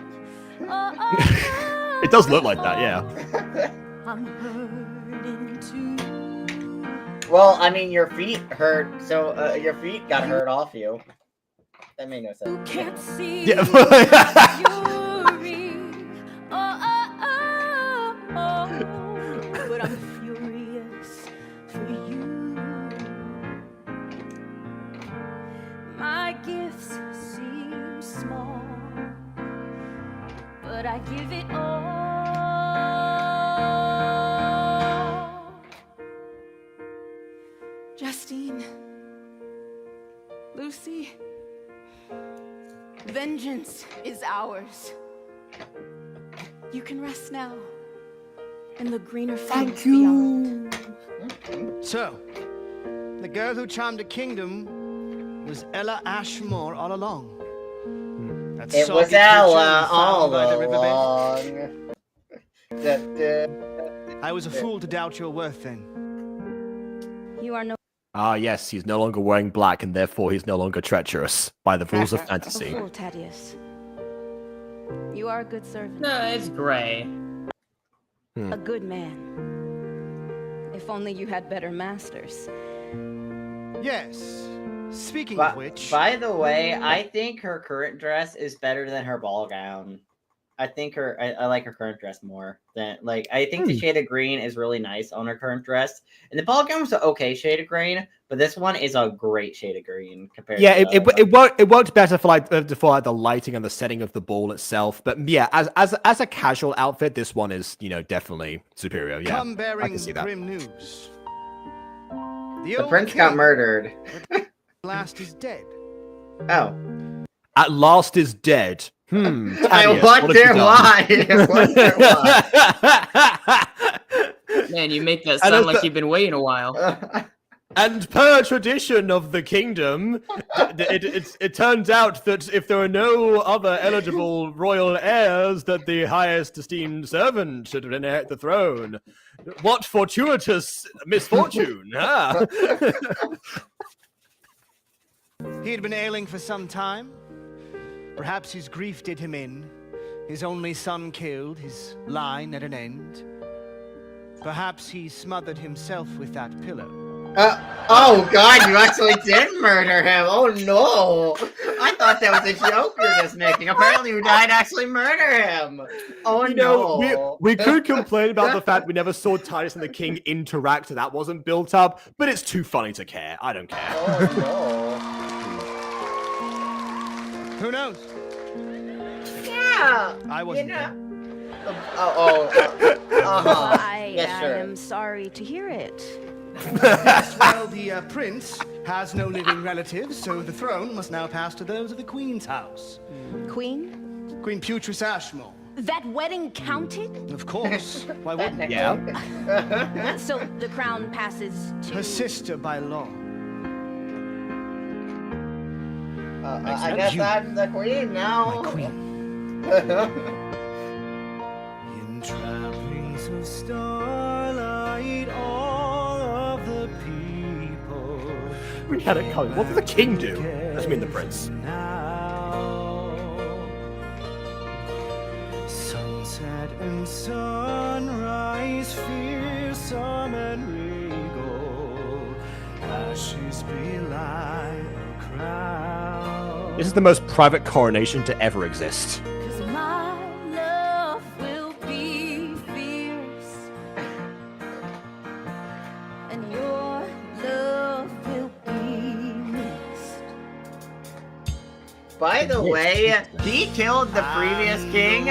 It does look like that, yeah. Well, I mean, your feet hurt, so your feet got hurt off you. That made no sense. Can't see Yeah. but I'm furious for you. My gifts seem small, but I give it all. Justine, Lucy, vengeance is ours. You can rest now in the greener fields beyond. So, the girl who charmed a kingdom was Ella Ashmore all along. That It was Starkid creature Ella found all by the riverbed. along. I was a fool to doubt your worth then. You are no Yes, he's no longer wearing black, and therefore he's no longer treacherous by the rules of fantasy. fool, Thaddeus. You are a good servant. No, it's gray. A good man. If only you had better masters. Yes. Speaking of which... By the way, I think her current dress is better than her ball gown. I think I like her current dress more than I think the shade of green is really nice on her current dress, and the ball gown was an okay shade of green, but this one is a great shade of green compared. Yeah, to it worked better for the lighting and the setting of the ball itself. But yeah, as a casual outfit, this one is definitely superior. Yeah, Come bearing I can see that. grim news. The prince got murdered. Last is dead. Oh. At last is dead. I Thaddeus, wonder why. Man, you make that sound like you've been waiting a while. And per tradition of the kingdom, it turns out that if there are no other eligible royal heirs, that the highest esteemed servant should inherit the throne. What fortuitous misfortune, huh? He had been ailing for some time. Perhaps his grief did him in. His only son killed, his line at an end. Perhaps he smothered himself with that pillow. Oh god, you actually did murder him! Oh no! I thought that was a joke you were just making. Apparently you died actually murder him! Oh no! We could complain about the fact we never saw Titus and the king interact, so that wasn't built up, but it's too funny to care. I don't care. Oh no. Who knows? Yeah! I wasn't there. I sure. am sorry to hear it. Yes, well, the prince has no living relatives, so the throne must now pass to those of the queen's house. Queen? Queen Putris Ashmore. That wedding counted? Of course. Why wouldn't it? Yeah. So the crown passes to... Her sister by law. I guess I'm the queen now. My queen. In trappings of starlight, all of the people. We had it coming. What did the king do? That's mean the prince. Now, sunset and sunrise, fearsome and regal, ashes belie a crown. This is the most private coronation to ever exist. Cause my love will be fierce, and your By the way, he killed the previous king.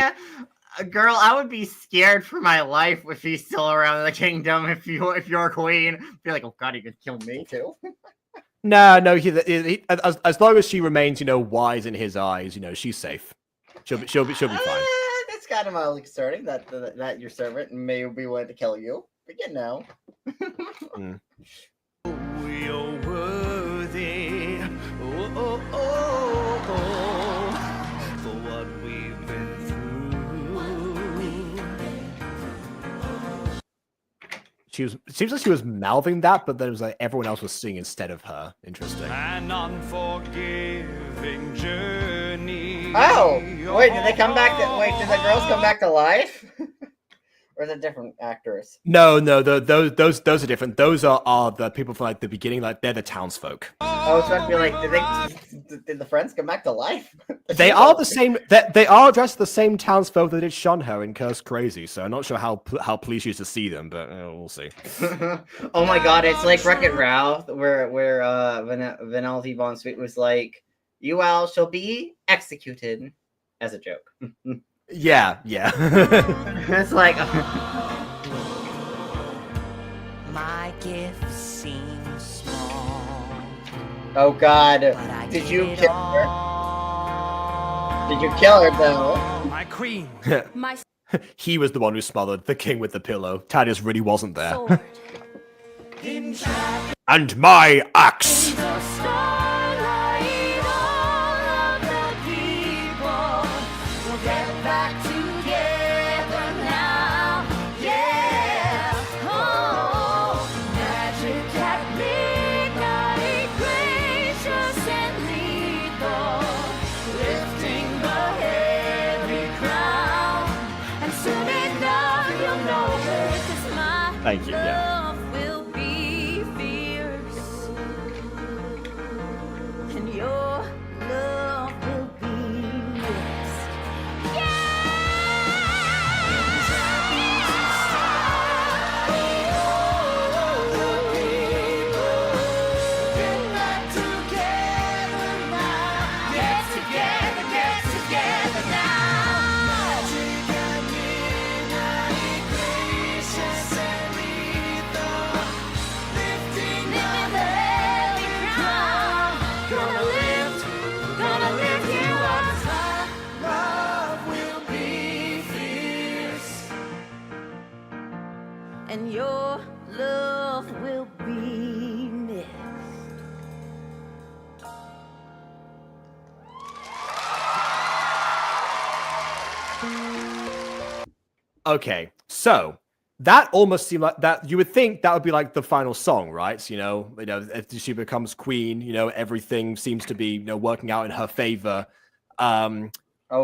Girl, I would be scared for my life if he's still around the kingdom. If you're a queen, be like, oh god, he could kill me too. No. As long as she remains, wise in his eyes, she's safe. She'll be fine. That's kind of mildly concerning that your servant may be willing to kill you. But We are worthy. For what we've been through. It seems like she was mouthing that, but then it was like everyone else was singing instead of her. Interesting. An unforgiving journey. Oh, wait, did they come back? Did the girls come back to life? Or is it different actors? No, those are different. Those are the people from like the beginning, like they're the townsfolk. I was trying to be like, did the friends come back to life? They are the same. They are dressed the same townsfolk that did Shunho in Curse Crazy. So I'm not sure how pleased she is to see them, but we'll see. Oh my god, it's like Wreck-It Ralph, where Vanellope Von Sweet was like, "You all shall be executed," as a joke. Yeah. It's like My gift seems small. oh god, did you kill her? Did you kill her though? My queen. He was the one who smothered the king with the pillow. Thaddeus really wasn't there. And my axe. Starlight, all of the people will get back together now. Yeah. Oh, magic at midnight, gracious and lethal, lifting the heavy crown. And soon enough you'll know it, 'cause my Thank you, yeah. love will be fierce. And your love will be missed. Get together now. Magic and midnight, gracious and lethal, lifting the heavy crown. Gonna lift you up. My love will be fierce, and your love will be missed. Okay, so that almost seemed like that. You would think that would be like the final song, right? If she becomes queen, everything seems to be working out in her favor. Oh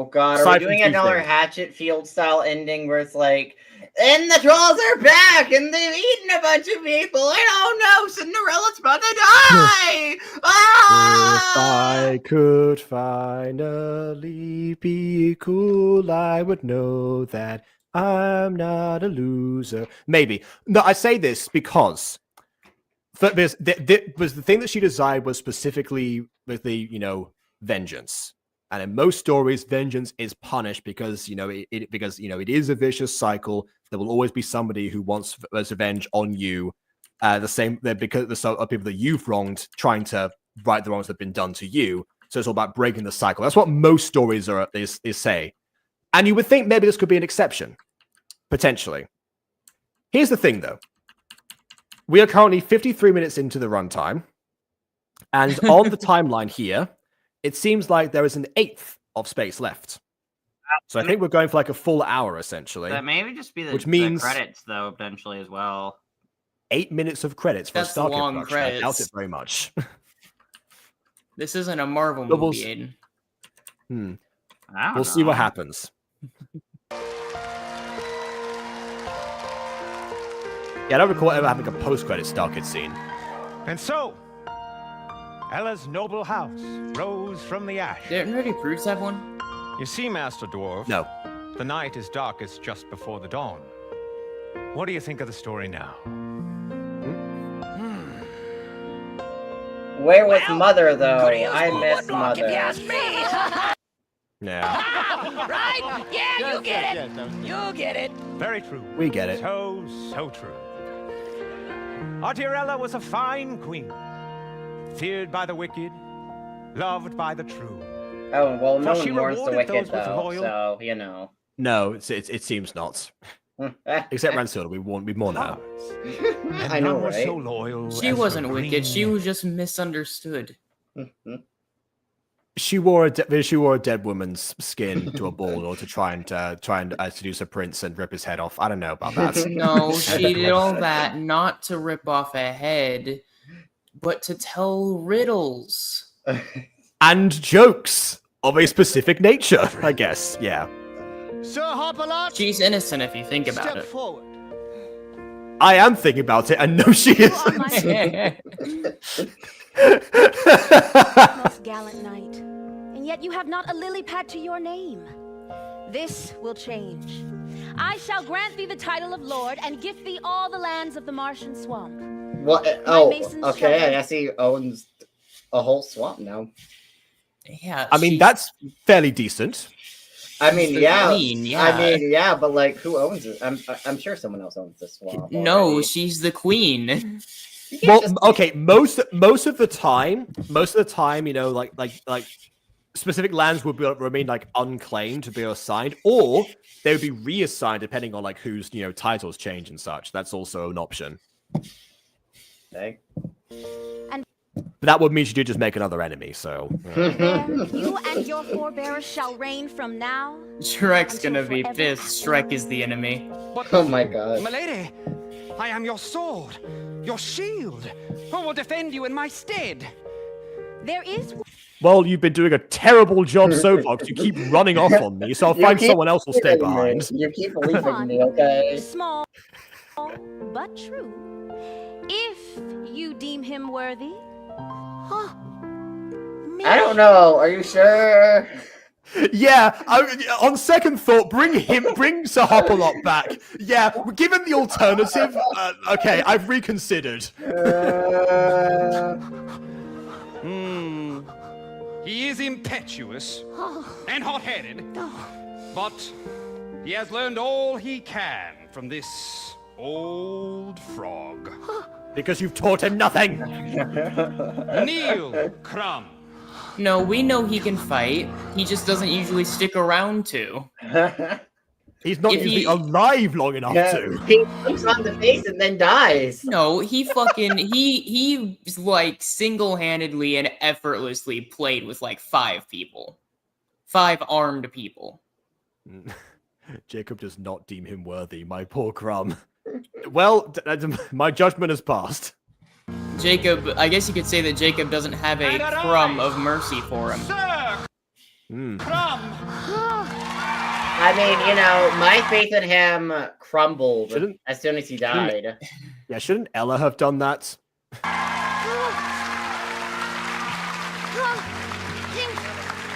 god, are we aside doing from two another things. Hatchet Field style ending where it's like, and the trolls are back and they've eaten a bunch of people, and oh no, Cinderella's about to die! If I could finally be cool, I would know that I'm not a loser. Maybe. No, I say this because the thing that she desired was specifically with the vengeance. And in most stories, vengeance is punished because it is a vicious cycle. There will always be somebody who wants revenge on you. Because the people that you've wronged, trying to right the wrongs that have been done to you. So it's all about breaking the cycle. That's what most stories is say. And you would think maybe this could be an exception, potentially. Here's the thing, though. We are currently 53 minutes into the runtime, and on the timeline here, it seems like there is an eighth of space left. So I think we're going for like a full hour, essentially. That maybe just be which means the credits, though, potentially as well. 8 minutes of credits for That's a Starkid long production. I doubt credits. it very much. This isn't a Marvel But movie, Aiden. We'll see what happens. Yeah, I don't recall ever having a post-credit Starkid scene. And so, Ella's noble house rose from the ash. Didn't Ready Brutes have one? You see, Master Dwarf? No. The night is darkest just before the dawn. What do you think of the story now? Where was Mother, though? I miss Mother. If you ask me. Yeah. Right? Yeah, you get it. You get it. Very true. We get it. So true. Our dear Ella was a fine queen, feared by the wicked, loved by the true. Oh, well, no For she one mourns the rewarded wicked, those with though, loyal- so, you know. No, it seems not. Except Ransilda, we mourn her. And I know, none was right? so loyal She as wasn't her wicked. green- She was just misunderstood. She wore a dead woman's skin to a ball in order to try and seduce a prince and rip his head off. I don't know about that. No, she did all that not to rip off a head, but to tell riddles. And jokes of a specific nature, I guess. Yeah. Sir Hopalot, She's innocent if you think about step it. forward. I am thinking about it, and no, she isn't. Most gallant knight, and yet you have not a lily pad to your name. This will change. I shall grant thee the title of Lord and gift thee all the lands of the marsh and swamp. Well, masons okay, I shall- guess he owns a whole swamp now. Yeah, I mean, that's fairly decent. I mean, the yeah. queen, yeah. I mean, yeah, but like, who owns it? I'm sure someone else owns this swamp. No, already. she's the queen. Well, okay, most of the time, you know, like specific lands would remain like unclaimed to be assigned, or they would be reassigned depending on like whose titles change and such. That's also an option. Okay. But that would mean you do just make another enemy. So There, you and your forebearers shall reign from now. Shrek's gonna be pissed. Shrek is the enemy. Oh my god. Milady, I am your sword, your shield. Who will defend you in my stead? There is. well, you've been doing a terrible job so far because you keep running off on me. So I'll You find keep someone else will stay leaving me. behind. You keep leaving me, okay? Small, but true. If you deem him worthy. Huh. I don't know. Are you sure? Yeah, on second thought, bring Sir Hopalot back. Yeah, given the alternative, okay, I've reconsidered. He is impetuous and hot-headed, but he has learned all he can from this old frog. Because you've taught him nothing. Kneel, Crumb. No, we know he can fight. He just doesn't usually stick around to. He's not If usually he- alive long enough to. He jumps on the face and then dies. No, he fucking he like single-handedly and effortlessly played with like 5 people. 5 armed people. Jacob does not deem him worthy, my poor Crumb. Well, my judgment has passed. Jacob, I guess you could say that Jacob doesn't have a crumb of mercy for him. Crumb. I mean, my faith in him crumbled as soon as he died. Yeah, shouldn't Ella have done that?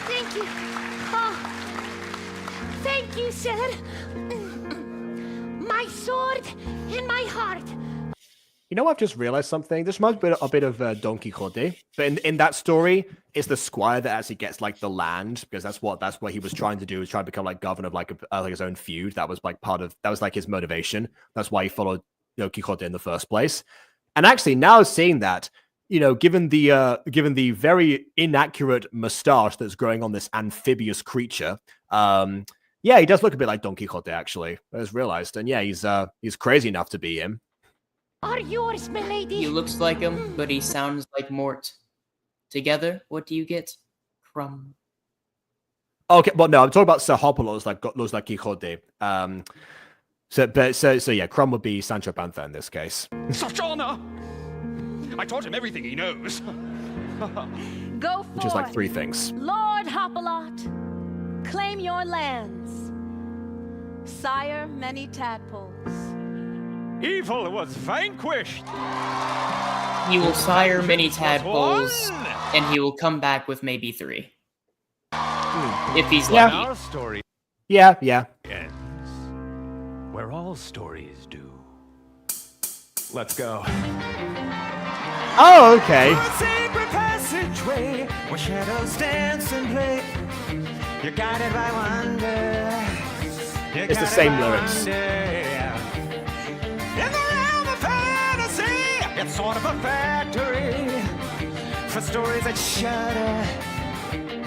Thank you. Oh, thank you, sir. My sword in my heart. You know, I've just realized something. This reminds me a bit of Don Quixote, but in that story, it's the squire that actually gets like the land, because that's what he was trying to do, was try to become like governor of like his own feud. That was like his motivation. That's why he followed Quixote in the first place. And actually, now seeing that, given the very inaccurate mustache that's growing on this amphibious creature, yeah, he does look a bit like Don Quixote. Actually, I just realized, and yeah, he's crazy enough to be him. Are yours, milady? He looks like him, but he sounds like Mort. Together, what do you get? Crumb. Okay, well, no, I'm talking about Sir Hopalot looks like Quixote. So yeah, Crumb would be Sancho Panza in this case. Such honor! I taught him everything he knows. Go forth. Which is like 3 things. Lord Hopalot, claim your lands. Sire many tadpoles. Evil was vanquished. He will sire many tadpoles, and he will come back with maybe 3. If he's lucky. Our story Yeah. ends where all stories do. Let's go. Oh, okay. Secret strange way where shadows dance and play. You're guided by wonder. It's the same lyrics. In the realm of fantasy, it's sort of a factory for stories that shudder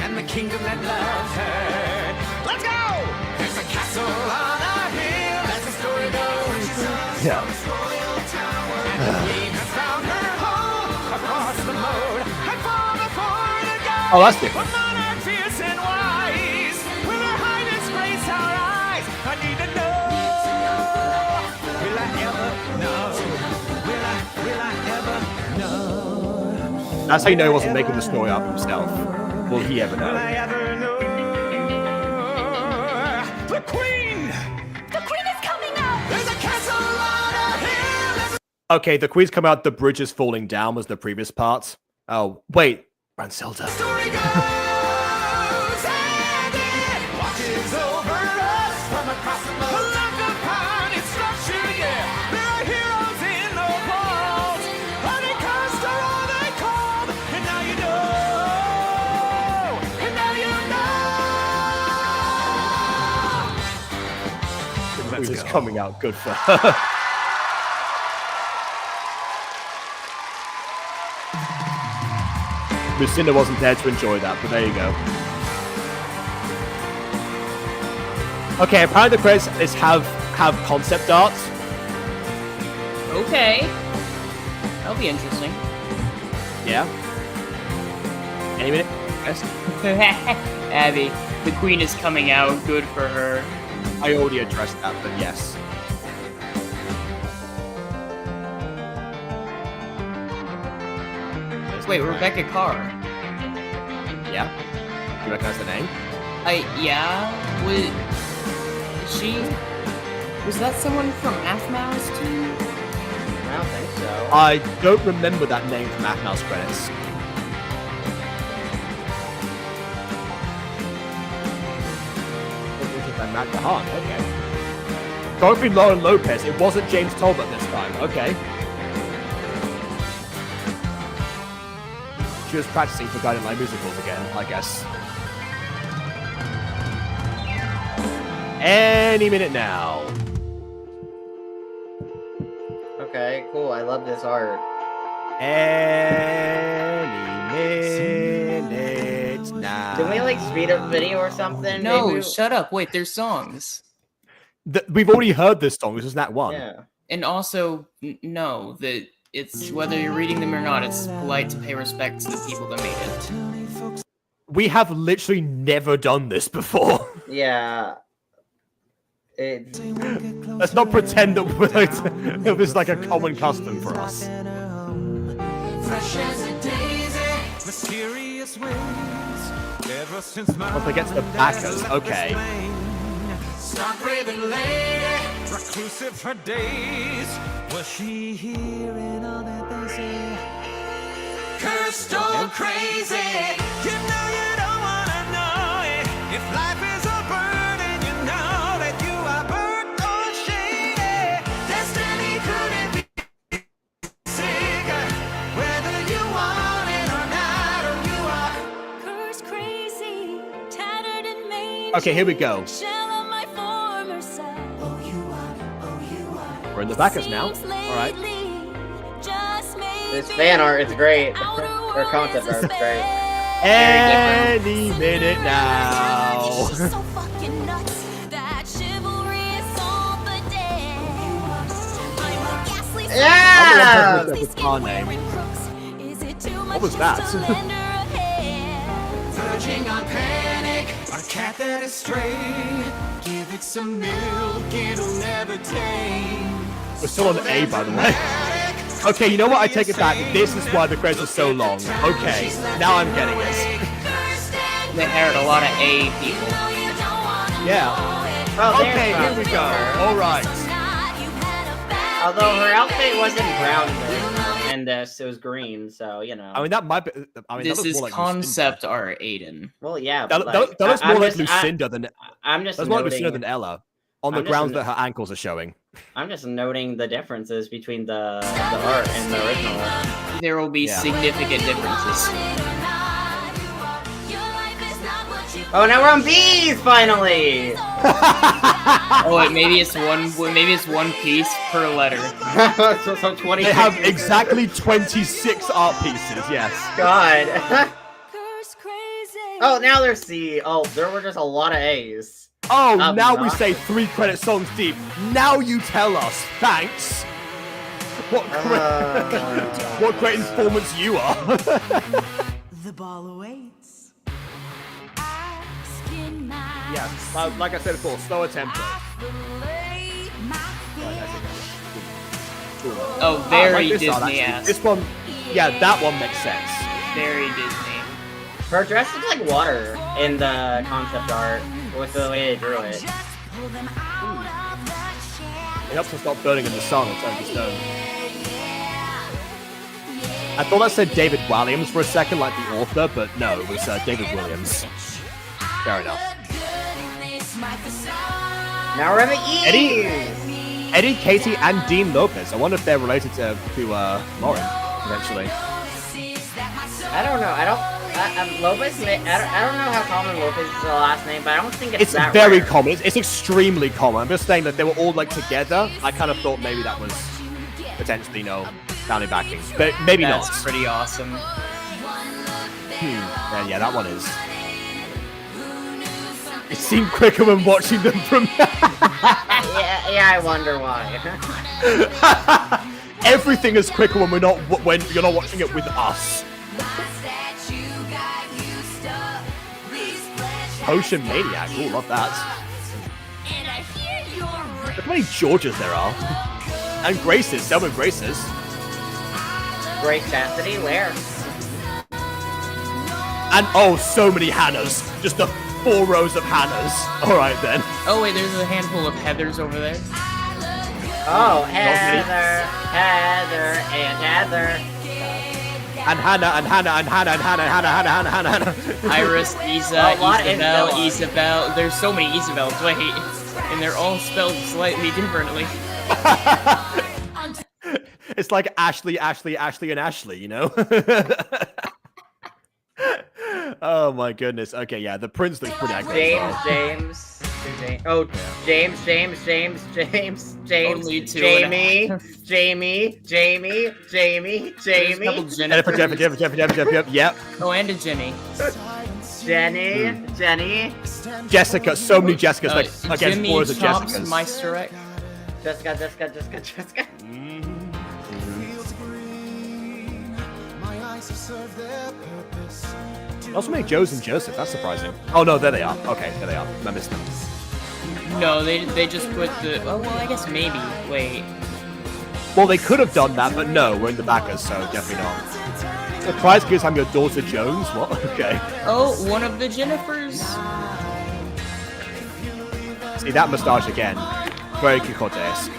and the kingdom that loves her. Let's go! There's a castle on a hill, as the story goes. Yeah. And the queen has found her home across the moat. And for the foreign guys, Oh, that's different. one monarch fierce and wise, will her highness grace our eyes? I need to know. Will I ever know? Will I ever know? That's how you know he wasn't making the story up himself. Will he ever know? Will I ever know? The queen! The queen is coming out! There's a castle on a hill! Okay, the queen's come out, the bridge is falling down was the previous part. Oh, wait. Rancelda. Story goes, and it watches over us from across the moat. Like upon its structure, yeah. There are heroes in the walls. Honey cursed are all they called. And now you know. And now you know. The queen is coming out, good for her. Lucinda wasn't there to enjoy that, but there you go. Okay, apparently the credits is have concept art. Okay. That'll be interesting. Yeah. Any minute? Yes. Abby, the queen is coming out. Good for her. I already addressed that, but yes. Wait, Rebecca Carr. Yeah? You recognize the name? Yeah. Was that someone from Aphmau's too? I don't think so. I don't remember that name from Aphmau's credits. Matt DeHaan, okay. Don't be Lauren Lopez, it wasn't James Tolbert this time, okay. She was practicing for Guiding Light musicals again, I guess. Any minute now. Okay, cool. I love this art. Any minute now. Can we like speed up the video or something? No, Maybe shut up. Wait, there's songs. We've already heard this song. This is that one. Yeah. And also, no, that it's whether you're reading them or not, it's polite to pay respect to the people that made it. We have literally never done this before. Yeah. Let's not pretend that it was like a common custom for us. Fresh as a daisy, mysterious ways. Ever since my Once they get to the backers, okay. Stark raven lady, reclusive for days. Was she hearing all that they say? Cursed or crazy? You know you don't wanna know it. If life is a burden, you know that you are burnt or shady. Destiny couldn't be sicker. Whether you want it or not, or you are Cursed, crazy, tattered and mangy. Okay, here we go. Shell of my former self. We're in the backers now. Alright. This fan art is great. Or concept art is great. Any minute now. So fucking nuts. That chivalry is all the dead. I'm a ghastly Yeah! That was our name. Is it too much What was that? just to lend her a hand? verging on panic. A cat that is stray. Give it some milk, it'll never tame. We're still on A, by the way. Okay, you know what? I take it back. This is why the credits are so long. Okay, now I'm getting it. They hired a lot of A people. Yeah. Oh, Okay, here we go. All right. Although her outfit wasn't brown in this, it was green, so you know. I mean, that might be. I mean, This that looks is more like concept art, Aiden. Well, yeah, That, but that, like, that looks I'm more like just- Lucinda than. I'm just That's more like noting. Lucinda than Ella, on the I'm just grounds no- that her ankles are showing. I'm just noting the differences between the art and the original. There will be Yeah. significant differences. Oh, now we're on B's finally. Oh wait, maybe it's one piece per letter. so 20. They have exactly 26 art pieces. Yes. God. Oh, now there's C. Oh, there were just a lot of A's. Oh, now we say 3 credit songs deep. Now you tell us. Thanks. What great informants you are. The ball awaits. Yeah, like I said before, slower tempo. Oh, very Disney-esque. This one, yeah, that one makes sense. Very Disney. Her dress looks like water in the concept art with the way they drew it. It helps us stop burning in the sun and turn to stone. I thought that said David Williams for a second, like the author, but no, it was David Williams. Fair enough. Now we're at the E's! Eddie, Katie, and Dean Lopez. I wonder if they're related to Lauren, eventually. I don't know. Lopez. I don't know how common Lopez is the last name, but I don't think it's that very rare. common. It's extremely common. I'm just saying that they were all like together. I kind of thought maybe that was potentially family backing, but maybe That's not. That's pretty awesome. Yeah, that one is. It seemed quicker when watching them from. yeah, I wonder why. Everything is quicker when you're not watching it with us. Potion Maniac, ooh, love that. Look how many Georges there are. And Graces, several Graces. Grace Chastity, where? And oh, so many Hannahs. Just the 4 rows of Hannahs. Alright then. Oh wait, there's a handful of Heathers over there. Oh, Heather, and Heather. And Hannah, and Hannah, and Hannah, and Hannah, Hannah, Hannah, Hannah. Iris, Isa, Isabel. There's so many Isabels, wait. And they're all spelled slightly differently. It's like Ashley, and Ashley, you know? Oh my goodness. Okay, yeah, the prince looks pretty accurate. James. Oh, James. Only two Jamie. Jennifer, yep. Oh, and a Jenny. Jenny. Jessica, so many Jessicas, like against Jimmy 4 of the Chomps Jessicas. Meisterek. Jessica. Also many Joes and Joseph, that's surprising. Oh no, there they are. Okay, there they are. I missed them. No, they just put the... Oh, well, I guess maybe. Wait. Well, they could have done that, but no, we're in the backers, so definitely not. Surprise because I'm your daughter Jones? What? Okay. Oh, one of the Jennifers. See, that moustache again. Very Quixote-esque.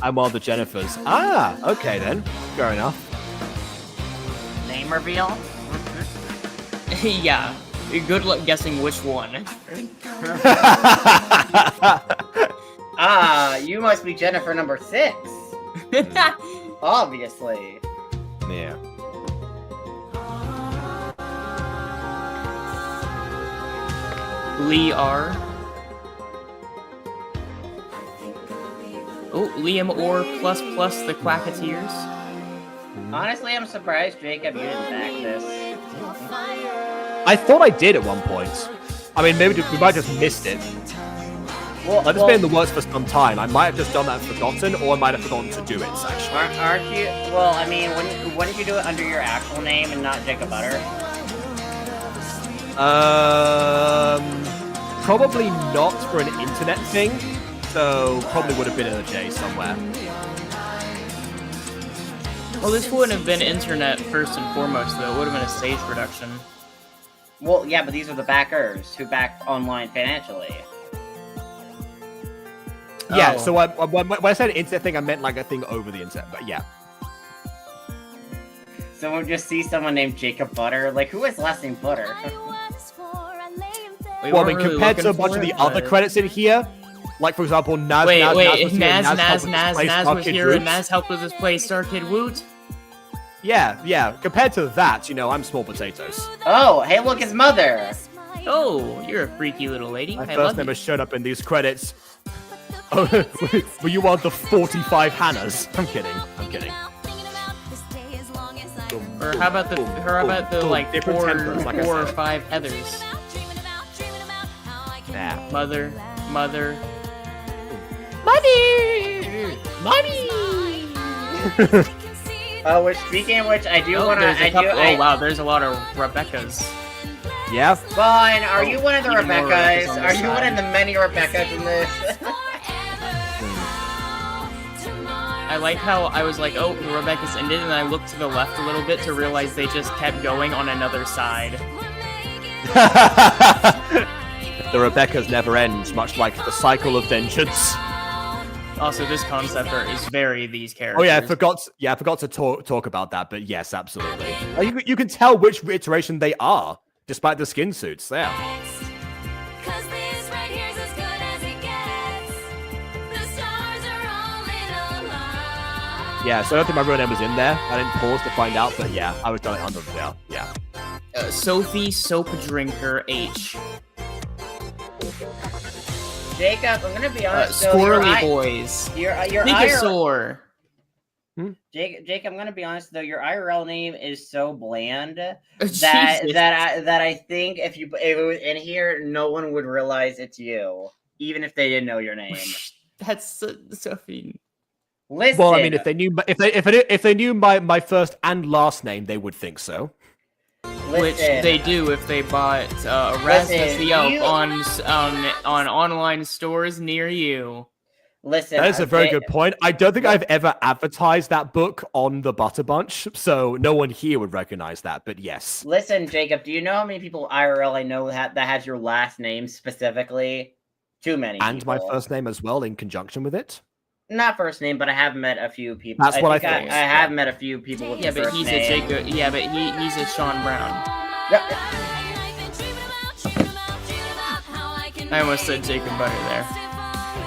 I'm one of the Jennifers. Ah, okay then. Fair enough. Name reveal? Yeah. Good luck guessing which one. You must be Jennifer number 6. Obviously. Yeah. Lee R. Oh, Liam Orr plus the Quacketeers. Honestly, I'm surprised, Jacob, you didn't back this. I thought I did at one point. I mean, maybe we might have just missed it. Well, it's been in the works for some time. I might have just done that and forgotten, or I might have forgotten to do it, actually. Aren't you? Well, I mean, wouldn't you do it under your actual name and not Jacob Butter? Probably not for an internet thing. So, probably would have been in a J somewhere. Well, this wouldn't have been internet first and foremost, though. It would have been a stage production. Well, yeah, but these are the backers who backed online financially. Yeah, so when I said internet thing, I meant like a thing over the internet, but yeah. Someone just sees someone named Jacob Butter. Like, who has last name Butter? Well, I mean, compared to a bunch of the other credits in here, like, for example, Naz was here, and Naz helped with this play Starkid Woot. Yeah. Compared to that, you know, I'm small potatoes. Oh, hey, look, his mother. Oh, you're a freaky little lady. My I first love name you. has showed up in these credits. Oh, were you one of the 45 Hannahs? I'm kidding. Or how about the like different four tempers, like I or said. 5 Heathers? Nah. Mother. Money! Oh, which speaking of which, I do want to. Oh wow, there's a lot of Rebeccas. Yeah. Vaughn, are you one of the even more Rebeccas? Rebeccas on Are this you one of side. the many Rebeccas in this? I like how I was like, oh, Rebecca's ended, and I looked to the left a little bit to realize they just kept going on another side. The Rebeccas never end, much like the cycle of vengeance. Also, this concept art is very these characters. Oh yeah, I forgot to talk about that, but yes, absolutely. You can tell which iteration they are, despite the skin suits. Yeah. Yeah, so I don't think my real name was in there. I didn't pause to find out, but yeah, I was done it under. Yeah. Sophie Soap Drinker H. Jacob, I'm gonna be honest. though, Squirrely Boys. Your Nicosaur. Jake, I'm gonna be honest though. Your IRL name is so bland Jesus. that I think if it was in here, no one would realize it's you, even if they didn't know your name. That's Sophie. Listen. Well, I mean, if they knew my first and last name, they would think so. Which they do if they bought Erasmus the Elf on online stores near you. Listen, That is a very good point. I don't think I've ever advertised that book on the Butter Bunch, so no one here would recognize that, but yes. Listen, Jacob, do you know how many people IRL I know that has your last name specifically? Too many. And people. my first name as well in conjunction with it. Not first name, but I have met a few people. That's what I think. I have met a few people with Yeah, the but first he's name. a Jacob. Yeah, but he's a Sean Brown. I almost said Jacob Butter there.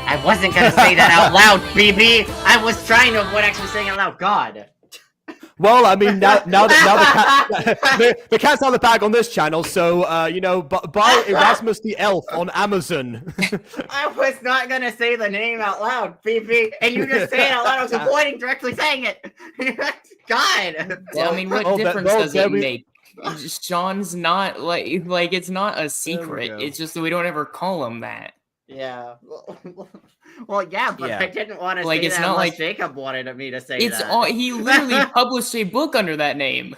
I wasn't gonna say that out loud, BB. I was trying to avoid actually saying it out loud. God. Well, I mean, now the cat's out of the bag on this channel, so you know, buy Erasmus the Elf on Amazon. I was not gonna say the name out loud, BB, and you just say it out loud. I was avoiding directly saying it. God. I mean, what difference does it make? Sean's not like it's not a secret. It's just that we don't ever call him that. Yeah. Well, yeah, but Yeah. I didn't want to Like, say it's that not unless like- Jacob wanted me to say It's that. all he literally published a book under that name.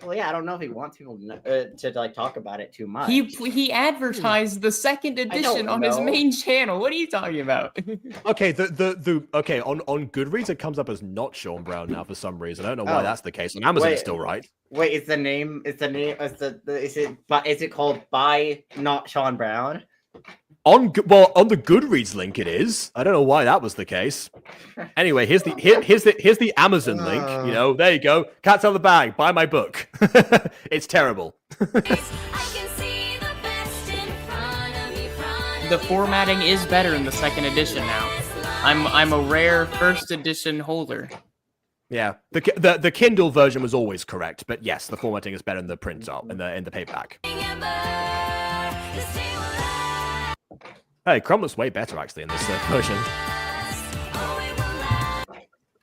Well, yeah, I don't know if he wants people to like talk about it too much. He advertised the second edition on his know. main channel. What are you talking about? Okay, okay on Goodreads it comes up as not Sean Brown now for some reason. I don't know why Oh. that's the case. On Amazon it's Wait. still right. Wait, is it called by not Sean Brown? On the Goodreads link it is. I don't know why that was the case. Anyway, here's the Amazon link. You know, there you go. Cat's out of the bag. Buy my book. It's terrible. The formatting is better in the second edition now. I'm a rare first edition holder. Yeah, the Kindle version was always correct, but yes, the formatting is better in the print in the paperback. Hey, Crumb looks way better actually in this version.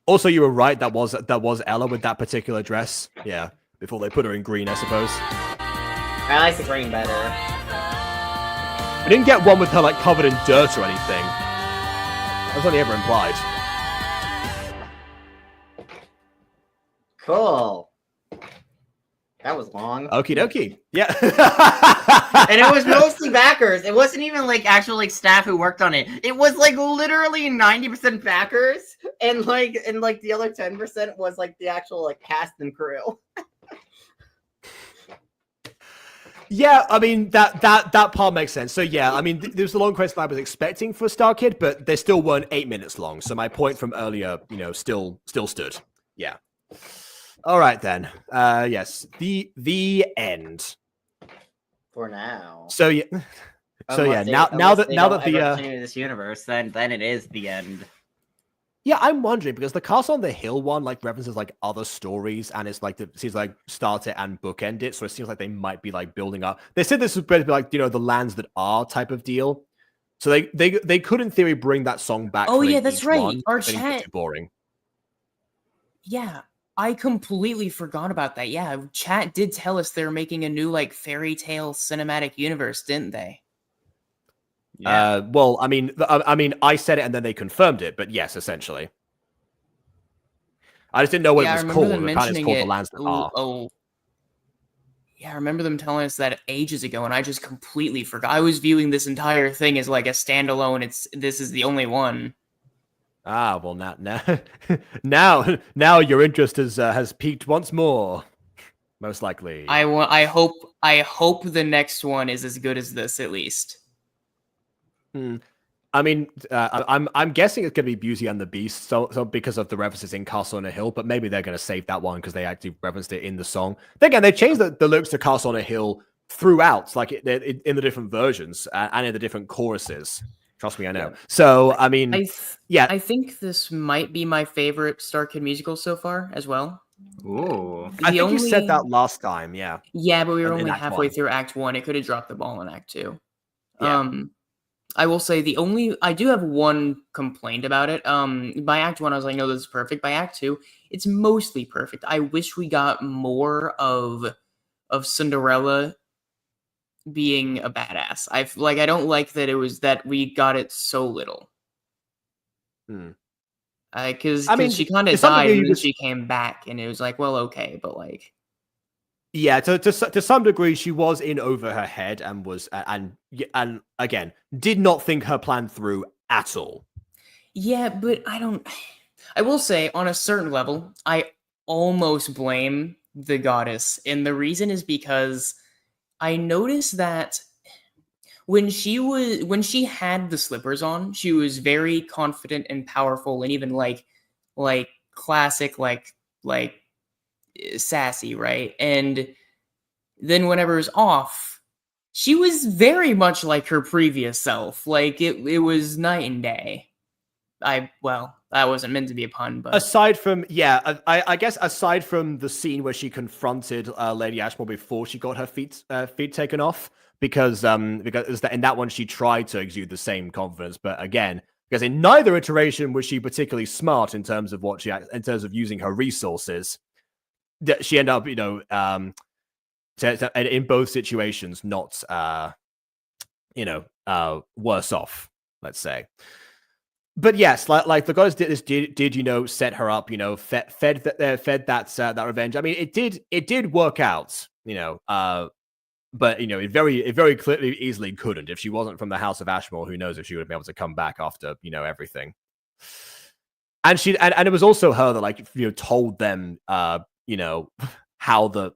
Also, you were right. That was Ella with that particular dress. Yeah, before they put her in green, I suppose. I like the green better. We didn't get one with her like covered in dirt or anything. That was only ever implied. Cool. That was long. Okie dokie. Yeah. And it was mostly backers. It wasn't even like actual like staff who worked on it. It was like literally 90% backers, and the other 10% was like the actual like cast and crew. Yeah, I mean that part makes sense. So yeah, I mean there was a long question I was expecting for Starkid, but they still weren't 8 minutes long. So my point from earlier, you know, still stood. Yeah. All right then. Yes, the end. For now. So yeah. So yeah, now that the continue this universe, then it is the end. Yeah, I'm wondering because the Castle on the Hill one like references like other stories, and it's like it seems like start it and bookend it. So it seems like they might be like building up. They said this was supposed to be like the lands that are type of deal. So they could in theory bring that song back. Oh for yeah, like that's each right. one. Our If they didn't get chat. too boring. Yeah, I completely forgot about that. Yeah, chat did tell us they're making a new like fairy tale cinematic universe, didn't they? Well, I mean, I said it and then they confirmed it, but yes, essentially. I just didn't know what Yeah, it I was remember called. them Apparently, it's mentioning called The it. Lands That Are. Oh, yeah, I remember them telling us that ages ago, and I just completely forgot. I was viewing this entire thing as like a standalone. This is the only one. Ah, well now your interest has peaked once more. Most likely. I hope the next one is as good as this at least. I mean, I'm guessing it's going to be Beauty and the Beast, so because of the references in Castle on a Hill, but maybe they're going to save that one because they actually referenced it in the song. Then again, they changed the lyrics to Castle on a Hill throughout, like in the different versions and in the different choruses. Trust me, I know. Yeah. So I mean, yeah, I think this might be my favorite Starkid musical so far as well. Ooh, I think you said that last time, yeah. Yeah, but we were In only Act halfway 1. through Act 1. It could have dropped the ball in Act 2. Yeah. I will say I do have one complaint about it. By Act 1, I was like, no, this is perfect. By Act 2, it's mostly perfect. I wish we got more of Cinderella being a badass. I don't like that it was that we got it so little. Because she kind of died and then she came back, and it was like, well, okay, but like. Yeah, to some degree, she was in over her head and was and again did not think her plan through at all. Yeah, but I will say on a certain level, I almost blame the goddess, and the reason is because I noticed that when she had the slippers on, she was very confident and powerful, and even like classic like sassy, right? And then whenever it was off, she was very much like her previous self. Like it was night and day. Well, that wasn't meant to be a pun, but aside from I guess aside from the scene where she confronted Lady Ashmore before she got her feet taken off, because in that one she tried to exude the same confidence, but again, because in neither iteration was she particularly smart in terms of in terms of using her resources. She ended up, in both situations, not worse off, let's say. But yes, like the goddess did set her up, fed that revenge. I mean, it did work out, but it very clearly easily couldn't. If she wasn't from the House of Ashmore, who knows if she would have been able to come back after everything. And and it was also her that told them how the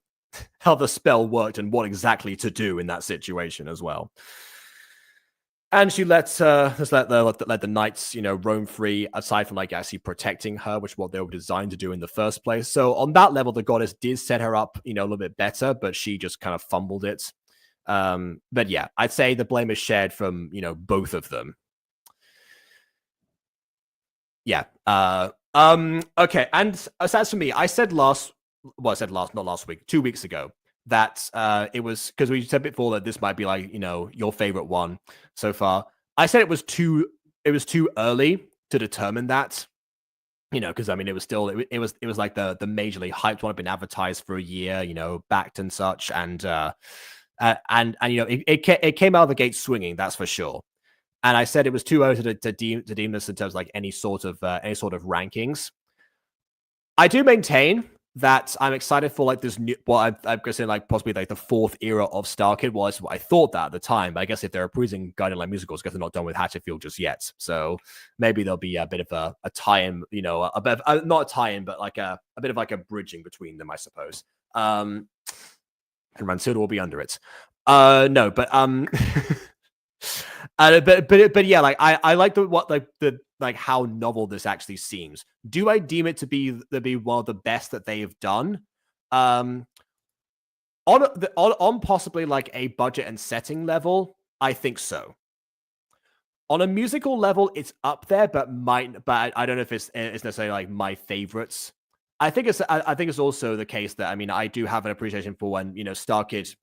spell worked and what exactly to do in that situation as well. And she let the knights, roam free, aside from actually protecting her, which is what they were designed to do in the first place. So on that level, the goddess did set her up, a little bit better, but she just kind of fumbled it. But yeah, I'd say the blame is shared from, both of them. Yeah. Okay. And as for me, I said not last week, 2 weeks ago, that it was, because we said before that this might be your favorite one so far. I said it was too early to determine that, because I mean it was like the majorly hyped one, had been advertised for a year, backed and such, and it came out of the gate swinging, that's for sure. And I said it was too early to deem this in terms of any sort of rankings. I do maintain that I'm excited for this new, what I'm considering possibly the fourth era of Starkid. Well, that's what I thought that at the time, but I guess if they're approving Guiding Light musicals, because they're not done with Hatchetfield just yet, so maybe there'll be a bit of a tie-in, a bit of, not a tie-in, but a bit of a bridging between them, I suppose. And Ransilda will be under it. No, but but yeah, I like the how novel this actually seems. Do I deem it to be one of the best that they have done? On possibly a budget and setting level, I think so. On a musical level, it's up there, but I don't know if it's necessarily like my favorites. I think it's also the case that, I mean, I do have an appreciation for when, Starkid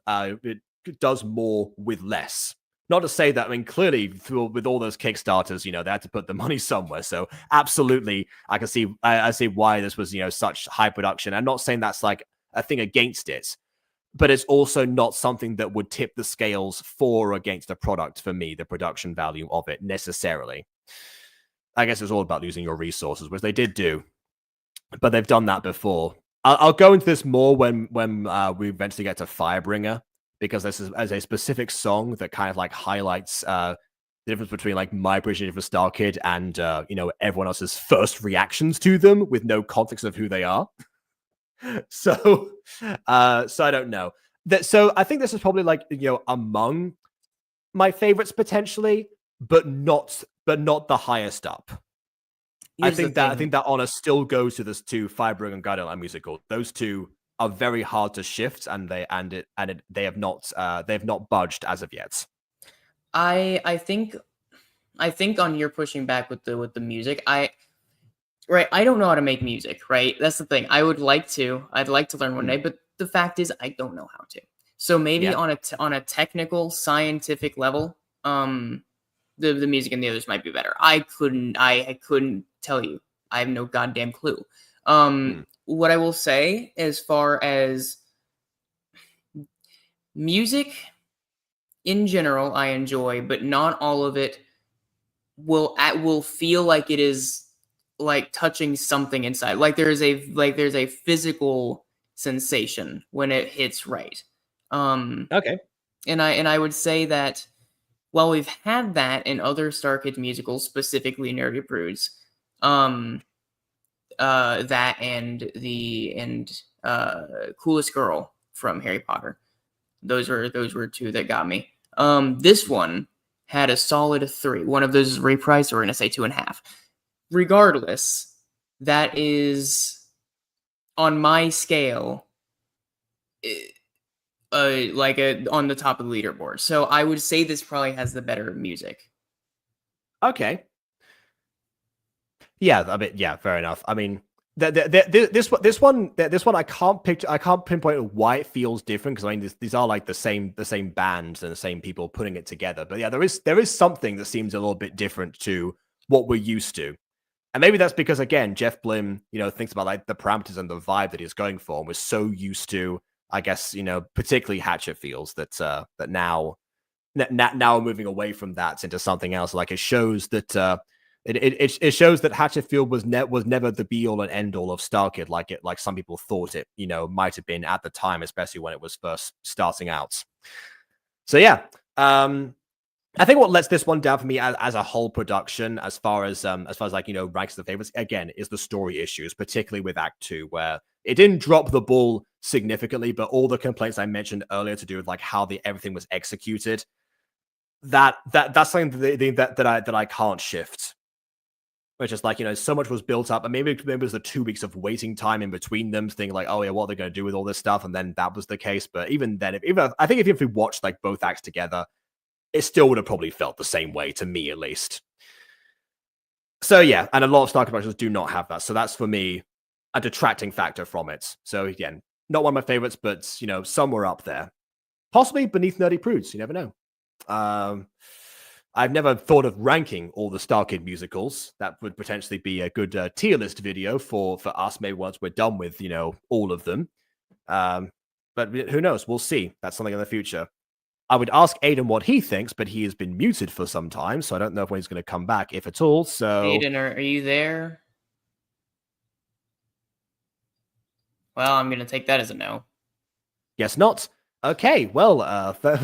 it does more with less. Not to say that, I mean, clearly with all those Kickstarters, they had to put the money somewhere. So absolutely, I can see I see why this was, such high production. I'm not saying that's like a thing against it, but it's also not something that would tip the scales for or against the product for me, the production value of it necessarily. I guess it's all about using your resources, which they did do, but they've done that before. I'll go into this more when we eventually get to Firebringer, because this is as a specific song that kind of like highlights the difference between like my appreciation for Starkid and everyone else's first reactions to them with no context of who they are. So I don't know. So I think this is probably like among my favorites potentially, but not the highest up. I think that honor still goes to Firebringer and Guardian Musical. Those two are very hard to shift, and they have not budged as of yet. I think on your pushing back with the music, I don't know how to make music, right? That's the thing. I'd like to learn one day, but the fact is I don't know how to. So maybe on a technical, scientific level, the music in the others might be better. I couldn't tell you. I have no goddamn clue. What I will say as far as music in general, I enjoy, but not all of it will feel like it is like touching something inside. Like there's a physical sensation when it hits right. Okay. And I would say that while we've had that in other Starkid musicals, specifically Nerdy Prudes, that and Coolest Girl from Harry Potter. Those were two that got me. This one had a solid 3. One of those is reprised, so we're gonna say 2.5. Regardless, that is on my scale, on the top of the leaderboard. So I would say this probably has the better music. Okay. Yeah, I mean, yeah, fair enough. I mean, this one I can't pinpoint why it feels different, because I mean these are like the same bands and the same people putting it together. But yeah, there is something that seems a little bit different to what we're used to. And maybe that's because, again, Jeff Blim, thinks about like the parameters and the vibe that he's going for, and we're so used to, I guess, particularly Hatchet feels that now we're moving away from that into something else. Like it shows that it shows that Hatchetfield was never the be all and end all of Starkid, like some people thought it, might have been at the time, especially when it was first starting out. So yeah, I think what lets this one down for me as a whole production, as far as like ranks the favorites, again, is the story issues, particularly with Act 2, where it didn't drop the ball significantly, but all the complaints I mentioned earlier to do with like how everything was executed, that's something that I can't shift. Which is like, so much was built up, and maybe it was the 2 weeks of waiting time in between them, thinking like, oh yeah, what are they going to do with all this stuff? And then that was the case. But even then, I think if we watched like both acts together, it still would have probably felt the same way, to me at least. So yeah, and a lot of Starkid productions do not have that. So that's, for me, a detracting factor from it. So again, not one of my favorites, but, somewhere up there. Possibly beneath Nerdy Prudes, you never know. I've never thought of ranking all the Starkid musicals. That would potentially be a good tier list video for us, maybe once we're done with, all of them. But who knows? We'll see. That's something in the future. I would ask Aiden what he thinks, but he has been muted for some time, so I don't know when he's going to come back, if at all. So, Aiden, are you there? Well, I'm going to take that as a no. Guess not. Okay, well,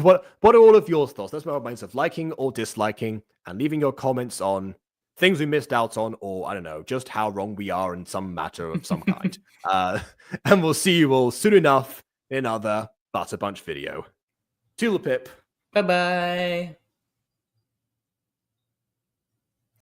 what are all of your thoughts? Let's know minds of liking or disliking, and leaving your comments on things we missed out on, or I don't know, just how wrong we are in some matter of some kind. And we'll see you all soon enough in another Butter Bunch video. Toodle pip. Bye-bye.